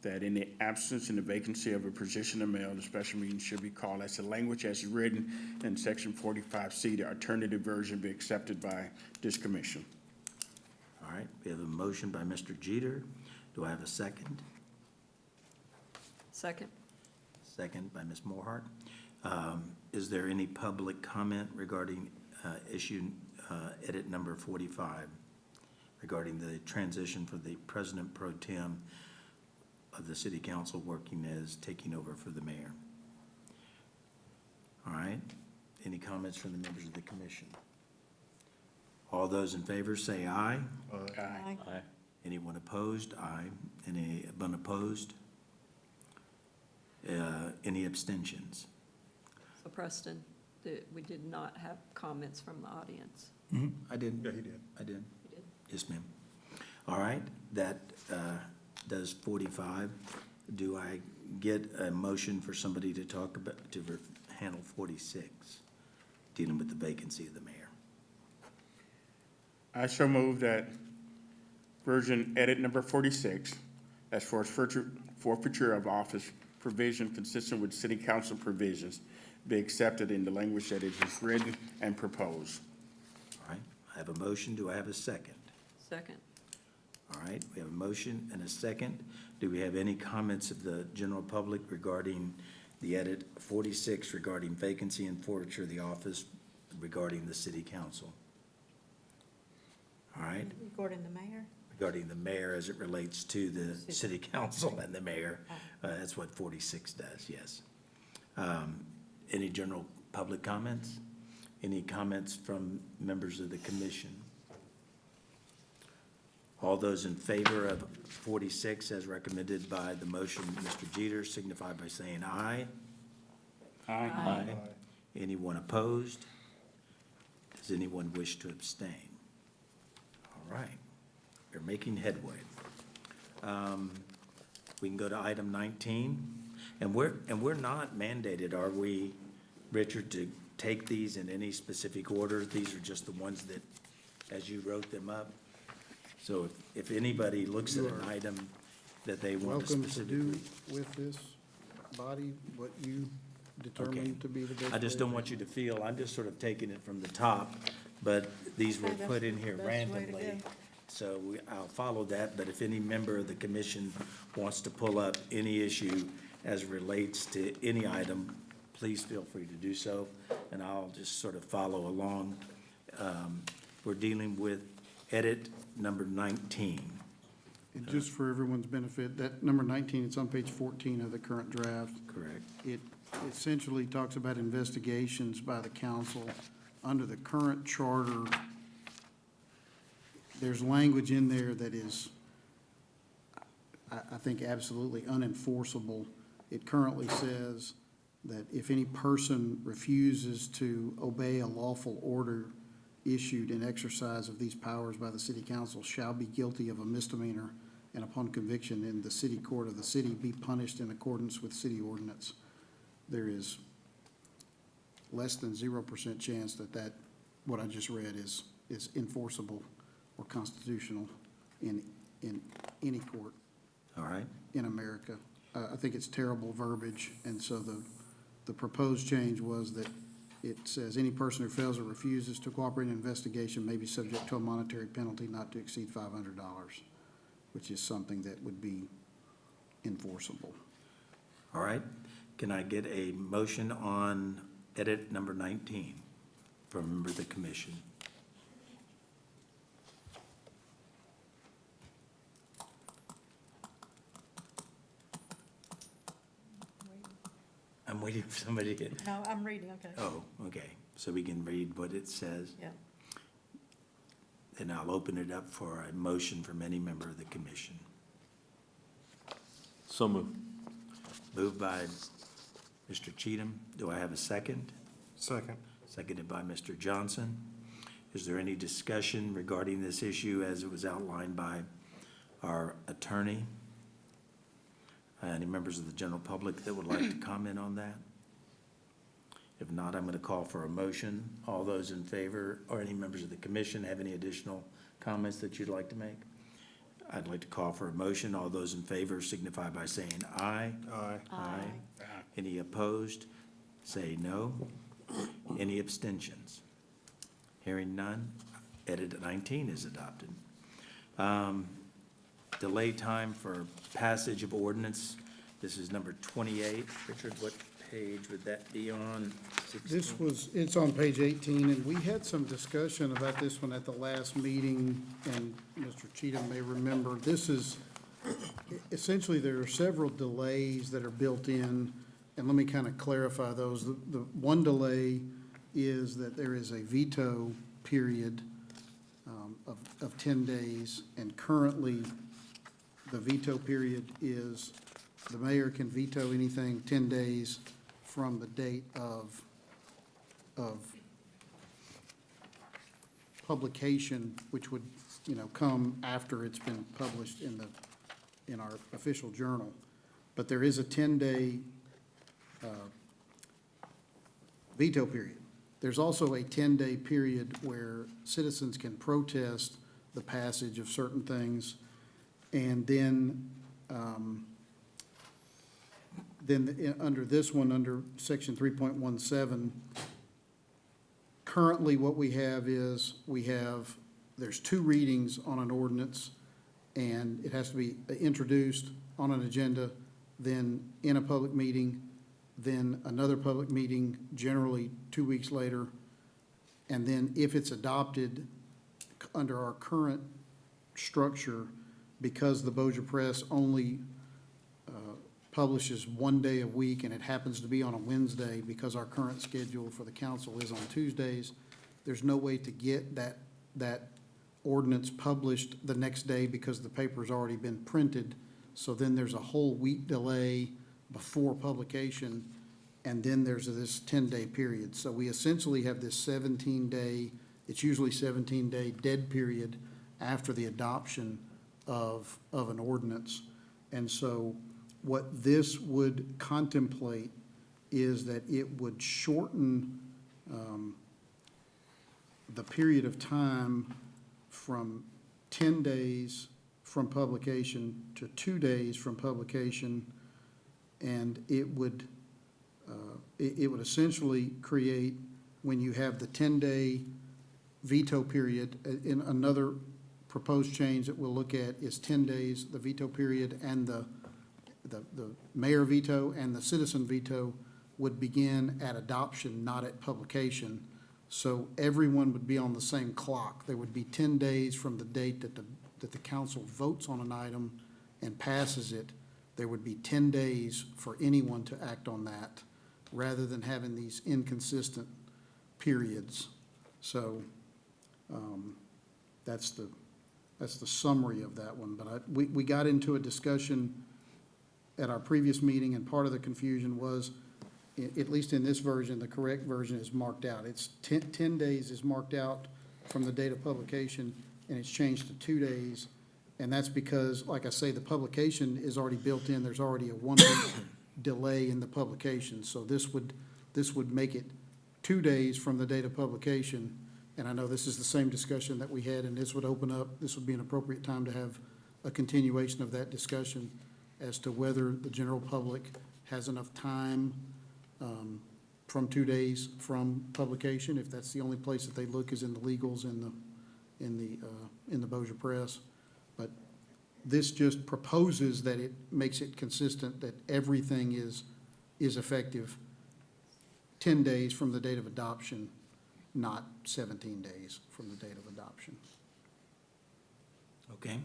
that in the absence and the vacancy of a position of mayor, the special meeting should be called as the language as written in section 45C, the alternative version be accepted by this commission. All right, we have a motion by Mr. Jeter. Do I have a second? Second. Second by Ms. Morehart. Is there any public comment regarding issue edit number 45 regarding the transition for the president pro tem of the city council working as taking over for the mayor? All right, any comments from the members of the commission? All those in favor say aye. Aye. Anyone opposed? Aye. Anyone opposed? Any abstentions? So Preston, we did not have comments from the audience. I did. Yeah, he did. I did. You did? Yes, ma'am. All right, that does 45. Do I get a motion for somebody to talk about, to handle 46, dealing with the vacancy of the mayor? I so move that version edit number 46, as for forfeiture of office provision consistent with city council provisions, be accepted in the language that is written and proposed. All right, I have a motion. Do I have a second? Second. All right, we have a motion and a second. Do we have any comments of the general public regarding the edit 46 regarding vacancy and forfeiture of the office regarding the city council? All right, Regarding the mayor? regarding the mayor as it relates to the city council and the mayor. That's what 46 does, yes. Any general public comments? Any comments from members of the commission? All those in favor of 46 as recommended by the motion, Mr. Jeter, signify by saying aye. Aye. Anyone opposed? Does anyone wish to abstain? All right, you're making headway. we can go to item 19. And we're not mandated, are we, Richard, to take these in any specific order? These are just the ones that, as you wrote them up? So if anybody looks at an item that they want to Welcome to specifically. do with this body what you Okay. determine to be the best. I just way don't to want you to feel, I'm just sort of taking it from the top, but these were put in here randomly. So I'll follow that, but if any member of the commission wants to pull up any issue as relates to any item, please feel free to do so, and I'll just sort of follow along. We're dealing with edit number 19. And just for everyone's benefit, that number 19, it's on page 14 of the current draft. Correct. It essentially talks about investigations by the council. Under the current charter, there's language in there that is, I think, absolutely unenforceable. It currently says that if any person refuses to obey a lawful order issued in exercise of these powers by the city council shall be guilty of a misdemeanor, and upon conviction in the city court of the city, be punished in accordance with city ordinance. There is less than 0% chance that what I just read is enforceable or constitutional in any court All right? in America. I think it's terrible verbiage, and so the proposed change was that it says, any person who fails or refuses to cooperate in an investigation may be subject to a monetary penalty not to exceed $500, which is something that would be enforceable. All right. Can I get a motion on edit number 19 from a member of the commission? I'm waiting for somebody to. No, I'm reading, okay. Oh, okay. So we can read what it says. Yeah. And I'll open it up for a motion from any member of the commission. So moved. Moved by Mr. Cheatham. Do I have a second? Second. Seconded by Mr. Johnson. Is there any discussion regarding this issue as it was outlined by our attorney? Any members of the general public that would like to comment on that? If not, I'm going to call for a motion. All those in favor, or any members of the commission have any additional comments that you'd like to make? I'd like to call for a motion. All those in favor signify by saying aye. Aye. Aye. Any opposed? Say no. Any abstentions? Hearing none, edit 19 is adopted. Delay time for passage of ordinance. This is number 28. Richard, what page would that be on? 16? It's on page 18, and we had some discussion about this one at the last meeting, and Mr. Cheatham may remember. This is, essentially, there are several delays that are built in, and let me kind of clarify those. The one delay is that there is a veto period of 10 days, and currently, the veto period is the mayor can veto anything 10 days from the date of publication, which would, come after it's been published in our official journal. But there is a 10-day veto period. There's also a 10-day period where citizens can protest the passage of certain things. And then, under this one, under section 3.17, currently what we have is, there's two readings on an ordinance, and it has to be introduced on an agenda, then in a public meeting, then another public meeting, generally 2 weeks later, and then if it's adopted under our current structure, because the Bossier Press only publishes 1 day a week, and it happens to be on a Wednesday, because our current schedule for the council is on Tuesdays, there's no way to get that ordinance published the next day because the paper's already been printed. So then there's a whole week delay before publication, and then there's this 10-day period. So we essentially have this 17-day, it's usually 17-day dead period after the adoption of an ordinance. And so what this would contemplate is that it would shorten the period of time from 10 days from publication to 2 days from publication. And it would essentially create, when you have the 10-day veto period, in another proposed change that we'll look at is 10 days, the veto period, and the mayor veto and the citizen veto would begin at adoption, not at publication. So everyone would be on the same clock. There would be 10 days from the date that the council votes on an item and passes it. There would be 10 days for anyone to act on that, rather than having these inconsistent periods. So that's the summary of that one. But we got into a discussion at our previous meeting, and part of the confusion was, at least in this version, the correct version is marked out. It's 10 days is marked out from the date of publication, and it's changed to 2 days. And that's because, like I say, the publication is already built in. There's already a 1 week delay in the publication. So this would make it 2 days from the date of publication. And I know this is the same discussion that we had, and this would open up, this would be an appropriate time to have a continuation of that discussion as to whether the general public has enough time from 2 days from publication, if that's the only place that they look is in the legals in the Bossier Press. But this just proposes that it makes it consistent that everything is effective 10 days from the date of adoption, not 17 days from the date of adoption. Okay.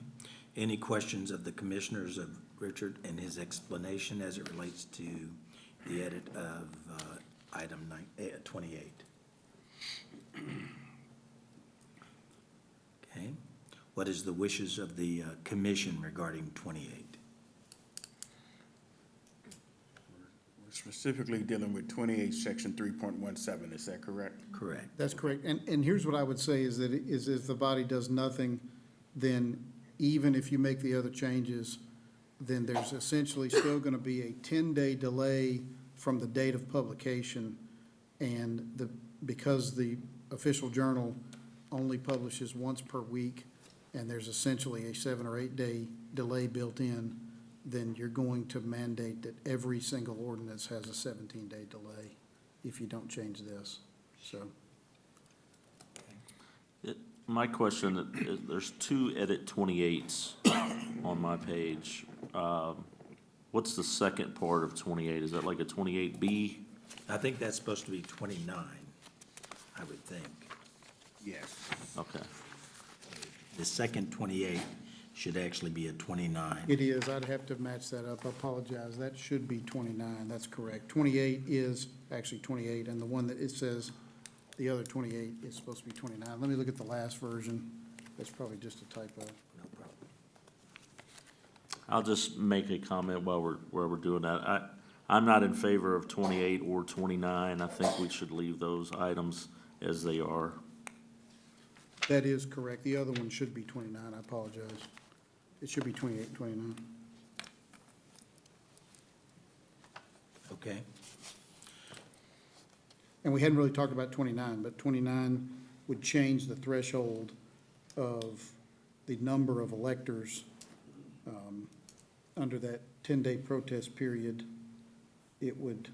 Any questions of the commissioners of Richard and his explanation as it relates to the edit of item 28? Okay. What is the wishes of the commission regarding 28? We're specifically dealing with 28, section 3.17, is that correct? Correct. That's correct. And here's what I would say is that if the body does nothing, then even if you make the other changes, then there's essentially still going to be a 10-day delay from the date of publication. And because the official journal only publishes once per week, and there's essentially a 7 or 8 day delay built in, then you're going to mandate that every single ordinance has a 17-day delay if you don't change this, so. My question, there's 2 edit 28s on my page. What's the second part of 28? Is that like a 28B? I think that's supposed to be 29, I would think. Yes. Okay. The second 28 should actually be a 29. It is, I'd have to match that up, I apologize, that should be 29, that's correct. 28 is actually 28, and the one that it says, the other 28 is supposed to be 29. Let me look at the last version, that's probably just a typo. No problem. I'll just make a comment while we're doing that. I'm not in favor of 28 or 29. I think we should leave those items as they are. That is correct, the other one should be 29, I apologize. It should be 28 and 29. Okay. And we hadn't really talked about 29, but 29 would change the threshold of the number of electors under that 10-day protest period. It would,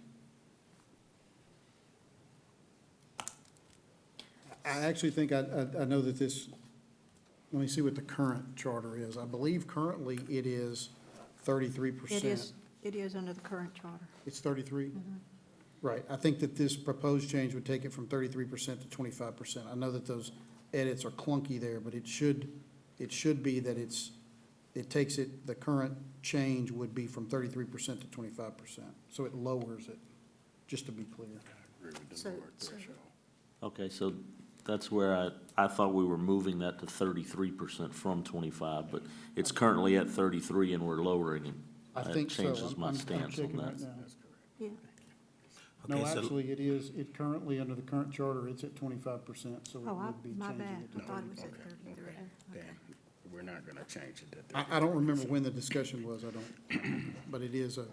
I actually think, I know that this, let me see what the current charter is. I believe currently it is 33%. It is under the current charter. It's 33? Right, I think that this proposed change would take it from 33% to 25%. I know that those edits are clunky there, but it should be that it takes it, the current change would be from 33% to 25%. So it lowers it, just to be clear. I agree with the So- lower so- threshold. Okay, so that's where I thought we were moving that to 33% from 25, but it's currently at 33 and we're lowering it. I That think so. changes my I'm stance on checking that. right now. Yeah. No, Okay, so- actually, it is, it currently, under the current charter, it's at 25%, so it Oh, would be my changing bad. it I to thought it was at 35. 33. Damn, we're not gonna change it to 30. I don't remember when the discussion was, I don't, but it is a,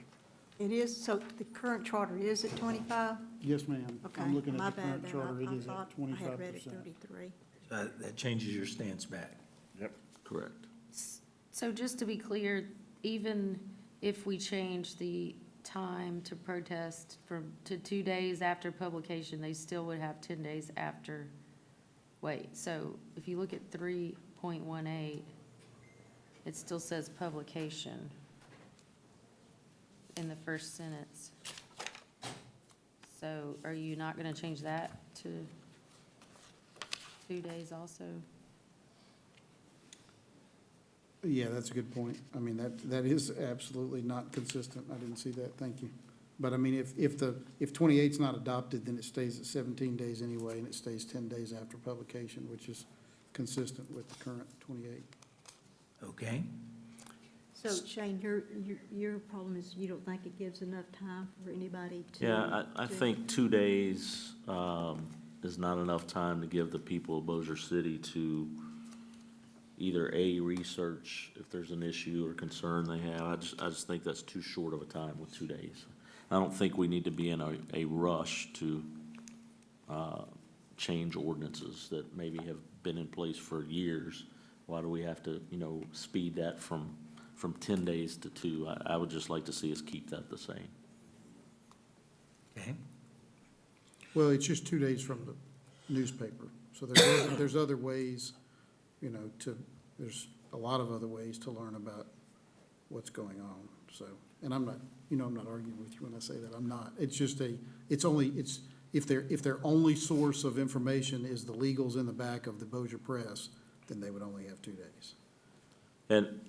It is, so the current charter is at 25? yes, ma'am. Okay, I'm looking my at the bad current then. charter, it I is thought at 25%. I had read it 33. That changes your stance back. Yep. Correct. So just to be clear, even if we change the time to protest to 2 days after publication, they still would have 10 days after. Wait, so if you look at 3.18, it still says publication in the first sentence. So are you not gonna change that to 2 days also? Yeah, that's a good point. I mean, that is absolutely not consistent. I didn't see that, thank you. But I mean, if 28's not adopted, then it stays at 17 days anyway, and it stays 10 days after publication, which is consistent with the current 28. Okay? So Shane, your problem is you don't think it gives enough time for anybody to? Yeah, I to- think 2 days is not enough time to give the people of Bossier City to either A, research if there's an issue or concern they have. I just think that's too short of a time with 2 days. I don't think we need to be in a rush to change ordinances that maybe have been in place for years. Why do we have to, speed that from 10 days to 2? I would just like to see us keep that the same. Okay? Well, it's just 2 days from the newspaper. So there's other ways, there's a lot of other ways to learn about what's going on, so. And I'm not, I'm not arguing with you when I say that, I'm not. It's just if their only source of information is the legals in the back of the Bossier Press, then they would only have 2 days. And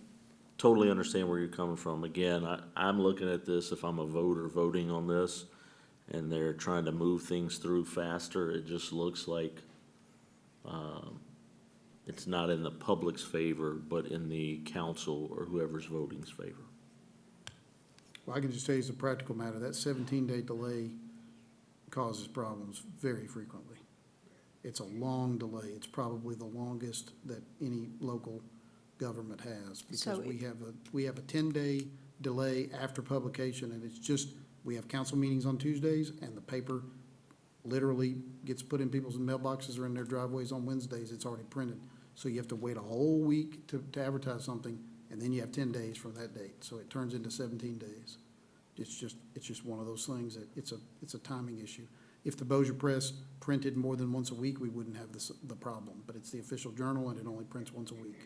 totally understand where you're coming from. Again, I'm looking at this, if I'm a voter voting on this, and they're trying to move things through faster, it just looks like it's not in the public's favor, but in the council or whoever's voting's favor. Well, I can just tell you as a practical matter, that 17-day delay causes problems very frequently. It's a long delay. It's probably the longest that any local government has, because So we have a 10-day delay after publication, and it's just, we have council meetings on Tuesdays, and the paper literally gets put in people's mailboxes or in their driveways on Wednesdays. It's already printed. So you have to wait a whole week to advertise something, and then you have 10 days from that date. So it turns into 17 days. It's just one of those things that it's a timing issue. If the Bossier Press printed more than once a week, we wouldn't have the problem, but it's the official journal and it only prints once a week.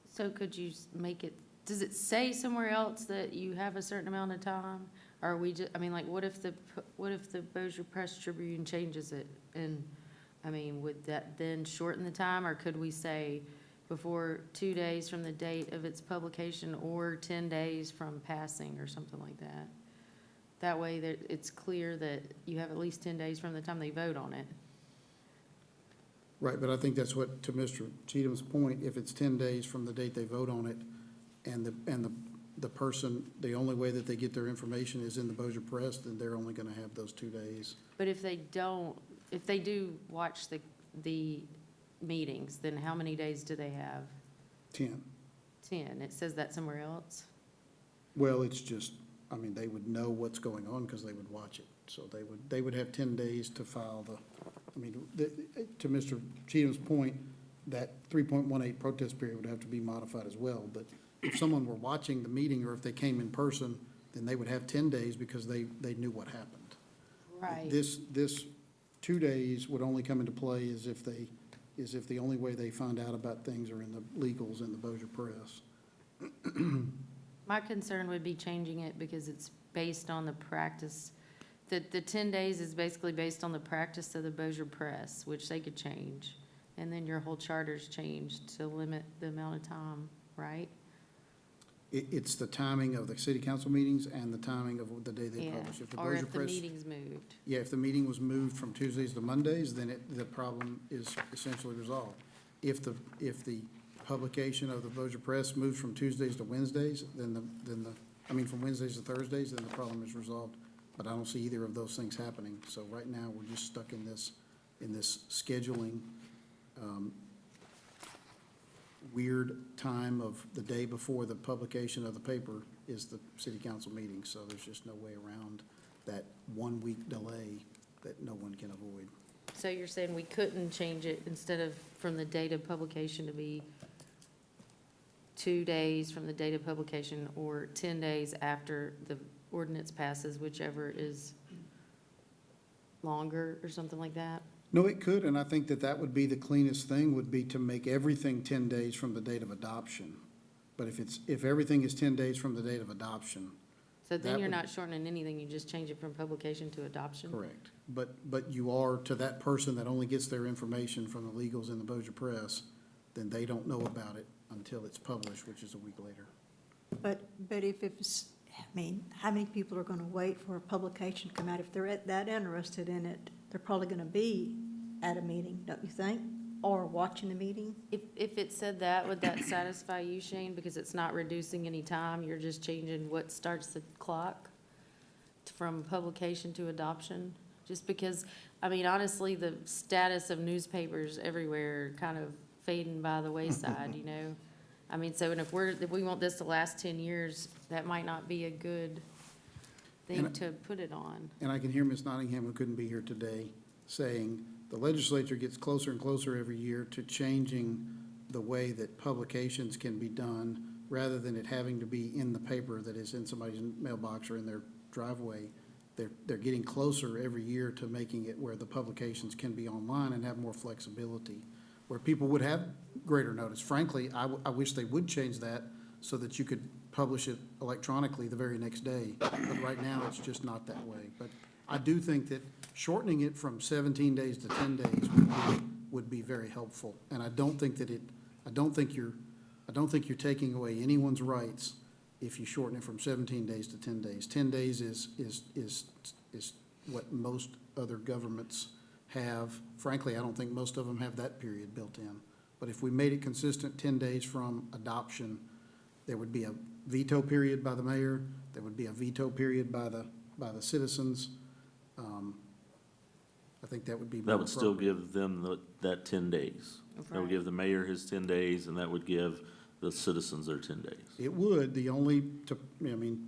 So could you make it, does it say somewhere else that you have a certain amount of time? Or are we just, what if the Bossier Press Tribune changes it? And, would that then shorten the time, or could we say before 2 days from the date of its publication, or 10 days from passing, or something like that? That way that it's clear that you have at least 10 days from the time they vote on it. Right, but I think that's what, to Mr. Cheatham's point, if it's 10 days from the date they vote on it, and the person, the only way that they get their information is in the Bossier Press, then they're only gonna have those 2 days. But if they do watch the meetings, then how many days do they have? 10. 10. It says that somewhere else? Well, it's just, they would know what's going on because they would watch it. So they would have 10 days to file to Mr. Cheatham's point, that 3.18 protest period would have to be modified as well. But if someone were watching the meeting, or if they came in person, then they would have 10 days because they knew what happened. Right. This 2 days would only come into play as if the only way they find out about things are in the legals in the Bossier Press. My concern would be changing it because it's based on the practice, that the 10 days is basically based on the practice of the Bossier Press, which they could change. And then your whole charter's changed to limit the amount of time, right? It's the timing of the city council meetings and the timing of the day they Yeah. publish. If the Or Bossier if the Press, meeting's moved. yeah, if the meeting was moved from Tuesdays to Mondays, then the problem is essentially resolved. If the publication of the Bossier Press moves from Tuesdays to Wednesdays, from Wednesdays to Thursdays, then the problem is resolved. But I don't see either of those things happening. So right now, we're just stuck in this scheduling weird time of the day before the publication of the paper is the city council meeting, so there's just no way around that 1 week delay that no one can avoid. So you're saying we couldn't change it instead of from the date of publication to be 2 days from the date of publication or 10 days after the ordinance passes, whichever is longer or something like that? No, it could, and I think that that would be the cleanest thing, would be to make everything 10 days from the date of adoption. But if everything is 10 days from the date of adoption, So then That you're would- not shortening anything, you just change it from publication to adoption? correct. But you are, to that person that only gets their information from the legals in the Bossier Press, then they don't know about it until it's published, which is a week later. But if it's, I mean, how many people are gonna wait for a publication to come out? If they're that interested in it, they're probably gonna be at a meeting, don't you think? Or watching the meeting? If it said that, would that satisfy you, Shane? Because it's not reducing any time, you're just changing what starts the clock from publication to adoption? Just because, I mean, honestly, the status of newspapers everywhere kind of fading by the wayside, you know? I mean, so, and if we want this to last 10 years, that might not be a good thing And- to put it on. And I can hear Ms. Nottingham, who couldn't be here today, saying the legislature gets closer and closer every year to changing the way that publications can be done, rather than it having to be in the paper that is in somebody's mailbox or in their driveway. They're getting closer every year to making it where the publications can be online and have more flexibility, where people would have greater notice. Frankly, I wish they would change that so that you could publish it electronically the very next day. But right now, it's just not that way. But I do think that shortening it from 17 days to 10 days would be very helpful. And I don't think you're taking away anyone's rights if you shorten it from 17 days to 10 days. 10 days is what most other governments have. Frankly, I don't think most of them have that period built in. But if we made it consistent, 10 days from adoption, there would be a veto period by the mayor, there would be a veto period by the citizens. I think that would be more That would still appropriate. give them that 10 days. That would Right. give the mayor his 10 days, and that would give the citizens their 10 days. It would,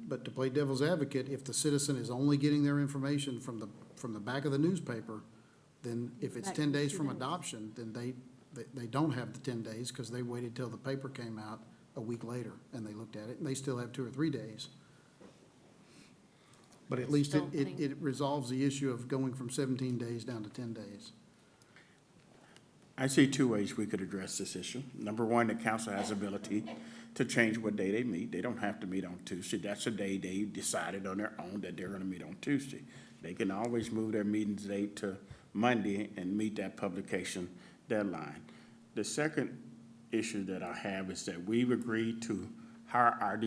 but to play devil's advocate, if the citizen is only getting their information from the back of the newspaper, then if it's That 10 goes days 2 from days. adoption, then they don't have the 10 days because they waited till the paper came out a week later and they looked at it, and they still have 2 or 3 days. But at least Still think- it resolves the issue of going from 17 days down to 10 days. I see 2 ways we could address this issue. Number one, the council has ability to change what day they meet. They don't have to meet on Tuesday. That's a day they decided on their own that they're gonna meet on Tuesday. They can always move their meeting date to Monday and meet that publication deadline. The second issue that I have is that we've agreed to hire our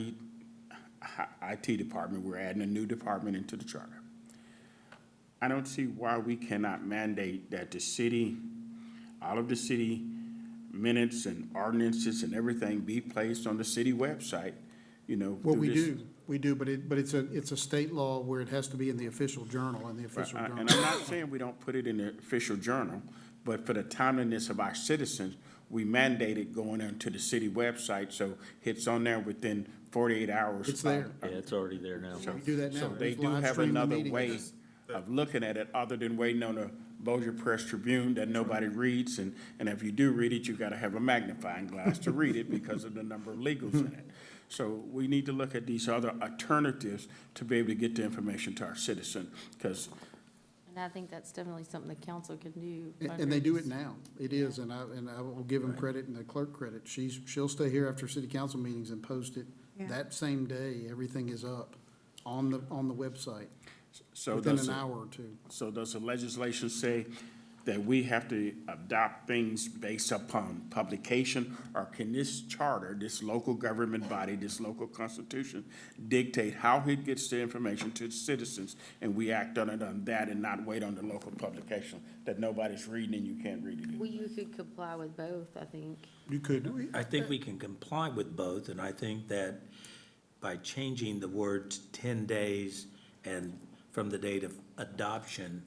IT department. We're adding a new department into the charter. I don't see why we cannot mandate that the city, all of the city minutes and ordinances and everything be placed on the city website, you know. Well, through this- we do, but it's a state law where it has to be in the official journal, and the official Right, journal. and I'm not saying we don't put it in the official journal, but for the timeliness of our citizens, we mandate it going onto the city website, so it's on there within 48 hours. It's there. Yeah, it's already there now. We do that now. So they Just do live have stream the another meeting. way of looking at it, other than waiting on a Bossier Press Tribune that nobody reads, and if you do read it, you gotta have a magnifying glass to read it because of the number of legals in it. So we need to look at these other alternatives to be able to get the information to our citizen, because And I think that's definitely something the council can do. And they do it now. It is, and I will give them credit and the clerk credit. She'll stay here after city council meetings and post it. Yeah. That same day, everything is up on the website, so within does an it- hour or two. So does the legislation say that we have to adopt things based upon publication? Or can this charter, this local government body, this local constitution dictate how it gets the information to the citizens, and we act on it on that and not wait on the local publication that nobody's reading and you can't read it? Well, you could comply with both, I think. You could, I think we can comply with both, and I think that by changing the words 10 days and from the date of adoption,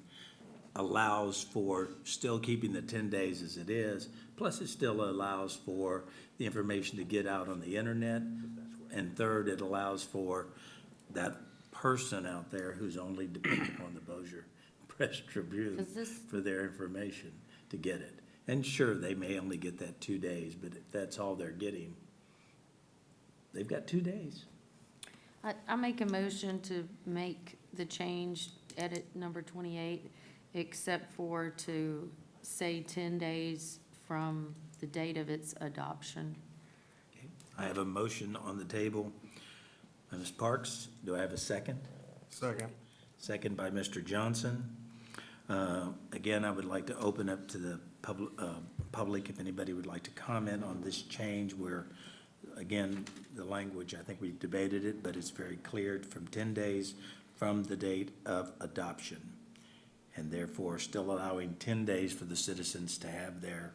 allows for still keeping the 10 days as it is, plus it still allows for the information to get out on the internet. And third, it allows for that person out there who's only dependent upon the Bossier Press Tribune Is this- for their information to get it. And sure, they may only get that 2 days, but if that's all they're getting, they've got 2 days. I make a motion to make the change, edit number 28, except for to say 10 days from the date of its adoption. I have a motion on the table by Ms. Parks. Do I have a second? Second. Second by Mr. Johnson. Again, I would like to open up to the public, if anybody would like to comment on this change where, again, the language, I think we've debated it, but it's very clear from 10 days from the date of adoption. And therefore, still allowing 10 days for the citizens to have their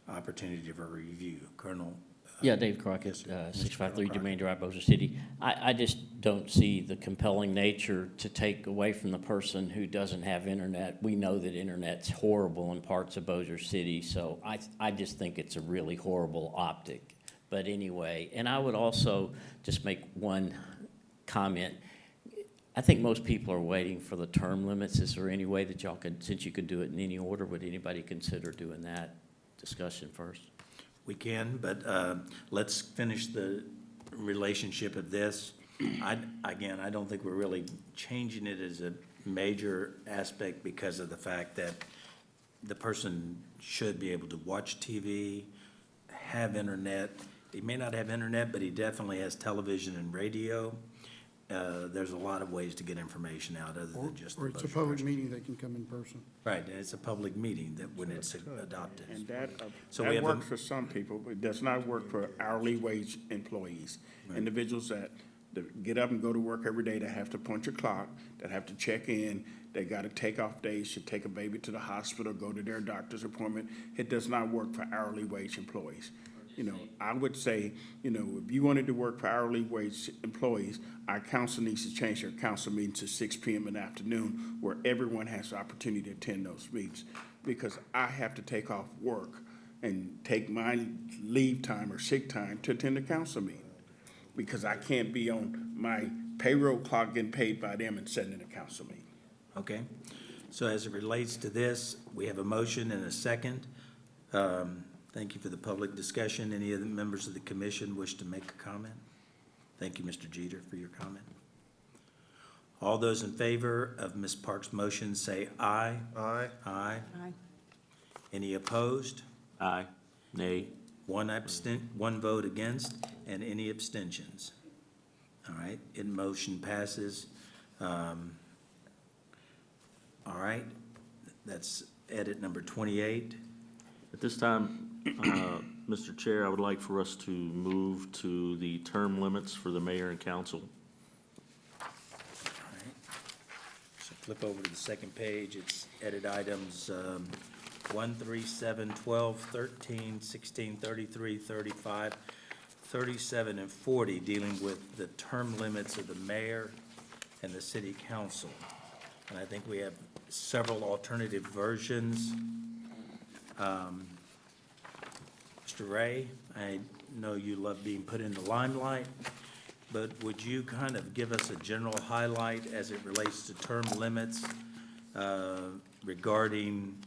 opportunity for review. Colonel? Yeah, Dave Crockett, 653 Jermaine Drive, Bossier City. I just don't see the compelling nature to take away from the person who doesn't have internet. We know that internet's horrible in parts of Bossier City, so I just think it's a really horrible optic. But anyway, and I would also just make one comment. I think most people are waiting for the term limits. Is there any way that y'all could, since you could do it in any order, would anybody consider doing that discussion first? We can, but let's finish the relationship of this. Again, I don't think we're really changing it as a major aspect because of the fact that the person should be able to watch TV, have internet. He may not have internet, but he definitely has television and radio. There's a lot of ways to get information out other than just the Or it's a Bossier public Press. meeting, they can come in person. Right, and it's a public meeting that when it's adopted. And that, So we that have a- works for some people, but it does not work for hourly wage employees. Individuals that get up and go to work every day, that have to punch a clock, that have to check in, they gotta take off days, should take a baby to the hospital, go to their doctor's appointment. It does not work for hourly wage employees. You know, I would say, you know, if you wanted to work for hourly wage employees, our council needs to change their council meeting to 6 PM in the afternoon, where everyone has the opportunity to attend those meetings. Because I have to take off work and take my leave time or sick time to attend a council meeting. Because I can't be on my payroll clock getting paid by them and sitting in a council meeting. Okay, so as it relates to this, we have a motion and a second. Thank you for the public discussion. Any of the members of the commission wish to make a comment? Thank you, Mr. Jeter, for your comment. All those in favor of Ms. Park's motion say aye. Aye. Aye. Aye. Any opposed? Aye. Nay. One vote against, and any abstentions? All right, motion passes. All right, that's edit number 28. At this time, Mr. Chair, I would like for us to move to the term limits for the mayor and council. All right. So flip over to the second page, it's edit items 1, 3, 7, 12, 13, 16, 33, 35, 37, and 40, dealing with the term limits of the mayor and the city council. And I think we have several alternative versions. Mr. Ray, I know you love being put in the limelight, but would you kind of give us a general highlight as it relates to term limits regarding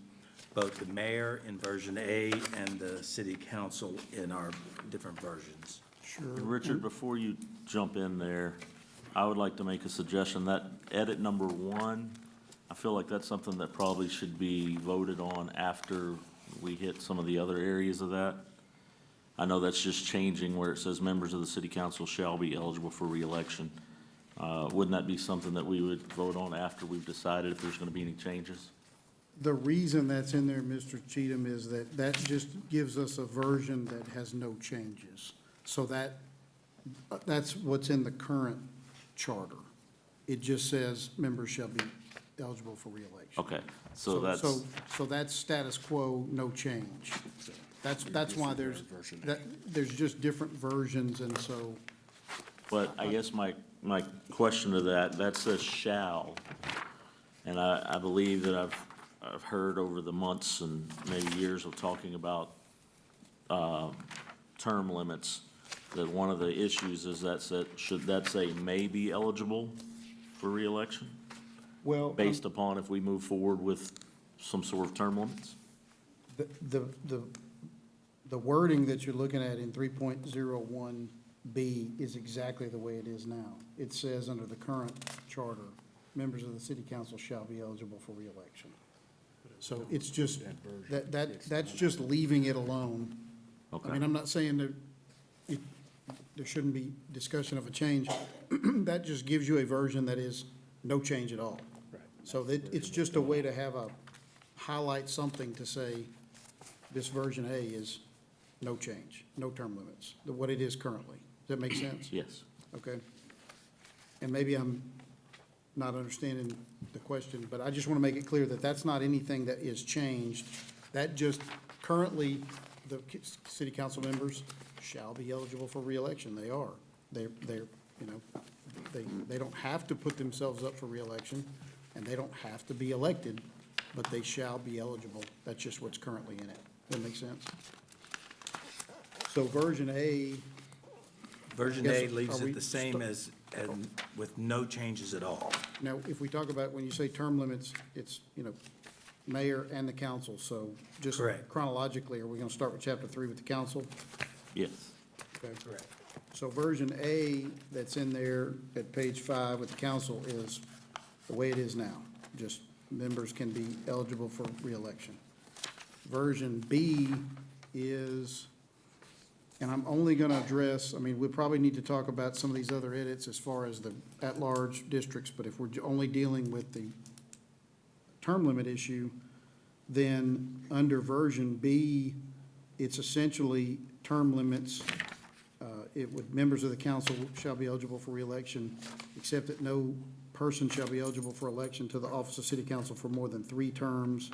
both the mayor in version A and the city council in our different versions? Sure. And Richard, before you jump in there, I would like to make a suggestion. That edit number 1, I feel like that's something that probably should be voted on after we hit some of the other areas of that. I know that's just changing where it says members of the city council shall be eligible for reelection. Wouldn't that be something that we would vote on after we've decided if there's gonna be any changes? The reason that's in there, Mr. Cheatham, is that that just gives us a version that has no changes. So that's what's in the current charter. It just says members shall be eligible for reelection. Okay, so that's, So that's status quo, no change. That's why there's just different versions, and so, but I guess my question to that says shall. And I believe that I've heard over the months and maybe years of talking about term limits, that one of the issues is should that say may be eligible for reelection? Well, Based upon if we move forward with some sort of term limits? the wording that you're looking at in 3.01B is exactly the way it is now. It says under the current charter, members of the city council shall be eligible for reelection. So it's just, that's just leaving it alone. I mean, I'm not saying that there shouldn't be discussion of a change. That just gives you a version that is no change at all. So it's just a way to have highlight something to say, this version A is no change, no term limits, what it is currently. Does that make sense? Yes. Okay. And maybe I'm not understanding the question, but I just want to make it clear that that's not anything that is changed. That just, currently, the city council members shall be eligible for reelection. They are. They're, you know, they don't have to put themselves up for reelection, and they don't have to be elected, but they shall be eligible. That's just what's currently in it. Does that make sense? So version A, Version Yes, A leaves are we it the same as, and with no changes at all. now, if we talk about, when you say term limits, it's, you know, mayor and the council, so just Correct. chronologically, are we gonna start with chapter 3 with the council? Yes. Okay. Correct. So version A that's in there at page 5 with the council is the way it is now. Just members can be eligible for reelection. Version B is, and I'm only going to address, I mean, we'll probably need to talk about some of these other edits as far as the at-large districts, but if we're only dealing with the term limit issue, then under version B, it's essentially term limits. It would, members of the council shall be eligible for reelection, except that no person shall be eligible for election to the office of city council for more than 3 terms.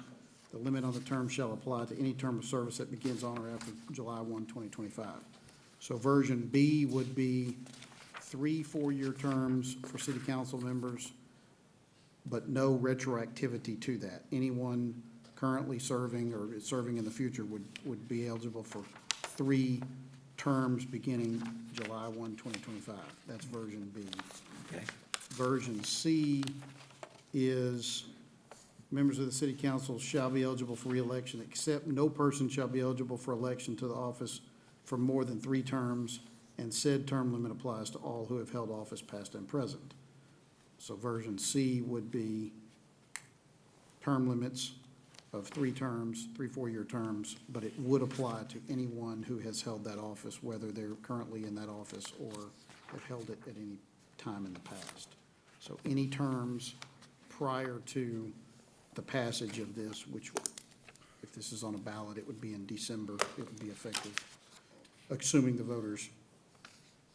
The limit on the term shall apply to any term of service that begins on or after July 1, 2025. So version B would be 3 4-year terms for city council members, but no retroactivity to that. Anyone currently serving or serving in the future would be eligible for 3 terms beginning July 1, 2025. That's version B. Okay. Version C is members of the city council shall be eligible for reelection, except no person shall be eligible for election to the office for more than 3 terms, and said term limit applies to all who have held office past and present. So version C would be term limits of 3 terms, 3 4-year terms, but it would apply to anyone who has held that office, whether they're currently in that office or have held it at any time in the past. So any terms prior to the passage of this, which, if this is on a ballot, it would be in December, it would be effective, assuming the voters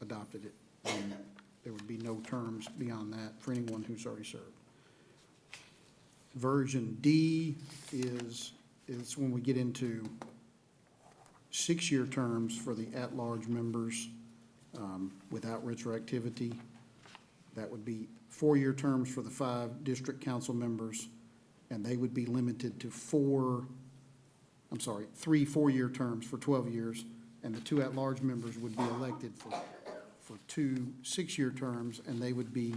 adopted it. And there would be no terms beyond that for anyone who's already served. Version D is when we get into 6-year terms for the at-large members without retroactivity. That would be 4-year terms for the 5 district council members, and they would be limited to 3 4-year terms for 12 years, and the 2 at-large members would be elected for 2 6-year terms, and they would be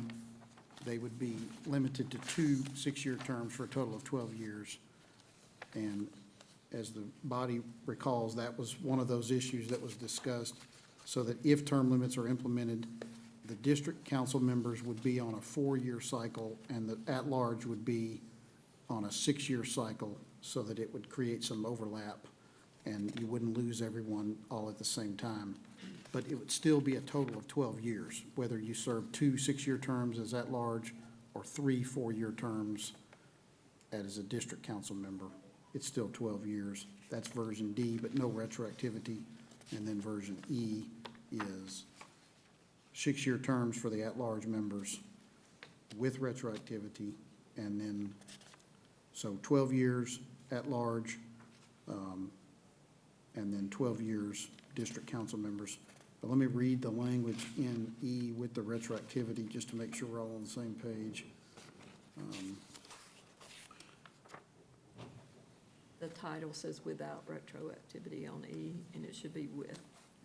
limited to 2 6-year terms for a total of 12 years. And as the body recalls, that was one of those issues that was discussed, so that if term limits are implemented, the district council members would be on a 4-year cycle, and the at-large would be on a 6-year cycle, so that it would create some overlap, and you wouldn't lose everyone all at the same time. But it would still be a total of 12 years, whether you serve 2 6-year terms as at-large or 3 4-year terms as a district council member. It's still 12 years. That's version D, but no retroactivity. And then version E is 6-year terms for the at-large members with retroactivity, and then, so 12 years at-large, and then 12 years district council members. But let me read the language in E with the retroactivity, just to make sure we're all on the same page. The title says without retroactivity on E, and it should be with.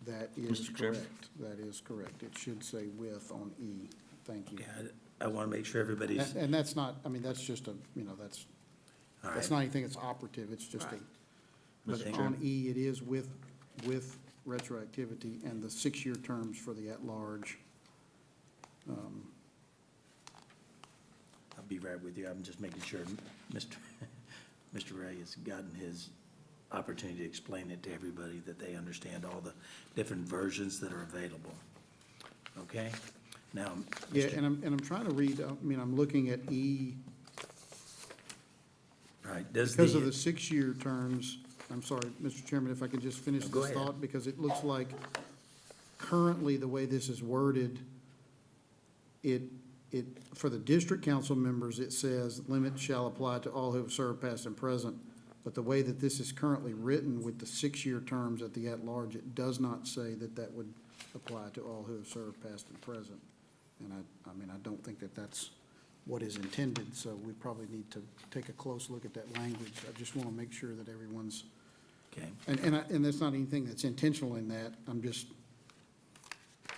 That is Mr. Chairman? correct. That is correct. It should say with on E. Thank you. Okay, I want to make sure everybody's, And that's not, I mean, that's just a, that's all that's right. not anything that's operative. It's just a, Right. but Mr. on E, it is with retroactivity and the 6-year terms for the at-large. I'll be right with you. I'm just making sure Mr. Ray has gotten his opportunity to explain it to everybody, that they understand all the different versions that are available. Okay? Now, Yeah, Mr. and I'm trying to read, I mean, I'm looking at E, Right, does because of the the, 6-year terms, I'm sorry, Mr. Chairman, if I could just finish No, go this ahead. thought, because it looks like currently, the way this is worded, for the district council members, it says limit shall apply to all who have served past and present. But the way that this is currently written with the 6-year terms at the at-large, it does not say that that would apply to all who have served past and present. And I mean, I don't think that that's what is intended, so we probably need to take a close look at that language. I just want to make sure that everyone's, okay, and that's not anything that's intentional in that. I'm just,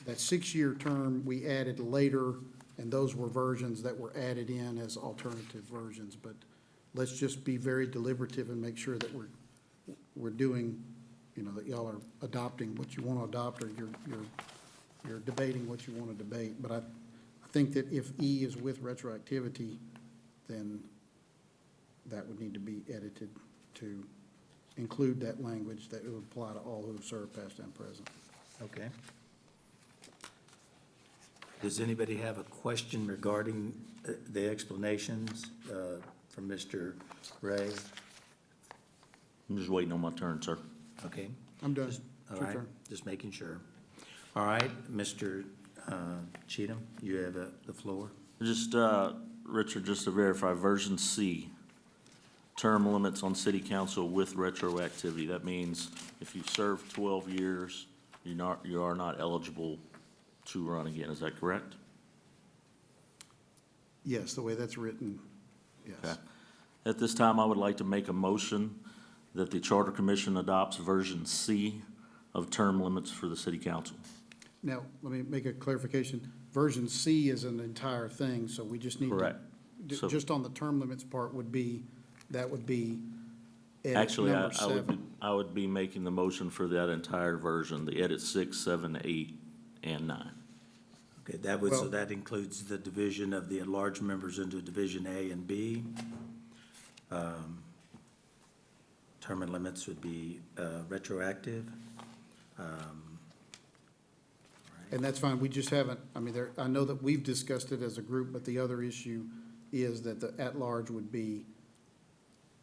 that 6-year term we added later, and those were versions that were added in as alternative versions. But let's just be very deliberative and make sure that we're doing, that y'all are adopting what you want to adopt, or you're debating what you want to debate. But I think that if E is with retroactivity, then that would need to be edited to include that language that it would apply to all who have served past and present. okay. Does anybody have a question regarding the explanations from Mr. Ray? I'm just waiting on my turn, sir. Okay, I'm done. Just- all It's your right, turn. just making sure. All right, Mr. Cheatham, you have the floor. Just, Richard, just to verify, version C, term limits on city council with retroactivity. That means if you've served 12 years, you are not eligible to run again. Is that correct? Yes, the way that's written, yes. Okay. At this time, I would like to make a motion that the Charter Commission adopts version C of term limits for the city council. Now, let me make a clarification. Version C is an entire thing, so we just need to. Correct. So- Just on the term limits part that would be edit Actually, number I would, 7. I would be making the motion for that entire version, the edit 6, 7, 8, and 9. Okay, that would, so Well- that includes the division of the at-large members into Division A and B. Term and limits would be retroactive. And that's fine, we just haven't, I mean, I know that we've discussed it as a group, but the other issue is that the at-large would be,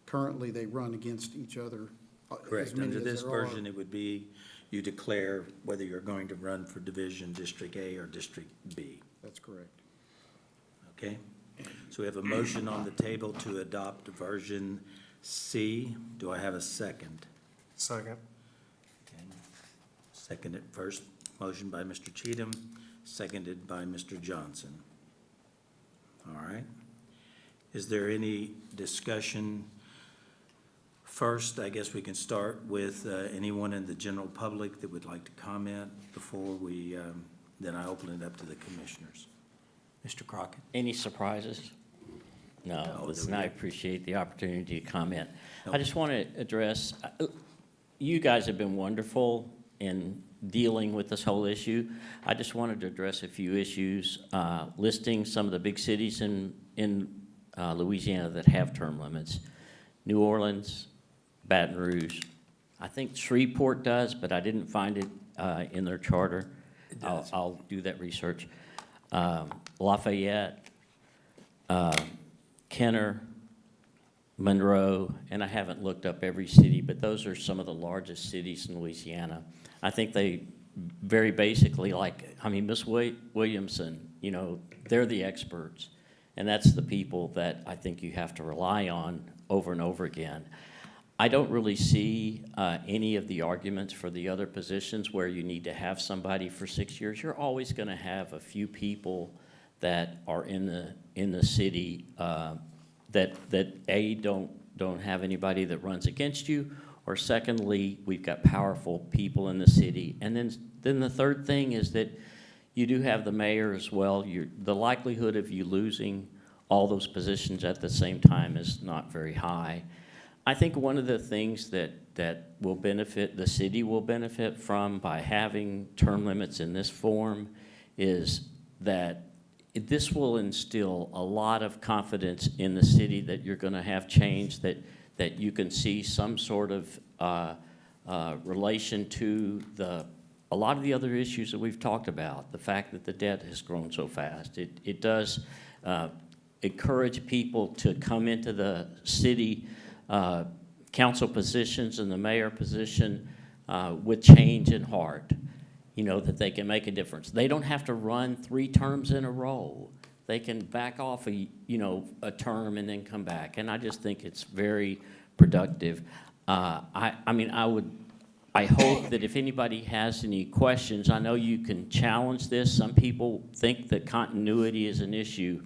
currently they run against each other. As Correct. many Under as this there are. version, it would be, you declare whether you're going to run for Division District A or District B. That's correct. Okay? So we have a motion on the table to adopt version C. Do I have a second? Second. Okay. Seconded first, motion by Mr. Cheatham, seconded by Mr. Johnson. All right. Is there any discussion? First, I guess we can start with anyone in the general public that would like to comment before we, then I open it up to the commissioners. Mr. Crockett? Any surprises? No, No, listen, there we I go. appreciate the opportunity to comment. No. I just want to address, you guys have been wonderful in dealing with this whole issue. I just wanted to address a few issues, listing some of the big cities in Louisiana that have term limits. New Orleans, Baton Rouge. I think Shreveport does, but I didn't find it in their charter. It does. I'll do that research. Lafayette, Kenner, Monroe, and I haven't looked up every city, but those are some of the largest cities in Louisiana. I think they very basically Miss Williamson, they're the experts. And that's the people that I think you have to rely on over and over again. I don't really see any of the arguments for the other positions where you need to have somebody for 6 years. You're always going to have a few people that are in the city that don't don't have anybody that runs against you, or secondly, we've got powerful people in the city. And then the third thing is that you do have the mayor as well. The likelihood of you losing all those positions at the same time is not very high. I think one of the things that will benefit, the city will benefit from by having term limits in this form is that this will instill a lot of confidence in the city that you're going to have change, that you can see some sort of relation to a lot of the other issues that we've talked about, the fact that the debt has grown so fast. It does encourage people to come into the city council positions and the mayor position with change in heart, that they can make a difference. They don't have to run 3 terms in a row. They can back off a term and then come back. And I just think it's very productive. I hope that if anybody has any questions, I know you can challenge this. Some people think that continuity is an issue.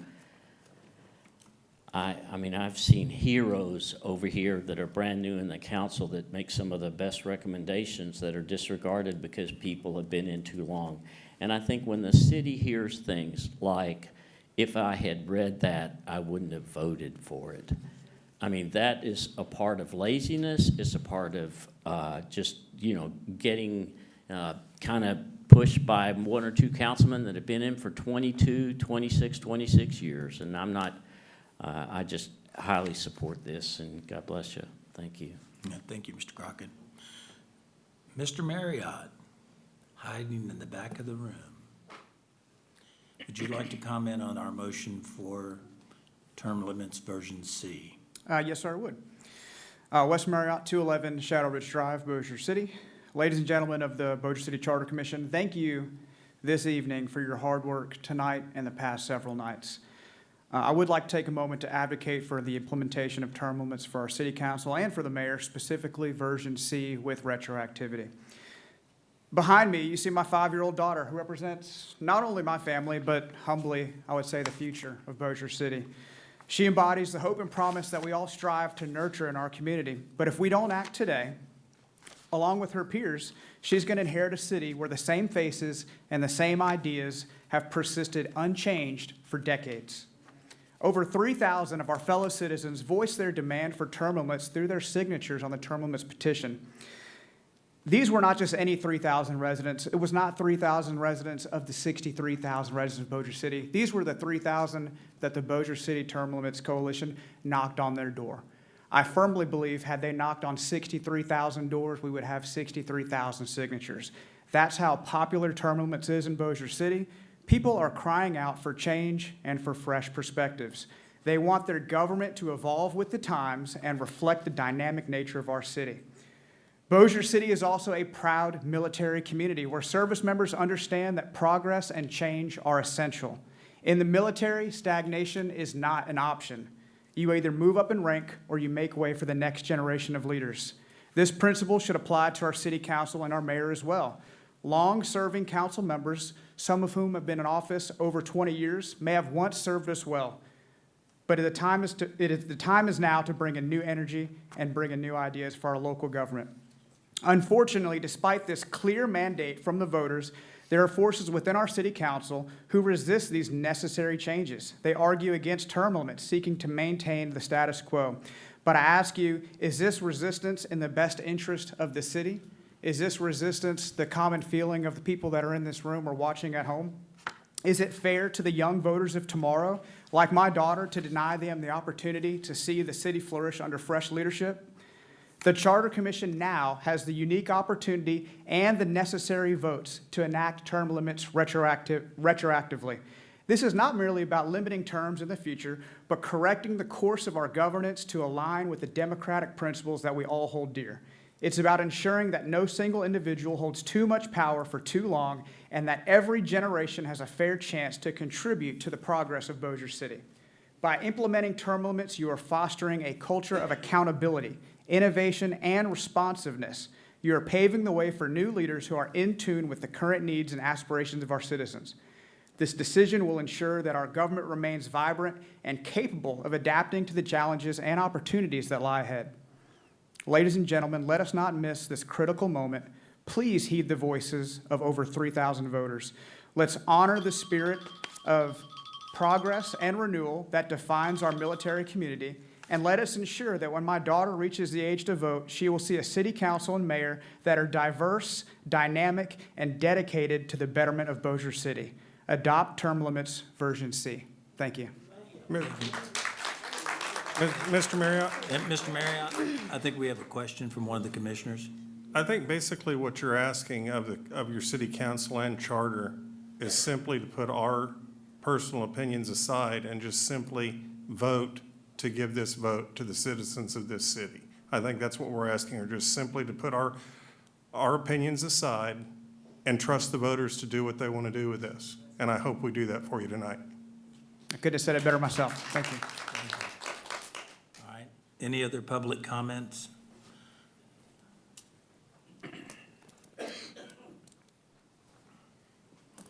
I've seen heroes over here that are brand new in the council that make some of the best recommendations that are disregarded because people have been in too long. And I think when the city hears things like, if I had read that, I wouldn't have voted for it. That is a part of laziness. It's a part of getting kind of pushed by 1 or 2 councilmen that have been in for 22, 26 years. And I just highly support this, and God bless you. Thank you. Yeah, thank you, Mr. Crockett. Mr. Marriott, hiding in the back of the room. Would you like to comment on our motion for term limits version C? Yes, sir, I would. West Marriott, 211 Shadow Ridge Drive, Bossier City. Ladies and gentlemen of the Bossier City Charter Commission, thank you this evening for your hard work tonight and the past several nights. I would like to take a moment to advocate for the implementation of term limits for our city council and for the mayor, specifically version C with retroactivity. Behind me, you see my 5-year-old daughter, who represents not only my family, but humbly, I would say, the future of Bossier City. She embodies the hope and promise that we all strive to nurture in our community. But if we don't act today, along with her peers, she's going to inherit a city where the same faces and the same ideas have persisted unchanged for decades. Over 3,000 of our fellow citizens voiced their demand for term limits through their signatures on the term limits petition. These were not just any 3,000 residents. It was not 3,000 residents of the 63,000 residents of Bossier City. These were the 3,000 that the Bossier City Term Limits Coalition knocked on their door. I firmly believe had they knocked on 63,000 doors, we would have 63,000 signatures. That's how popular term limits is in Bossier City. People are crying out for change and for fresh perspectives. They want their government to evolve with the times and reflect the dynamic nature of our city. Bossier City is also a proud military community where service members understand that progress and change are essential. In the military, stagnation is not an option. You either move up in rank or you make way for the next generation of leaders. This principle should apply to our city council and our mayor as well. Long-serving council members, some of whom have been in office over 20 years, may have once served us well. But the time is now to bring in new energy and bring in new ideas for our local government. Unfortunately, despite this clear mandate from the voters, there are forces within our city council who resist these necessary changes. They argue against term limits, seeking to maintain the status quo. But I ask you, is this resistance in the best interest of the city? Is this resistance the common feeling of the people that are in this room or watching at home? Is it fair to the young voters of tomorrow, like my daughter, to deny them the opportunity to see the city flourish under fresh leadership? The Charter Commission now has the unique opportunity and the necessary votes to enact term limits retroactively. This is not merely about limiting terms in the future, but correcting the course of our governance to align with the democratic principles that we all hold dear. It's about ensuring that no single individual holds too much power for too long and that every generation has a fair chance to contribute to the progress of Bossier City. By implementing term limits, you are fostering a culture of accountability, innovation, and responsiveness. You are paving the way for new leaders who are in tune with the current needs and aspirations of our citizens. This decision will ensure that our government remains vibrant and capable of adapting to the challenges and opportunities that lie ahead. Ladies and gentlemen, let us not miss this critical moment. Please heed the voices of over 3,000 voters. Let's honor the spirit of progress and renewal that defines our military community, and let us ensure that when my daughter reaches the age to vote, she will see a city council and mayor that are diverse, dynamic, and dedicated to the betterment of Bossier City. Adopt term limits version C. Thank you. Mr. Marriott? And Mr. Marriott, I think we have a question from one of the commissioners. I think basically what you're asking of your city council and charter is simply to put our personal opinions aside and just simply vote to give this vote to the citizens of this city. I think that's what we're asking, or just simply to put our opinions aside and trust the voters to do what they want to do with this. And I hope we do that for you tonight. I couldn't have said it better myself. Thank you. All right. Any other public comments?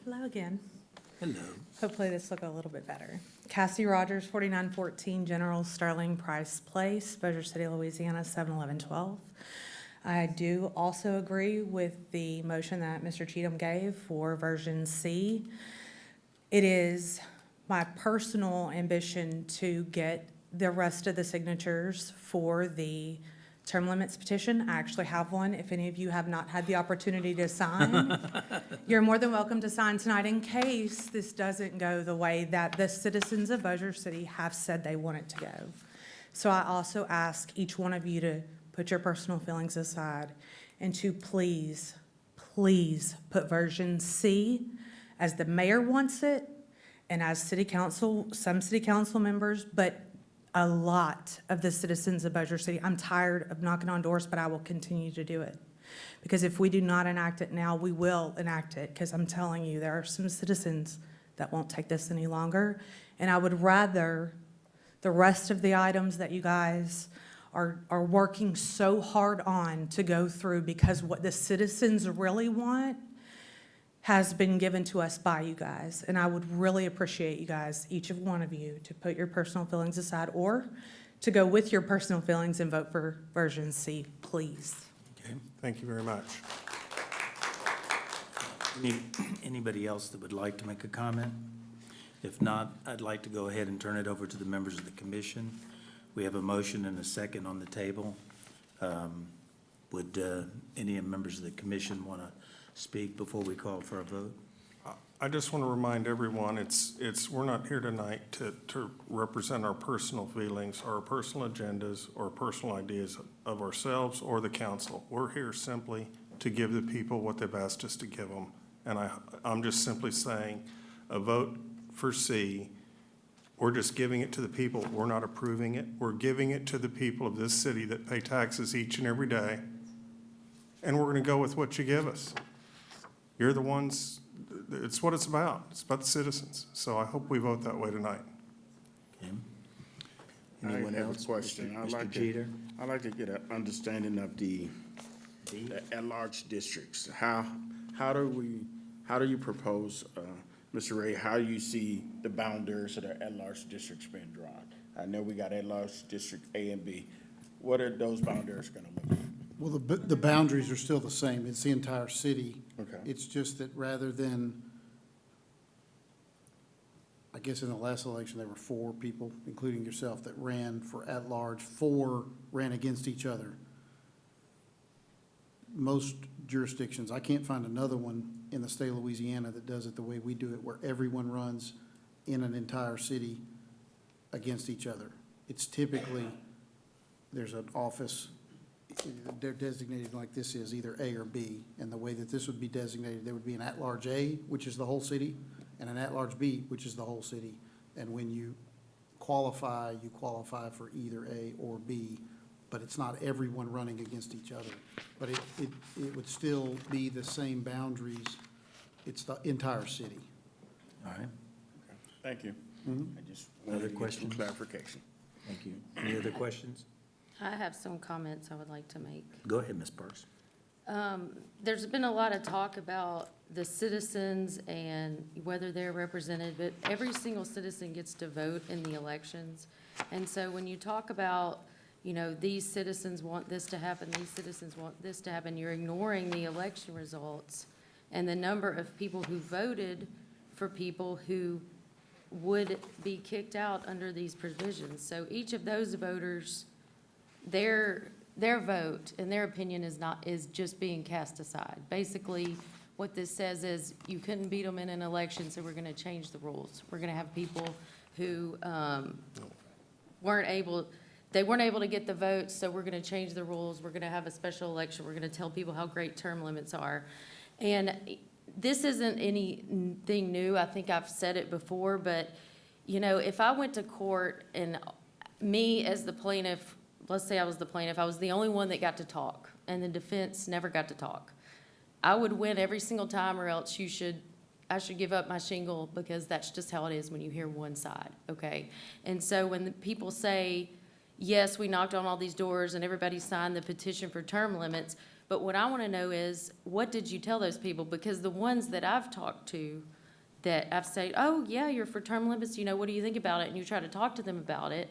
Hello again. Hello. Hopefully this will go a little bit better. Cassie Rogers, 4914 General Sterling Price Place, Bossier City, Louisiana, 71112. I do also agree with the motion that Mr. Cheatham gave for version C. It is my personal ambition to get the rest of the signatures for the term limits petition. I actually have one. If any of you have not had the opportunity to sign, you're more than welcome to sign tonight in case this doesn't go the way that the citizens of Bossier City have said they want it to go. So I also ask each one of you to put your personal feelings aside and to please, please put version C as the mayor wants it and as city council, some city council members, but a lot of the citizens of Bossier City. I'm tired of knocking on doors, but I will continue to do it. Because if we do not enact it now, we will enact it, because I'm telling you, there are some citizens that won't take this any longer. And I would rather the rest of the items that you guys are working so hard on to go through, because what the citizens really want has been given to us by you guys. And I would really appreciate you guys, each of one of you, to put your personal feelings aside or to go with your personal feelings and vote for version C, please. Okay. Thank you very much. Anybody else that would like to make a comment? If not, I'd like to go ahead and turn it over to the members of the commission. We have a motion and a second on the table. Would any members of the commission want to speak before we call for a vote? I just want to remind everyone, we're not here tonight to represent our personal feelings, our personal agendas, or personal ideas of ourselves or the council. We're here simply to give the people what they've asked us to give them. And I'm just simply saying, a vote for C, we're just giving it to the people. We're not approving it. We're giving it to the people of this city that pay taxes each and every day. And we're going to go with what you give us. You're the ones, it's what it's about. It's about the citizens. So I hope we vote that way tonight. Okay. I Anyone have else? a question. Mr. Jeter? I'd like to get an understanding of the at-large districts. How do you propose, Mr. Ray, how you see the boundaries of the at-large districts being drawn? I know we got at-large district A and B. What are those boundaries gonna look like? Well, the boundaries are still the same. It's the entire city. Okay. It's just that rather than, I guess in the last election, there were 4 people, including yourself, that ran for at-large. 4 ran against each other. Most jurisdictions, I can't find another one in the state of Louisiana that does it the way we do it, where everyone runs in an entire city against each other. It's typically, there's an office, they're designated like this is, either A or B. And the way that this would be designated, there would be an at-large A, which is the whole city, and an at-large B, which is the whole city. And when you qualify for either A or B, but it's not everyone running against each other. But it would still be the same boundaries. It's the entire city. All right. Thank you. I just Other wanted to get some questions? clarification. Thank you. Any other questions? I have some comments I would like to make. Go ahead, Ms. Parks. There's been a lot of talk about the citizens and whether they're represented, but every single citizen gets to vote in the elections. And so when you talk about, you know, these citizens want this to happen, these citizens want this to happen, you're ignoring the election results and the number of people who voted for people who would be kicked out under these provisions. So each of those voters, their vote and their opinion is just being cast aside. Basically, what this says is you couldn't beat them in an election, so we're gonna change the rules. We're gonna have people who, weren't able to get the votes, so we're gonna change the rules. We're gonna have a special election. We're gonna tell people how great term limits are. And this isn't anything new. I think I've said it before, but, you know, if I went to court and me as the plaintiff, let's say I was the plaintiff, I was the only one that got to talk, and the defense never got to talk. I would win every single time, or else I should give up my shingle, because that's just how it is when you hear one side, okay? And so when the people say, yes, we knocked on all these doors and everybody signed the petition for term limits, but what I want to know is, what did you tell those people? Because the ones that I've talked to, that I've said, oh, yeah, you're for term limits, you know, what do you think about it? And you try to talk to them about it,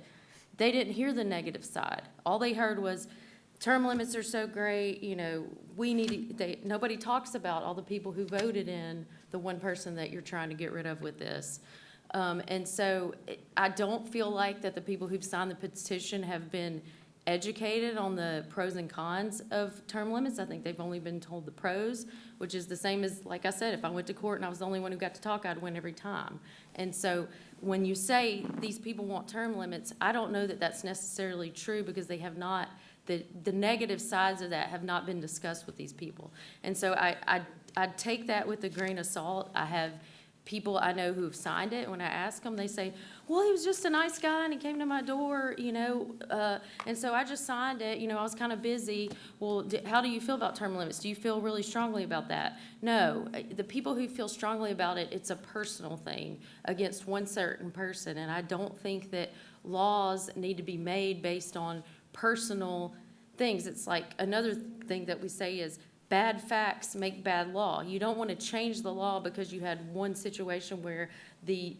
they didn't hear the negative side. All they heard was, term limits are so great, you know, nobody talks about all the people who voted in the one person that you're trying to get rid of with this. And so I don't feel like that the people who've signed the petition have been educated on the pros and cons of term limits. I think they've only been told the pros, which is the same as, like I said, if I went to court and I was the only one who got to talk, I'd win every time. And so when you say these people want term limits, I don't know that that's necessarily true, because they have not, the negative sides of that have not been discussed with these people. And so I take that with a grain of salt. I have people I know who've signed it. When I ask them, they say, well, he was just a nice guy and he came to my door, you know, and so I just signed it, you know, I was kind of busy. Well, how do you feel about term limits? Do you feel really strongly about that? No, the people who feel strongly about it, it's a personal thing against one certain person, and I don't think that laws need to be made based on personal things. It's like another thing that we say is, bad facts make bad law. You don't want to change the law because you had one situation where the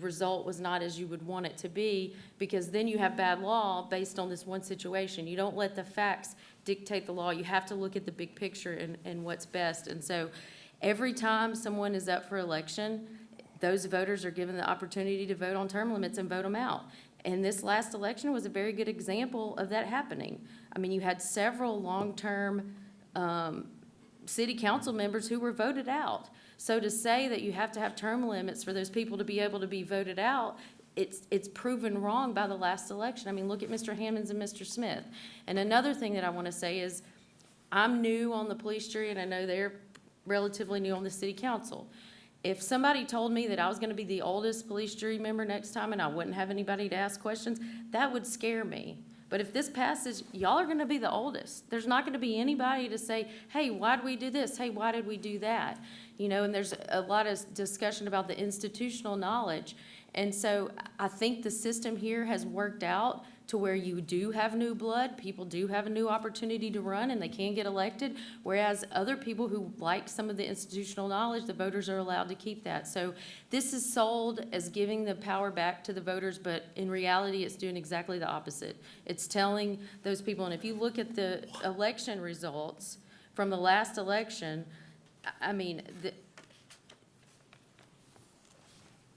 result was not as you would want it to be, because then you have bad law based on this one situation. You don't let the facts dictate the law. You have to look at the big picture and what's best. And so every time someone is up for election, those voters are given the opportunity to vote on term limits and vote them out. And this last election was a very good example of that happening. I mean, you had several long-term city council members who were voted out. So to say that you have to have term limits for those people to be able to be voted out, it's proven wrong by the last election. I mean, look at Mr. Hammonds and Mr. Smith. And another thing that I want to say is, I'm new on the police jury, and I know they're relatively new on the city council. If somebody told me that I was going to be the oldest police jury member next time and I wouldn't have anybody to ask questions, that would scare me. But if this passes, y'all are going to be the oldest. There's not going to be anybody to say, hey, why did we do this? Hey, why did we do that? You know, and there's a lot of discussion about the institutional knowledge. And so I think the system here has worked out to where you do have new blood, people do have a new opportunity to run, and they can get elected, whereas other people who like some of the institutional knowledge, the voters are allowed to keep that. So this is sold as giving the power back to the voters, but in reality, it's doing exactly the opposite. It's telling those people, and if you look at the election results from the last election, I mean,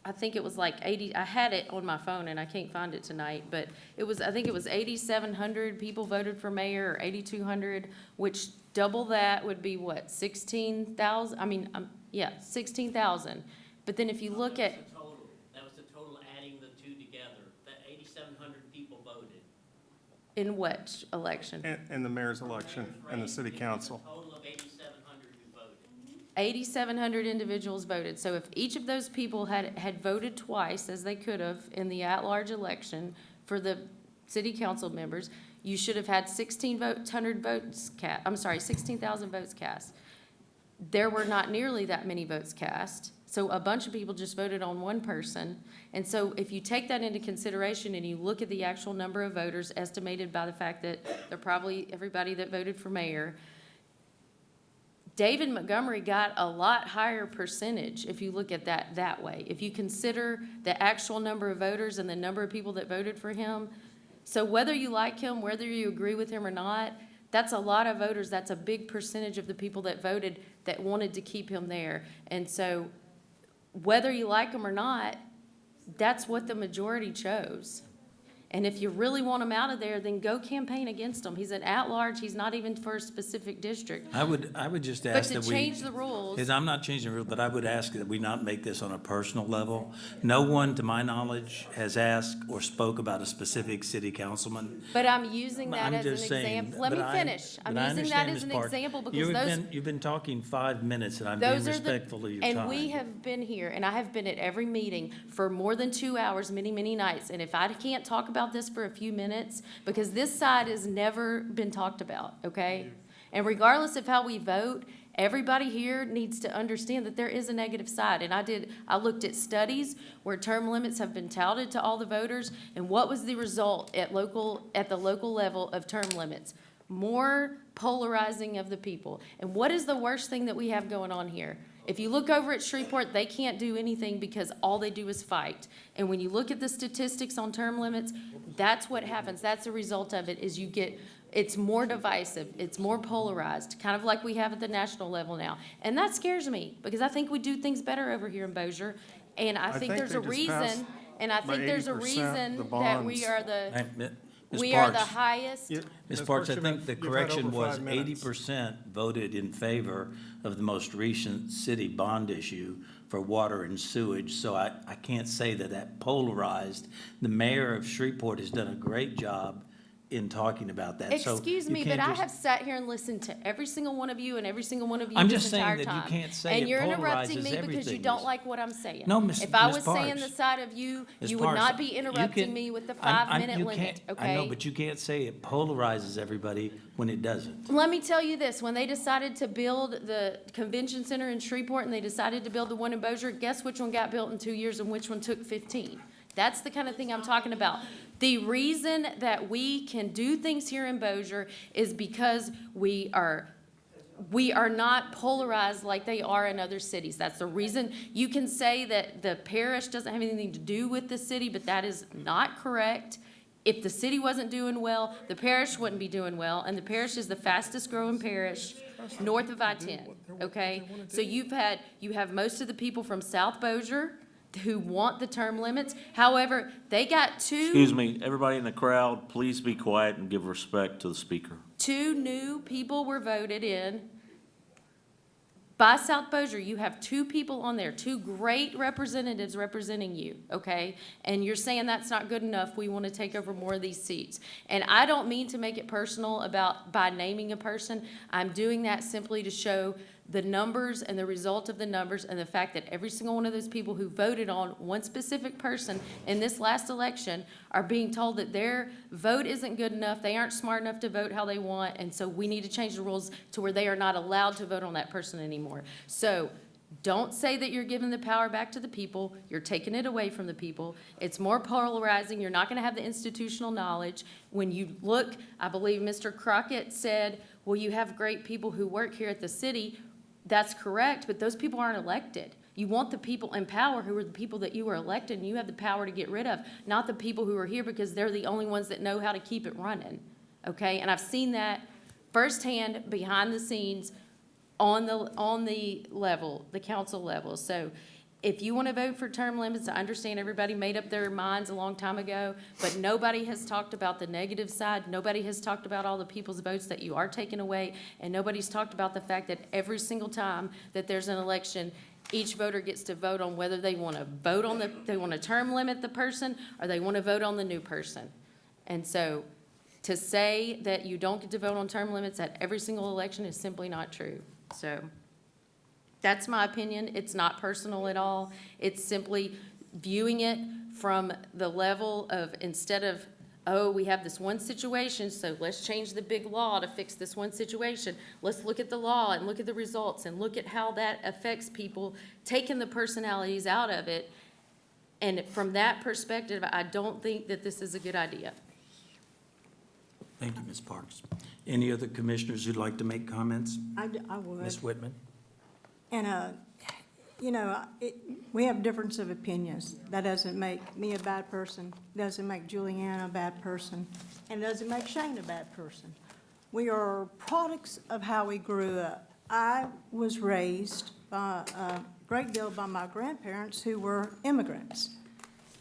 I think it was like 80, I had it on my phone and I can't find it tonight, but it was, I think it was 8,700 people voted for mayor, or 8,200, which double that would be what, 16,000? I mean, yeah, 16,000. But then if you look at. That was the total adding the two together. That 8,700 people voted. In what election? In the mayor's election and the city council. Total of 8,700 who voted. 8,700 individuals voted. So if each of those people had voted twice, as they could have in the at-large election for the city council members, you should have had 16,000 votes cast. There were not nearly that many votes cast. So a bunch of people just voted on one person. And so if you take that into consideration and you look at the actual number of voters estimated by the fact that they're probably everybody that voted for mayor, David Montgomery got a lot higher percentage if you look at that way. If you consider the actual number of voters and the number of people that voted for him. So whether you like him, whether you agree with him or not, that's a lot of voters. That's a big percentage of the people that voted that wanted to keep him there. And so whether you like him or not, that's what the majority chose. And if you really want him out of there, then go campaign against him. He's an at-large, he's not even for a specific district. I would just But ask to that we. change the rules, Because I'm not changing the rule, but I would ask that we not make this on a personal level. No one, to my knowledge, has asked or spoke about a specific city councilman. but I'm using that I'm as an just saying, example. Let me but I- finish. I'm but I using that understand, as an Ms. Park. example because You've been talking 5 minutes, and I'm being those are respectful of your time. and we have been here, and I have been at every meeting for more than 2 hours, many, many nights. And if I can't talk about this for a few minutes, because this side has never been talked about, okay? And regardless of how we vote, everybody here needs to understand that there is a negative side. And I looked at studies where term limits have been touted to all the voters, and what was the result at the local level of term limits? More polarizing of the people. And what is the worst thing that we have going on here? If you look over at Shreveport, they can't do anything because all they do is fight. And when you look at the statistics on term limits, that's what happens. That's the result of it, is it's more divisive, it's more polarized, kind of like we have at the national level now. And that scares me, because I think we do things better over here in Bossier. And I think there's a reason, and I think there's a reason that we are the, Ms. we are the Parks. highest. Ms. Parks, I You've think the had over correction 5 was minutes. 80% voted in favor of the most recent city bond issue for water and sewage, so I can't say that polarized. The mayor of Shreveport has done a great job in talking about that, so. Excuse you me, but can't I just- have sat here and listened to every single one of you and every single one of you I'm this just saying entire that you time. can't say And it you're interrupting polarizes me because you everything, don't Ms. like what I'm saying. No, Ms. If I Ms. was saying the Parks. side of you, Ms. you would Parks, not be you interrupting can- me with the I'm- 5-minute you limit, can't- okay? I know, but you can't say it polarizes everybody when it doesn't. Let me tell you this, when they decided to build the convention center in Shreveport and they decided to build the one in Bossier, guess which one got built in 2 years and which one took 15? That's the kind of thing I'm talking about. The reason that we can do things here in Bossier is because we are not polarized like they are in other cities. That's the reason. You can say that the parish doesn't have anything to do with the city, but that is not correct. If the city wasn't doing well, the parish wouldn't be doing well, and the parish is the fastest growing parish north of I-10, okay? So you have most of the people from South Bossier who want the term limits. However, they got Excuse me, everybody in the crowd, please be quiet and give respect to the speaker. 2 new people were voted in by South Bossier. You have 2 people on there, 2 great representatives representing you, okay? And you're saying that's not good enough, we want to take over more of these seats. And I don't mean to make it personal by naming a person. I'm doing that simply to show the numbers and the result of the numbers and the fact that every single one of those people who voted on one specific person in this last election are being told that their vote isn't good enough, they aren't smart enough to vote how they want, and so we need to change the rules to where they are not allowed to vote on that person anymore. So don't say that you're giving the power back to the people, you're taking it away from the people. It's more polarizing, you're not gonna have the institutional knowledge. When you look, I believe Mr. Crockett said, well, you have great people who work here at the city. That's correct, but those people aren't elected. You want the people in power who are the people that you were elected and you have the power to get rid of, not the people who are here because they're the only ones that know how to keep it running, okay? And I've seen that firsthand, behind the scenes, on the level, the council level. So if you want to vote for term limits, I understand everybody made up their minds a long time ago, but nobody has talked about the negative side. Nobody has talked about all the people's votes that you are taking away, and nobody's talked about the fact that every single time that there's an election, each voter gets to vote on whether they want to vote on they want to term limit the person or they want to vote on the new person. And so to say that you don't get to vote on term limits at every single election is simply not true. So that's my opinion. It's not personal at all. It's simply viewing it from the level of, instead of, oh, we have this one situation, so let's change the big law to fix this one situation. Let's look at the law and look at the results and look at how that affects people, taking the personalities out of it. And from that perspective, I don't think that this is a good idea. Thank you, Ms. Parks. Any other commissioners who'd like to make comments? I would. Ms. Whitman? And, we have difference of opinions. That doesn't make me a bad person, doesn't make Julianne a bad person, and doesn't make Shane a bad person. We are products of how we grew up. I was raised by a great deal by my grandparents who were immigrants.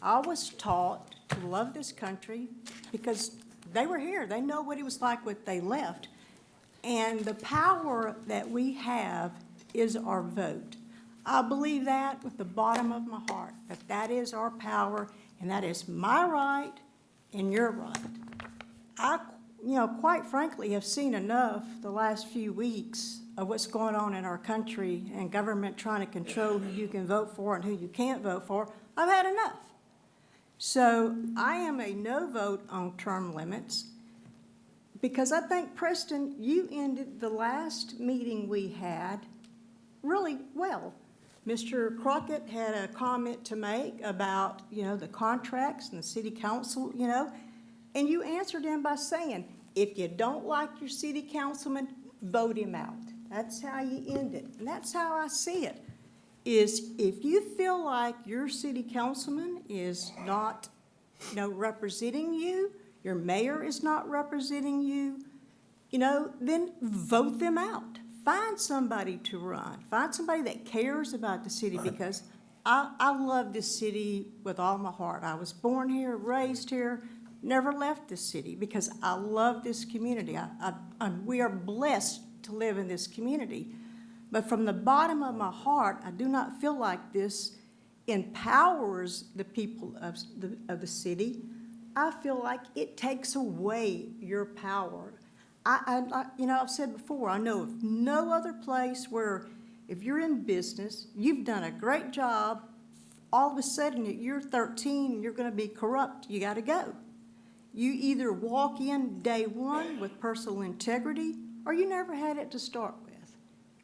I was taught to love this country because they were here. They know what it was like when they left. And the power that we have is our vote. I believe that with the bottom of my heart, that is our power, and that is my right and your right. I, quite frankly, have seen enough the last few weeks of what's going on in our country and government trying to control who you can vote for and who you can't vote for. I've had enough. So I am a no vote on term limits because I think, Preston, you ended the last meeting we had really well. Mr. Crockett had a comment to make about, the contracts and the city council, and you answered him by saying, if you don't like your city councilman, vote him out. That's how you end it. And that's how I see it, is if you feel like your city councilman is not, representing you, your mayor is not representing you, then vote them out. Find somebody to run. Find somebody that cares about the city, because I love this city with all my heart. I was born here, raised here, never left this city because I love this community. We are blessed to live in this community. But from the bottom of my heart, I do not feel like this empowers the people of the city. I feel like it takes away your power. I've said before, I know of no other place where if you're in business, you've done a great job, all of a sudden at year 13, you're going to be corrupt, you got to go. You either walk in day one with personal integrity, or you never had it to start with.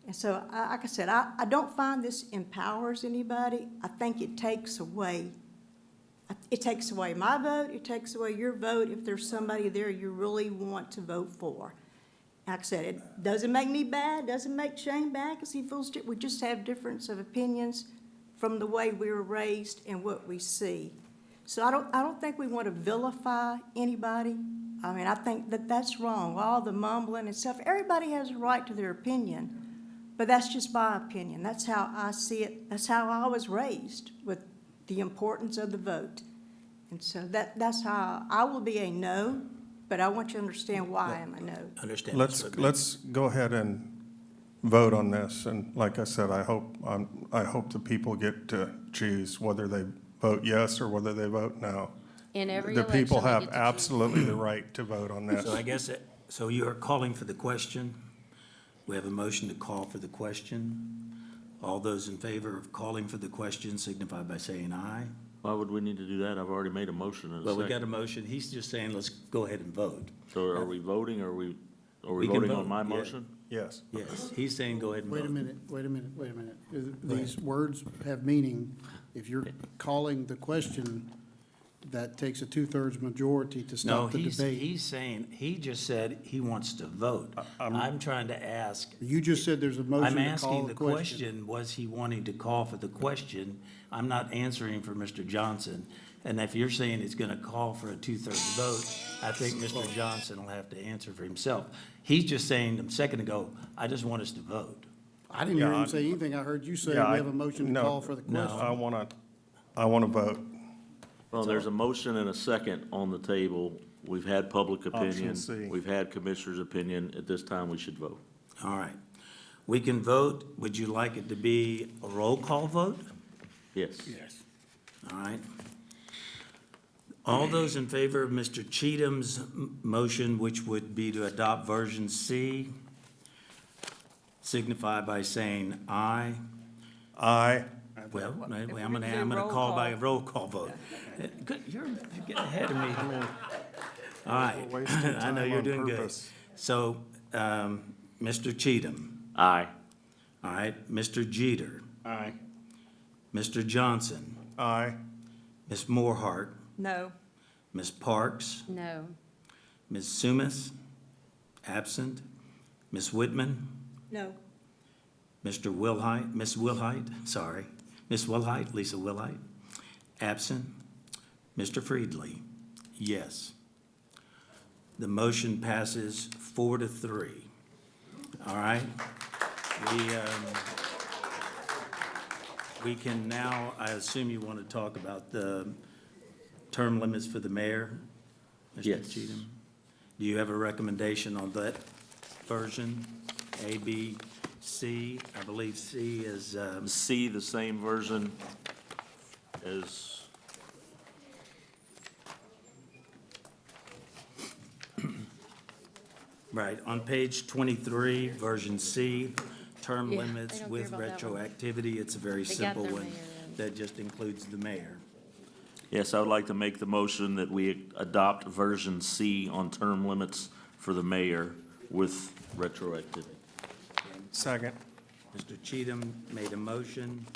And so, like I said, I don't find this empowers anybody. I think it takes away. It takes away my vote. It takes away your vote if there's somebody there you really want to vote for. Like I said, it doesn't make me bad, doesn't make Shane bad because he feels we just have difference of opinions from the way we were raised and what we see. So I don't think we want to vilify anybody. I mean, I think that's wrong. All the mumbling and stuff. Everybody has a right to their opinion, but that's just my opinion. That's how I see it. That's how I was raised, with the importance of the vote. And so that's how I will be a no, but I want you to understand why I'm a no. Understand. Let's go ahead and vote on this, and like I said, I hope the people get to choose whether they vote yes or whether they vote no. In every The election, people they have get to choose. absolutely the right to vote on this. So I guess, so you are calling for the question. We have a motion to call for the question. All those in favor of calling for the question signify by saying aye. Why would we need to do that? I've already made a motion in a Well, we got second. a motion. He's just saying, let's go ahead and vote. So are we voting, or are we We can voting vote, on my yeah. motion? Yes. Yes, he's saying go ahead and vote. Wait a minute. These words have meaning. If you're calling the question, that takes a 2/3 majority to No, stop the debate. he's saying, he just said he wants to vote. I'm trying to ask, You just said there's a motion I'm to call asking the the question. question, was he wanting to call for the question? I'm not answering for Mr. Johnson. And if you're saying it's gonna call for a 2/3 vote, I think Mr. Johnson will have to answer for himself. He's just saying a second ago, I just want us to vote. I didn't hear Yeah, him say anything. I heard you say we Yeah, have a motion to no, call for the no. question. I want to vote. Well, there's a motion and a second on the table. We've had public Option opinion. C. We've had commissioner's opinion. At this time, we should vote. All right. We can vote. Would you like it to be a roll call vote? Yes. All right. All those in favor of Mr. Cheatham's motion, which would be to adopt version C, signify by saying aye. Aye. Well, I'm we gonna, do I'm gonna roll call by a call. roll call vote. Good, you're getting ahead of me. All right, Wasting I know time you're on doing good. purpose. So, Mr. Cheatham, Aye. all right, Mr. Jeter, Aye. Mr. Johnson, Aye. Ms. Morehart, No. Ms. Parks, No. Ms. Sumis, Absent. Ms. Whitman? No. Mr. Wilhite, Ms. Wilhite, sorry. Ms. Wilhite, Lisa Wilhite? Absent. Mr. Friedli? Yes. The motion passes 4-3. All right? We can now, I assume you want to talk about the term limits for the mayor? Yes. Mr. Cheatham? Do you have a recommendation on that version? A, B, C? I believe C is, C, the same version as, right, on page 23, version C, term Yeah, limits they don't with care about that one. retroactivity. It's a very They got simple their one mayor in. that just includes the mayor. yes, I would like to make the motion that we adopt version C on term limits for the mayor with retroactivity. Second. Mr. Cheatham made a motion,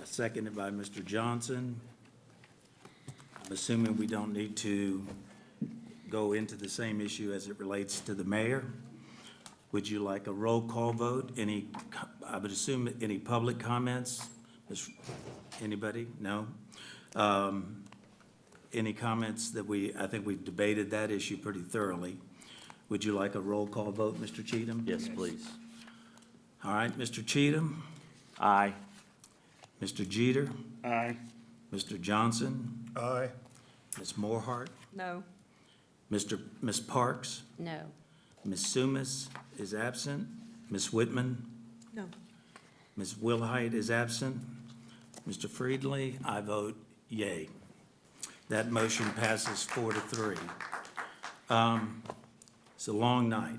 seconded by Mr. Johnson. I'm assuming we don't need to go into the same issue as it relates to the mayor. Would you like a roll call vote? I would assume any public comments? Anybody? No? Any comments I think we debated that issue pretty thoroughly. Would you like a roll call vote, Mr. Cheatham? Yes, please. All right, Mr. Cheatham? Aye. Mr. Jeter? Aye. Mr. Johnson? Aye. Ms. Morehart? No. Ms. Parks? No. Ms. Sumis is absent. Ms. Whitman? No. Ms. Wilhite is absent. Mr. Friedli, I vote yay. That motion passes 4-3. It's a long night.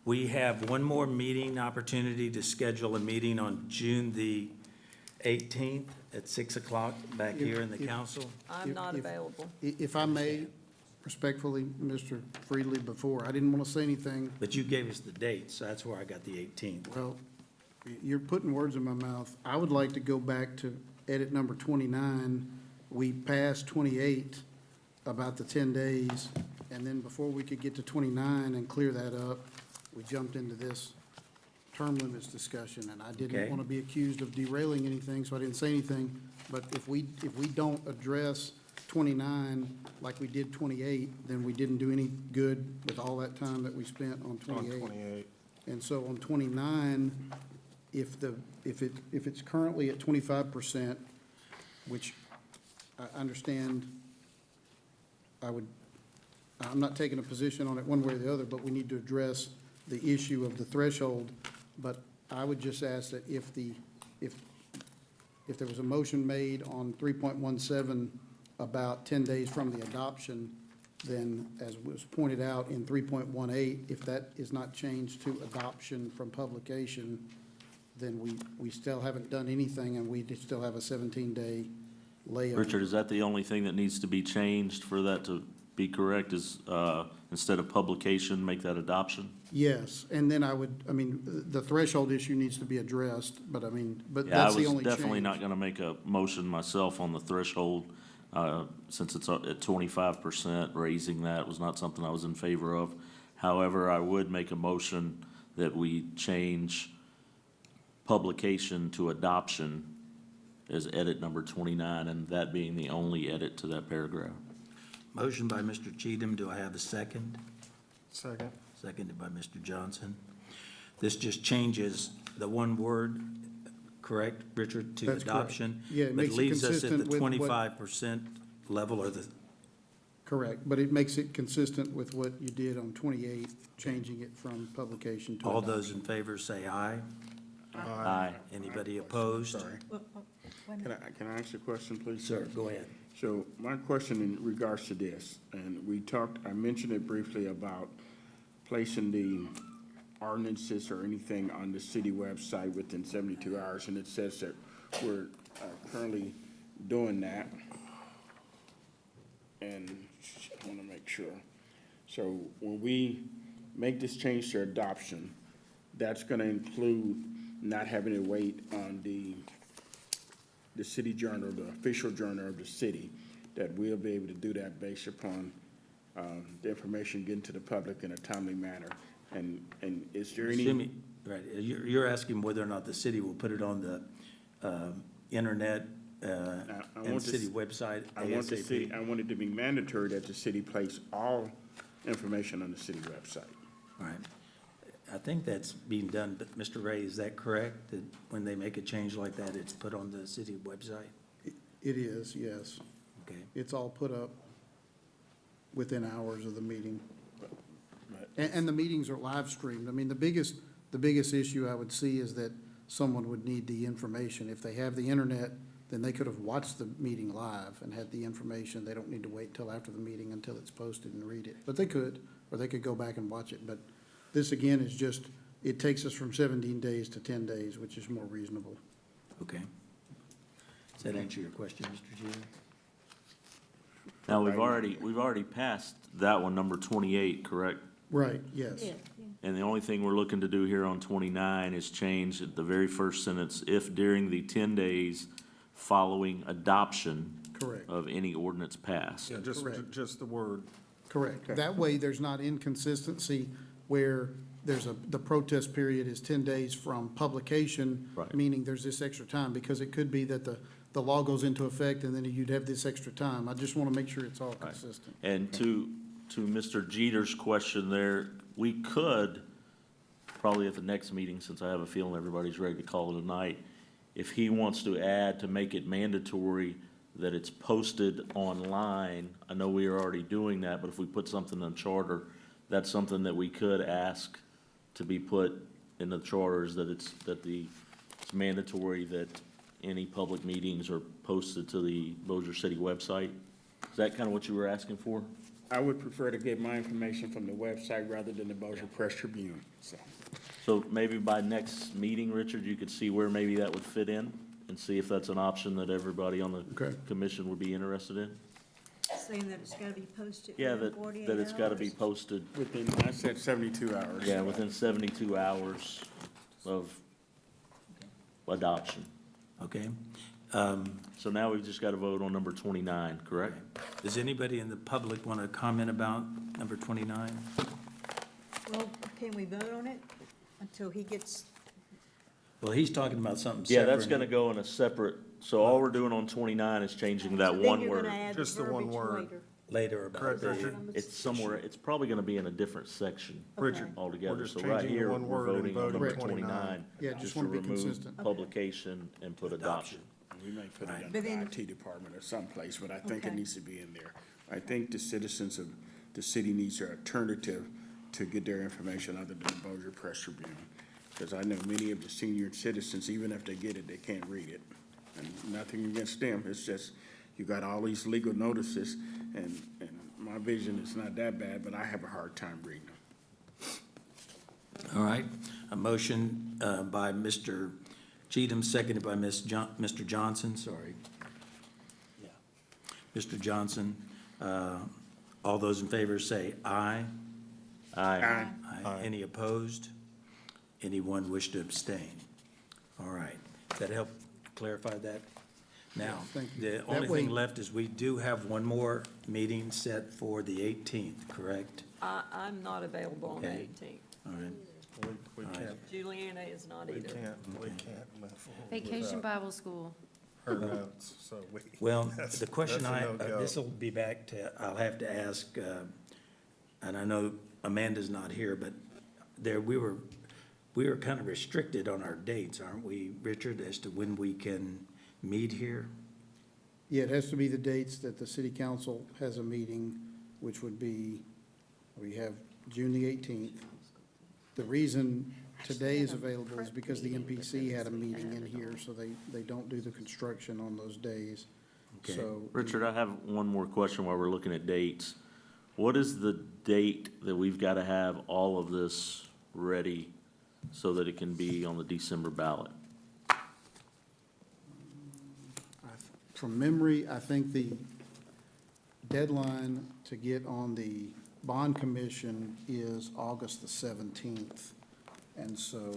We have one more meeting opportunity to schedule a meeting on June the 18th at 6 o'clock back here in the council. I'm not available. If I may, respectfully, Mr. Friedli, before, I didn't want to say anything. But you gave us the date, so that's where I got the 18th. Well, you're putting words in my mouth. I would like to go back to edit number 29. We passed 28 about the 10 days, and then before we could get to 29 and clear that up, we jumped into this term limits discussion, and I Okay. didn't want to be accused of derailing anything, so I didn't say anything. But if we don't address 29 like we did 28, then we didn't do any good with all that time that we spent on 28. 28. And so on 29, if it's currently at 25%, which I understand, I'm not taking a position on it one way or the other, but we need to address the issue of the threshold. But I would just ask that if there was a motion made on 3.17 about 10 days from the adoption, then as was pointed out in 3.18, if that is not changed to adoption from publication, then we still haven't done anything and we still have a 17-day layover. Richard, is that the only thing that needs to be changed for that to be correct, is, instead of publication, make that adoption? Yes, and then the threshold issue needs to be addressed, but Yeah, that's the I only was definitely change. not gonna make a motion myself on the threshold, since it's at 25%, raising that was not something I was in favor of. However, I would make a motion that we change publication to adoption as edit number 29, and that being the only edit to that paragraph. Motion by Mr. Cheatham. Do I have a second? Second. Seconded by Mr. Johnson. This just changes the one word, correct, Richard, to That's correct. adoption? Yeah, it makes it But leaves us at the consistent with what- 25% level or the, Correct, but it makes it consistent with what you did on 28, changing it from publication to all adoption. those in favor say aye. Aye. Anybody opposed? Sorry. Can I ask a question, please? Sir, go ahead. So my question in regards to this, and I mentioned it briefly about placing the ordinances or anything on the city website within 72 hours, and it says that we're currently doing that. And I want to make sure. So when we make this change to adoption, that's going to include not having to wait on the city journal, the official journal of the city, that we'll be able to do that based upon the information getting to the public in a timely manner. And is there any? Assuming, right, you're asking whether or not the city will put it on the internet I and want to city s- website I want the city, ASAP? I want it to be mandatory that the city place all information on the city website. Right. I think that's being done, but Mr. Ray, is that correct? That when they make a change like that, it's put on the city website? It is, yes. Okay. It's all put up within hours of the meeting. But- And the meetings are live streamed. I mean, the biggest issue I would see is that someone would need the information. If they have the internet, then they could have watched the meeting live and had the information. They don't need to wait till after the meeting until it's posted and read it. But they could, or they could go back and watch it. But this, again, is just, it takes us from 17 days to 10 days, which is more reasonable. Okay. Does that answer your question, Mr. Jeter? Now, we've already passed that one, number 28, correct? Right, yes. And the only thing we're looking to do here on 29 is change the very first sentence, if during the 10 days following adoption Correct. of any ordinance passed. Yeah, Correct. just the word. Correct. That way, there's not inconsistency where the protest period is 10 days from publication. Right. Meaning there's this extra time, because it could be that the law goes into effect and then you'd have this extra time. I just want to make sure it's all consistent. And to Mr. Jeter's question there, we could, probably at the next meeting, since I have a feeling everybody's ready to call it a night, if he wants to add to make it mandatory that it's posted online, I know we are already doing that, but if we put something in charter, that's something that we could ask to be put in the charters, that it's mandatory that any public meetings are posted to the Bossier City website. Is that kind of what you were asking for? I would prefer to get my information from the website rather than the Bossier Press Tribune, so. So maybe by next meeting, Richard, you could see where maybe that would fit in and see if that's an option that everybody on the Okay. commission would be interested in? Saying that it's gotta be posted Yeah, within that, 48 that it's gotta be hours. posted, Within, I said 72 hours. yeah, within 72 hours of adoption. Okay. So now we've just got to vote on number 29, correct? Does anybody in the public want to comment about number 29? Well, can we vote on it until he gets, Well, he's talking about something Yeah, separate. that's gonna go in a separate, so all we're doing on 29 is changing that so then one you're word. gonna add the Just the one verbiage word. later? Later about Correct, the, Richard? It's somewhere, it's probably gonna be in a different section Richard, altogether. we're just So right changing the here, one we're word and voting on voting number 29. 29. Yeah, just wanna to be remove consistent. Publication and put adoption. We may put it Right. in But the then- IT department or someplace, but I think it Okay. needs to be in there. I think the citizens of the city needs an alternative to get their information other than the Bossier Press Tribune. Because I know many of the senior citizens, even if they get it, they can't read it. And nothing against them, it's just, you got all these legal notices, and my vision is not that bad, but I have a hard time reading them. all right. A motion by Mr. Cheatham, seconded by Mr. Johnson, sorry. Yeah. Mr. Johnson, all those in favor say aye. Aye. Aye. Any opposed? Anyone wish to abstain? All right. Does that help clarify that? Now, thank you. the That only way- thing left is we do have one more meeting set for the 18th, correct? I'm not available on the Okay. 18th. All right. We All right. can't, Juliana is not we either. can't move forward Vacation without Bible School. her notes, so we. Well, that's- the question that's a no-go. this will be back to, I'll have to ask, and I know Amanda's not here, but we were kind of restricted on our dates, aren't we, Richard, as to when we can meet here? Yeah, it has to be the dates that the city council has a meeting, which would be, we have June the 18th. The reason today is available is because the MPC had a meeting in here, so they don't do the construction on those days. Okay. So, Richard, I have one more question while we're looking at dates. What is the date that we've got to have all of this ready so that it can be on the December ballot? from memory, I think the deadline to get on the bond commission is August the 17th. And so,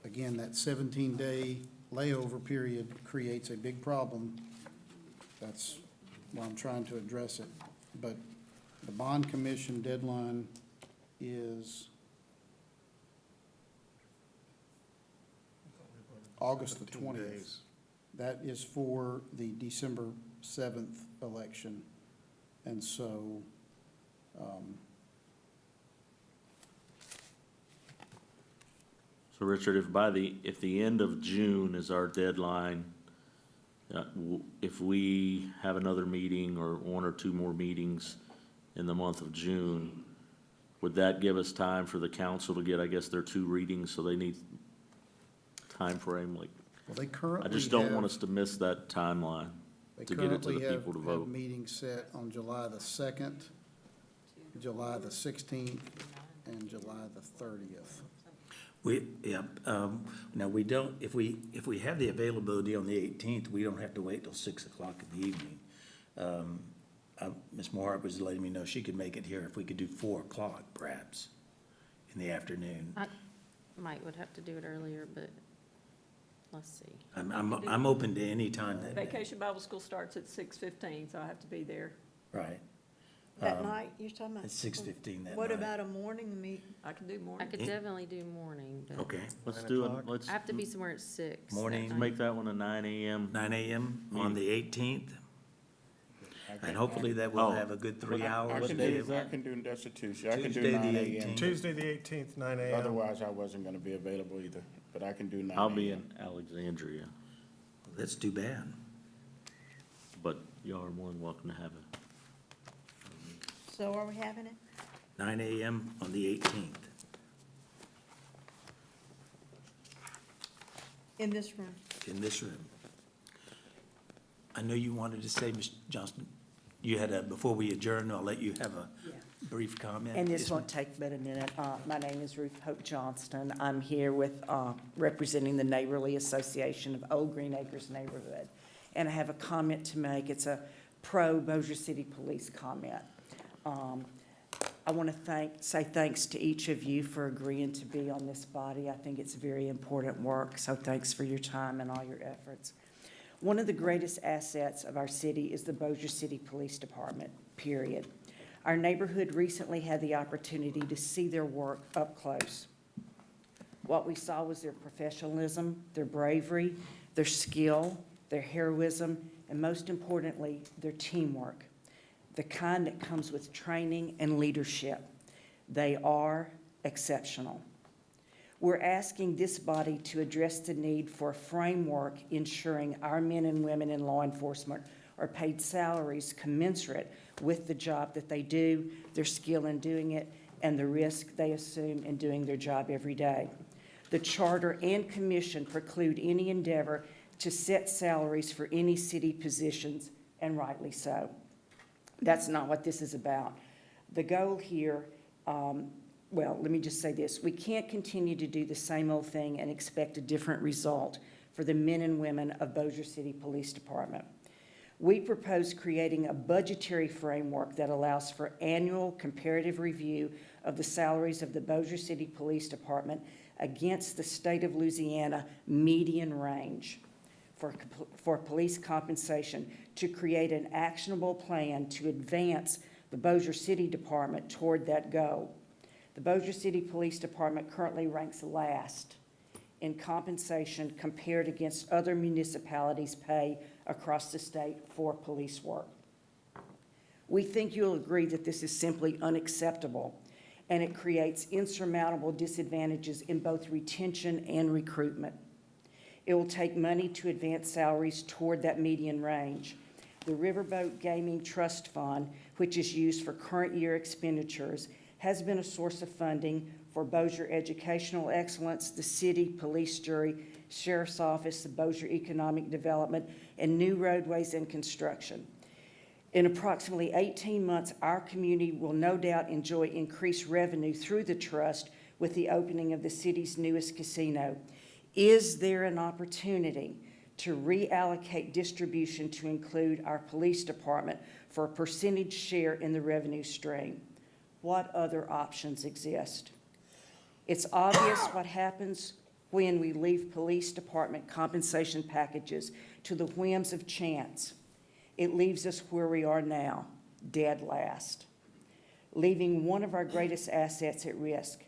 again, that 17-day layover period creates a big problem. That's why I'm trying to address it. But The bond commission deadline is August the 17 20th. days. That is for the December 7th election. And so, So Richard, if the end of June is our deadline, if we have another meeting or one or two more meetings in the month of June, would that give us time for the council to get, I guess, their 2 readings, so they need time frame? Like, well, they currently I just don't want have- us to miss that timeline They to get it to the currently have, people to have vote. meetings set on July the 2nd, July the 16th, and July the 30th. Now, we don't, if we have the availability on the 18th, we don't have to wait till 6 o'clock in the evening. Ms. Moore was letting me know she could make it here if we could do 4 o'clock perhaps in the afternoon. I would have to do it earlier, but let's see. I'm open to any time that day. Vacation Bible School starts at 6:15, so I have to be there. Right, That night, you're talking about? it's 6:15 that night. What about a morning meet? I can do I morning. could definitely do morning, but Okay, Let's do it, let's I have to be somewhere at 6. that Morning. night. make that one a 9 AM. 9 AM on the 18th, and hopefully that will Oh. have a good 3 I hours. can do, that's a Tuesday. I can do Tuesday, the 9 18th. a.m. Tuesday, the 18th, 9 a.m. Otherwise, I wasn't gonna be available either, but I can do 9 I'll be a.m. in Alexandria, That's too bad. but y'all are more than welcome to have it. So are we having it? 9 AM on the 18th. In this room? In this room. I know you wanted to say, Ms. Johnston, you had before we adjourn, I'll let you have a brief comment. And this Yes, won't take but a minute. My name is Ruth Hope Johnston. I'm here with, representing the Neighborly Association of Old Green Acres Neighborhood. And I have a comment to make. It's a pro-Bossier City Police comment. I want to say thanks to each of you for agreeing to be on this body. I think it's very important work, so thanks for your time and all your efforts. One of the greatest assets of our city is the Bossier City Police Department, period. Our neighborhood recently had the opportunity to see their work up close. What we saw was their professionalism, their bravery, their skill, their heroism, and most importantly, their teamwork, the kind that comes with training and leadership. They are exceptional. We're asking this body to address the need for a framework ensuring our men and women in law enforcement are paid salaries commensurate with the job that they do, their skill in doing it, and the risk they assume in doing their job every day. The charter and commission preclude any endeavor to set salaries for any city positions, and rightly so. That's not what this is about. The goal here, well, let me just say this. We can't continue to do the same old thing and expect a different result for the men and women of Bossier City Police Department. We propose creating a budgetary framework that allows for annual comparative review of the salaries of the Bossier City Police Department against the state of Louisiana median range for police compensation, to create an actionable plan to advance the Bossier City Department toward that goal. The Bossier City Police Department currently ranks last in compensation compared against other municipalities' pay across the state for police work. We think you'll agree that this is simply unacceptable, and it creates insurmountable disadvantages in both retention and recruitment. It will take money to advance salaries toward that median range. The Riverboat Gaming Trust Fund, which is used for current year expenditures, has been a source of funding for Bossier Educational Excellence, the city, police jury, sheriff's office, the Bossier Economic Development, and new roadways and construction. In approximately 18 months, our community will no doubt enjoy increased revenue through the trust with the opening of the city's newest casino. Is there an opportunity to reallocate distribution to include our police department for a percentage share in the revenue stream? What other options exist? It's obvious what happens when we leave police department compensation packages to the whims of chance. It leaves us where we are now, dead last. leaving one of our greatest assets at risk.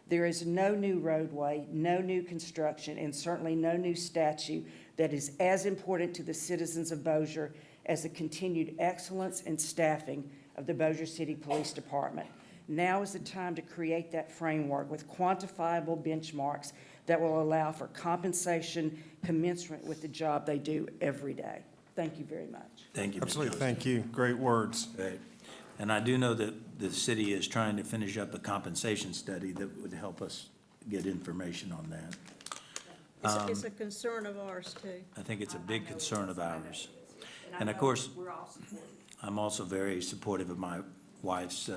There is no new roadway, no new construction, and certainly no new statue that is as important to the citizens of Bossier as the continued excellence and staffing of the Bossier City Police Department. Now is the time to create that framework with quantifiable benchmarks that will allow for compensation commensurate with the job they do every day. Thank you very much. Thank you, Ms. Absolutely, Johnston. thank you. Great words. Right. And I do know that the city is trying to finish up a compensation study that would help us get information on that. It's a concern of ours, too. I think it's a big concern of ours. And of course, I'm also very supportive of my wife's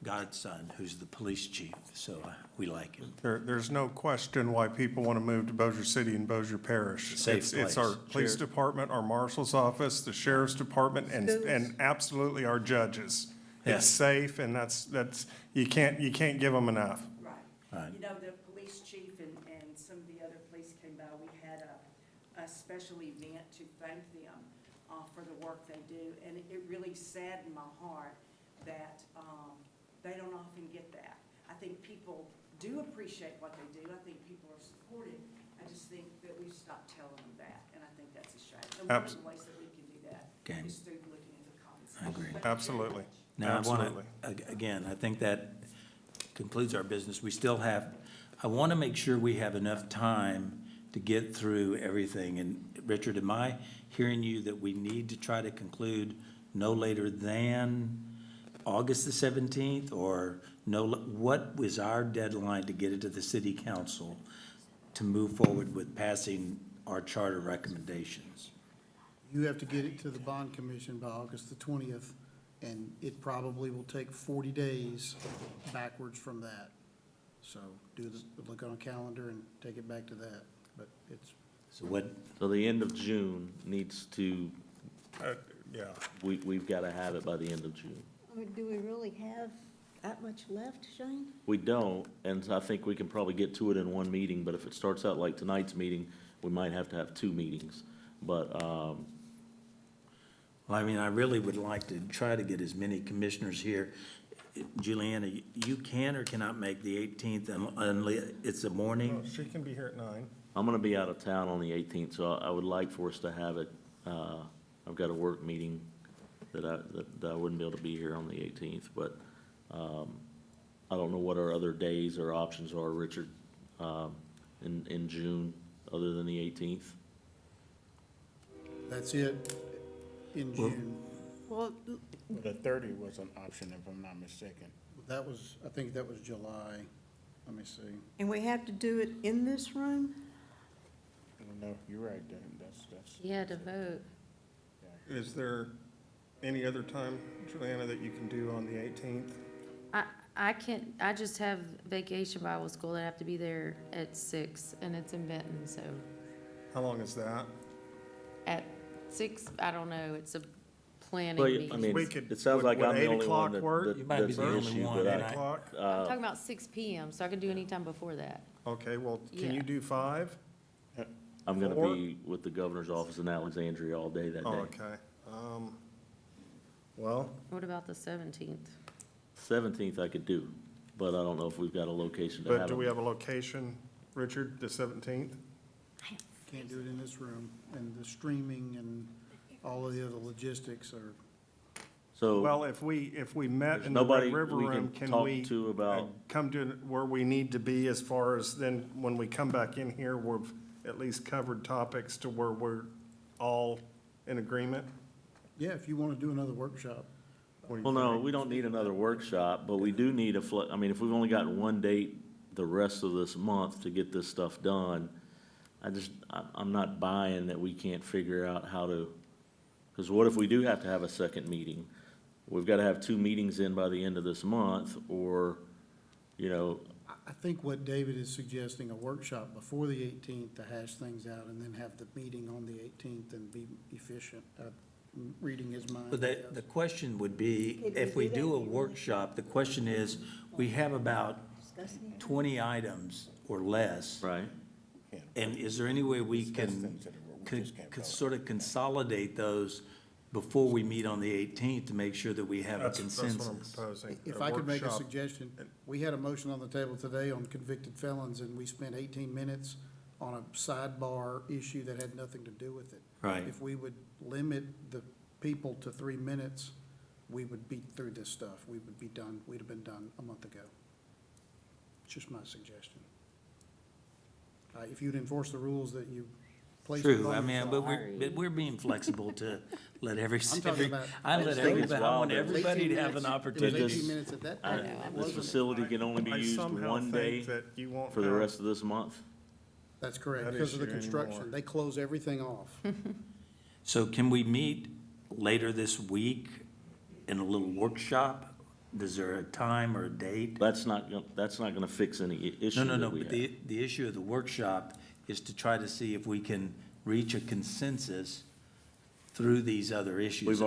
godson, who's the police chief, so we like him. There's no question why people want to move to Bossier City and Bossier Parish. Safe It's our place. police department, our marshal's office, the sheriff's department, and absolutely our judges. Yeah. It's safe, and that's, you can't give them enough. Right. Right. You know, the police chief and some of the other police came by, we had a special event to thank them for the work they do, and it really saddened my heart that they don't often get that. I think people do appreciate what they do, I think people are supportive, I just think that we've stopped telling them that, and I think that's a shame. And one of the ways that we can do that Okay. is through looking at the compensation. I agree. Thank you very Absolutely. much. Now, I want Absolutely. to, again, I think that concludes our business. We still have, I want to make sure we have enough time to get through everything. And Richard, am I hearing you that we need to try to conclude no later than August the 17th? Or what was our deadline to get it to the city council to move forward with passing our charter recommendations? You have to get it to the bond commission by August the 20th, and it probably will take 40 days backwards from that. So look on a calendar and take it back to that, but it's, So what, So the end of June needs to, Yeah. we've got to have it by the end of June. I mean, do we really have that much left, Shane? We don't, and I think we can probably get to it in one meeting, but if it starts out like tonight's meeting, we might have to have two meetings. But, well, I mean, I really would like to try to get as many commissioners here. Juliana, you can or cannot make the 18th unless it's a morning? Oh, she can be here at 9. I'm gonna be out of town on the 18th, so I would like for us to have it, I've got a work meeting that I wouldn't be able to be here on the 18th, but, I don't know what our other days or options are, Richard, in June, other than the 18th. that's it in June. Well, The 30 was an option, if I'm not mistaken. That was, I think that was July. Let me see. and we have to do it in this room? No, you're right, that's. You had to vote. Is there any other time, Juliana, that you can do on the 18th? I just have vacation Bible school that I have to be there at 6, and it's in Benton, so How long is that? at 6, I don't know, it's a planning Well, meeting. I mean, We could- it sounds would- like would I'm the 8 only one o'clock work? You might be that's the an only issue, one, but and 8 o'clock? I'm talking about 6 PM, so I can do any time before that. Okay, well, can Yeah. you do 5? I'm gonna Or- be with the governor's office in Alexandria all day that day. Oh, okay. Well, What about the 17th? 17th I could do, but I don't know if we've got a location to but have do we it. have a location, Richard, the 17th? Can't do it in this room, and the streaming and all of the other logistics are, So, Well, if we met there's in the nobody Red River we Room, can can talk we to about, come to where we need to be as far as then, when we come back in here, we've at least covered topics to where we're all in agreement? yeah, if you want to do another workshop. What do you well, no, think? we don't need another workshop, but we do need I mean, if we've only got one date the rest of this month to get this stuff done, I'm not buying that we can't figure out how to, because what if we do have to have a second meeting? We've got to have 2 meetings in by the end of this month, or, you know, I think what David is suggesting, a workshop before the 18th to hash things out, and then have the meeting on the 18th and be efficient. I'm reading his mind. But the question would be, Could we if we do that do a in workshop, the question is, we have about Discussing it? 20 items or less. right? And is there any way we Discuss can, things that are- we just can't vote. sort of consolidate those before we meet on the 18th to make sure that we have a That's what I'm consensus. proposing. If a I could make a workshop. suggestion, we had a motion on the table today on convicted felons, and we spent 18 minutes on a sidebar issue that had nothing to do with it. Right. If we would limit the people to 3 minutes, we would be through this stuff. We would be done, we'd have been done a month ago. It's just my suggestion. If you'd enforce the rules that you placed True, upon I mean, yourself. but we're being flexible to let I'm talking about- I let everybody, I want It was everybody to have 18 an minutes. It was opportunity. 18 minutes at that time. This wasn't it? facility can only be I used somehow one day think that you won't for the have- rest of this month. That's correct, That because of the issue construction. anymore. They close everything off. So can we meet later this week in a little workshop? Is there a time or a date? That's not gonna fix any issue No, that we but have. the issue of the workshop is to try to see if we can reach a consensus through these other issues. We've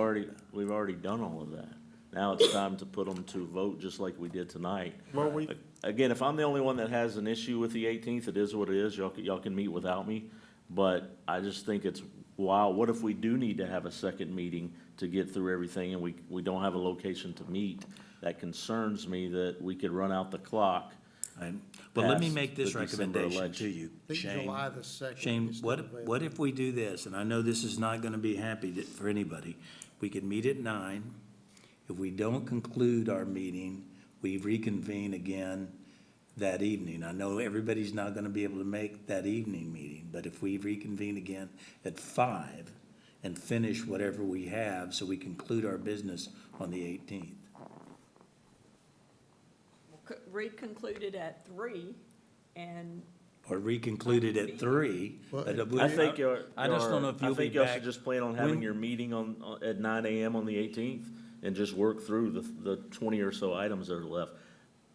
already done all of that. Now it's time to put them to vote, just like we did tonight. Well, we, Again, if I'm the only one that has an issue with the 18th, it is what it is. Y'all can meet without me. But I just think it's, wow, what if we do need to have a second meeting to get through everything and we don't have a location to meet? That concerns me that we could run out the clock. But let me past make this the December recommendation to election. you, I think Shane. July the 2nd. Shane, is still what available. if we do this, and I know this is not gonna be for anybody. We could meet at 9. If we don't conclude our meeting, we reconvene again that evening. I know everybody's not gonna be able to make that evening meeting, but if we reconvene again at 5 and finish whatever we have, so we conclude our business on the 18th. Reconcluded at 3, and Or reconclude it at 3. Well, but I think I just don't know if you'll be y'all back. should just plan on having When- your meeting at 9 AM on the 18th and just work through the 20 or so items that are left.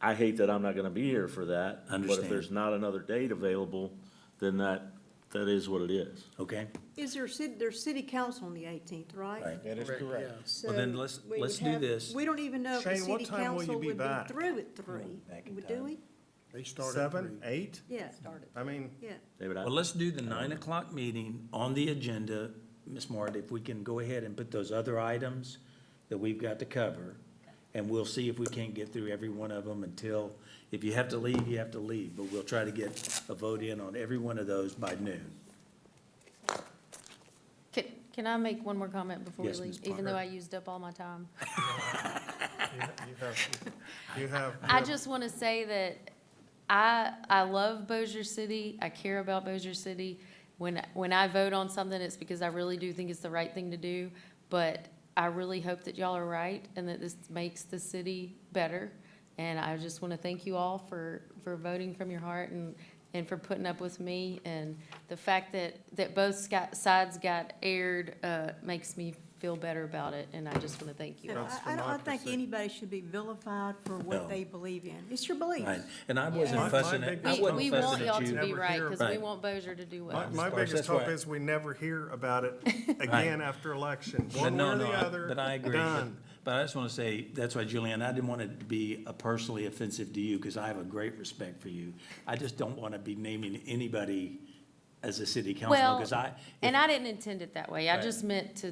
I hate that I'm not gonna be here for that. But Understand. if there's not another date available, then that is what it is. Okay? Is there's city council on the 18th, right? Right. that is Correct, correct. yeah. So Well, then let's we would do have- this. We don't even know if the Shane, what city time will you council be would be back? through at 3. Back in Would time. do we? They start at 7, 3. 8? Yeah, I mean, yeah. David, Well, let's do the 9 o'clock meeting on the agenda, Ms. Martin, if we can go ahead and put those other items that we've got to cover, and we'll see if we can't get through every one of them until, if you have to leave, you have to leave, but we'll try to get a vote in on every one of those by noon. Can I make one more comment before we Yes, Ms. leave, even though Parker. I used up all my time? you have. I just want to say that I love Bossier City. I care about Bossier City. When I vote on something, it's because I really do think it's the right thing to do. But I really hope that y'all are right and that this makes the city better. And I just want to thank you all for voting from your heart and for putting up with me. And the fact that both sides got aired makes me feel better about it. And I just want to thank you And all. That's I don't think democracy. anybody should be vilified for No. what they believe in. It's your belief. Right, and I wasn't My fussing at, biggest I wasn't We fussing want y'all at to you. be Never right, hear- because we Right. want Bossier to do well. My Of course, biggest that's hope why- is we never hear about it again after election, But one way no, or the no, other. but I agree. Done. But I just want to say, that's why, Julianne, I didn't want it to be personally offensive to you, because I have a great respect for you. I just don't want to be naming anybody as a city councilman, Well, because and I didn't intend it that way. I Right. just meant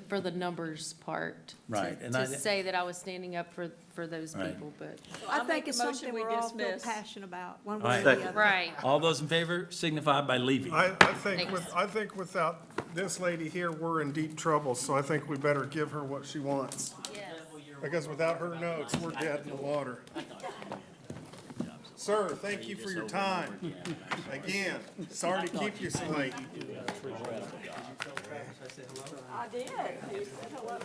for the numbers part. Right, and To I- say that I was standing up for those Right. people, but. I I'll think make it's a motion something we we're all feel dismiss. passionate about, one All way right. or the other. Right. all those in favor signify by leaving. I think Thanks. without this lady here, we're in deep trouble, so I think we better give her what she wants. Yes. Because without her notes, we're dead in the water. Sir, thank you for your time. Again, sorry to keep you so late. I did. He said hello.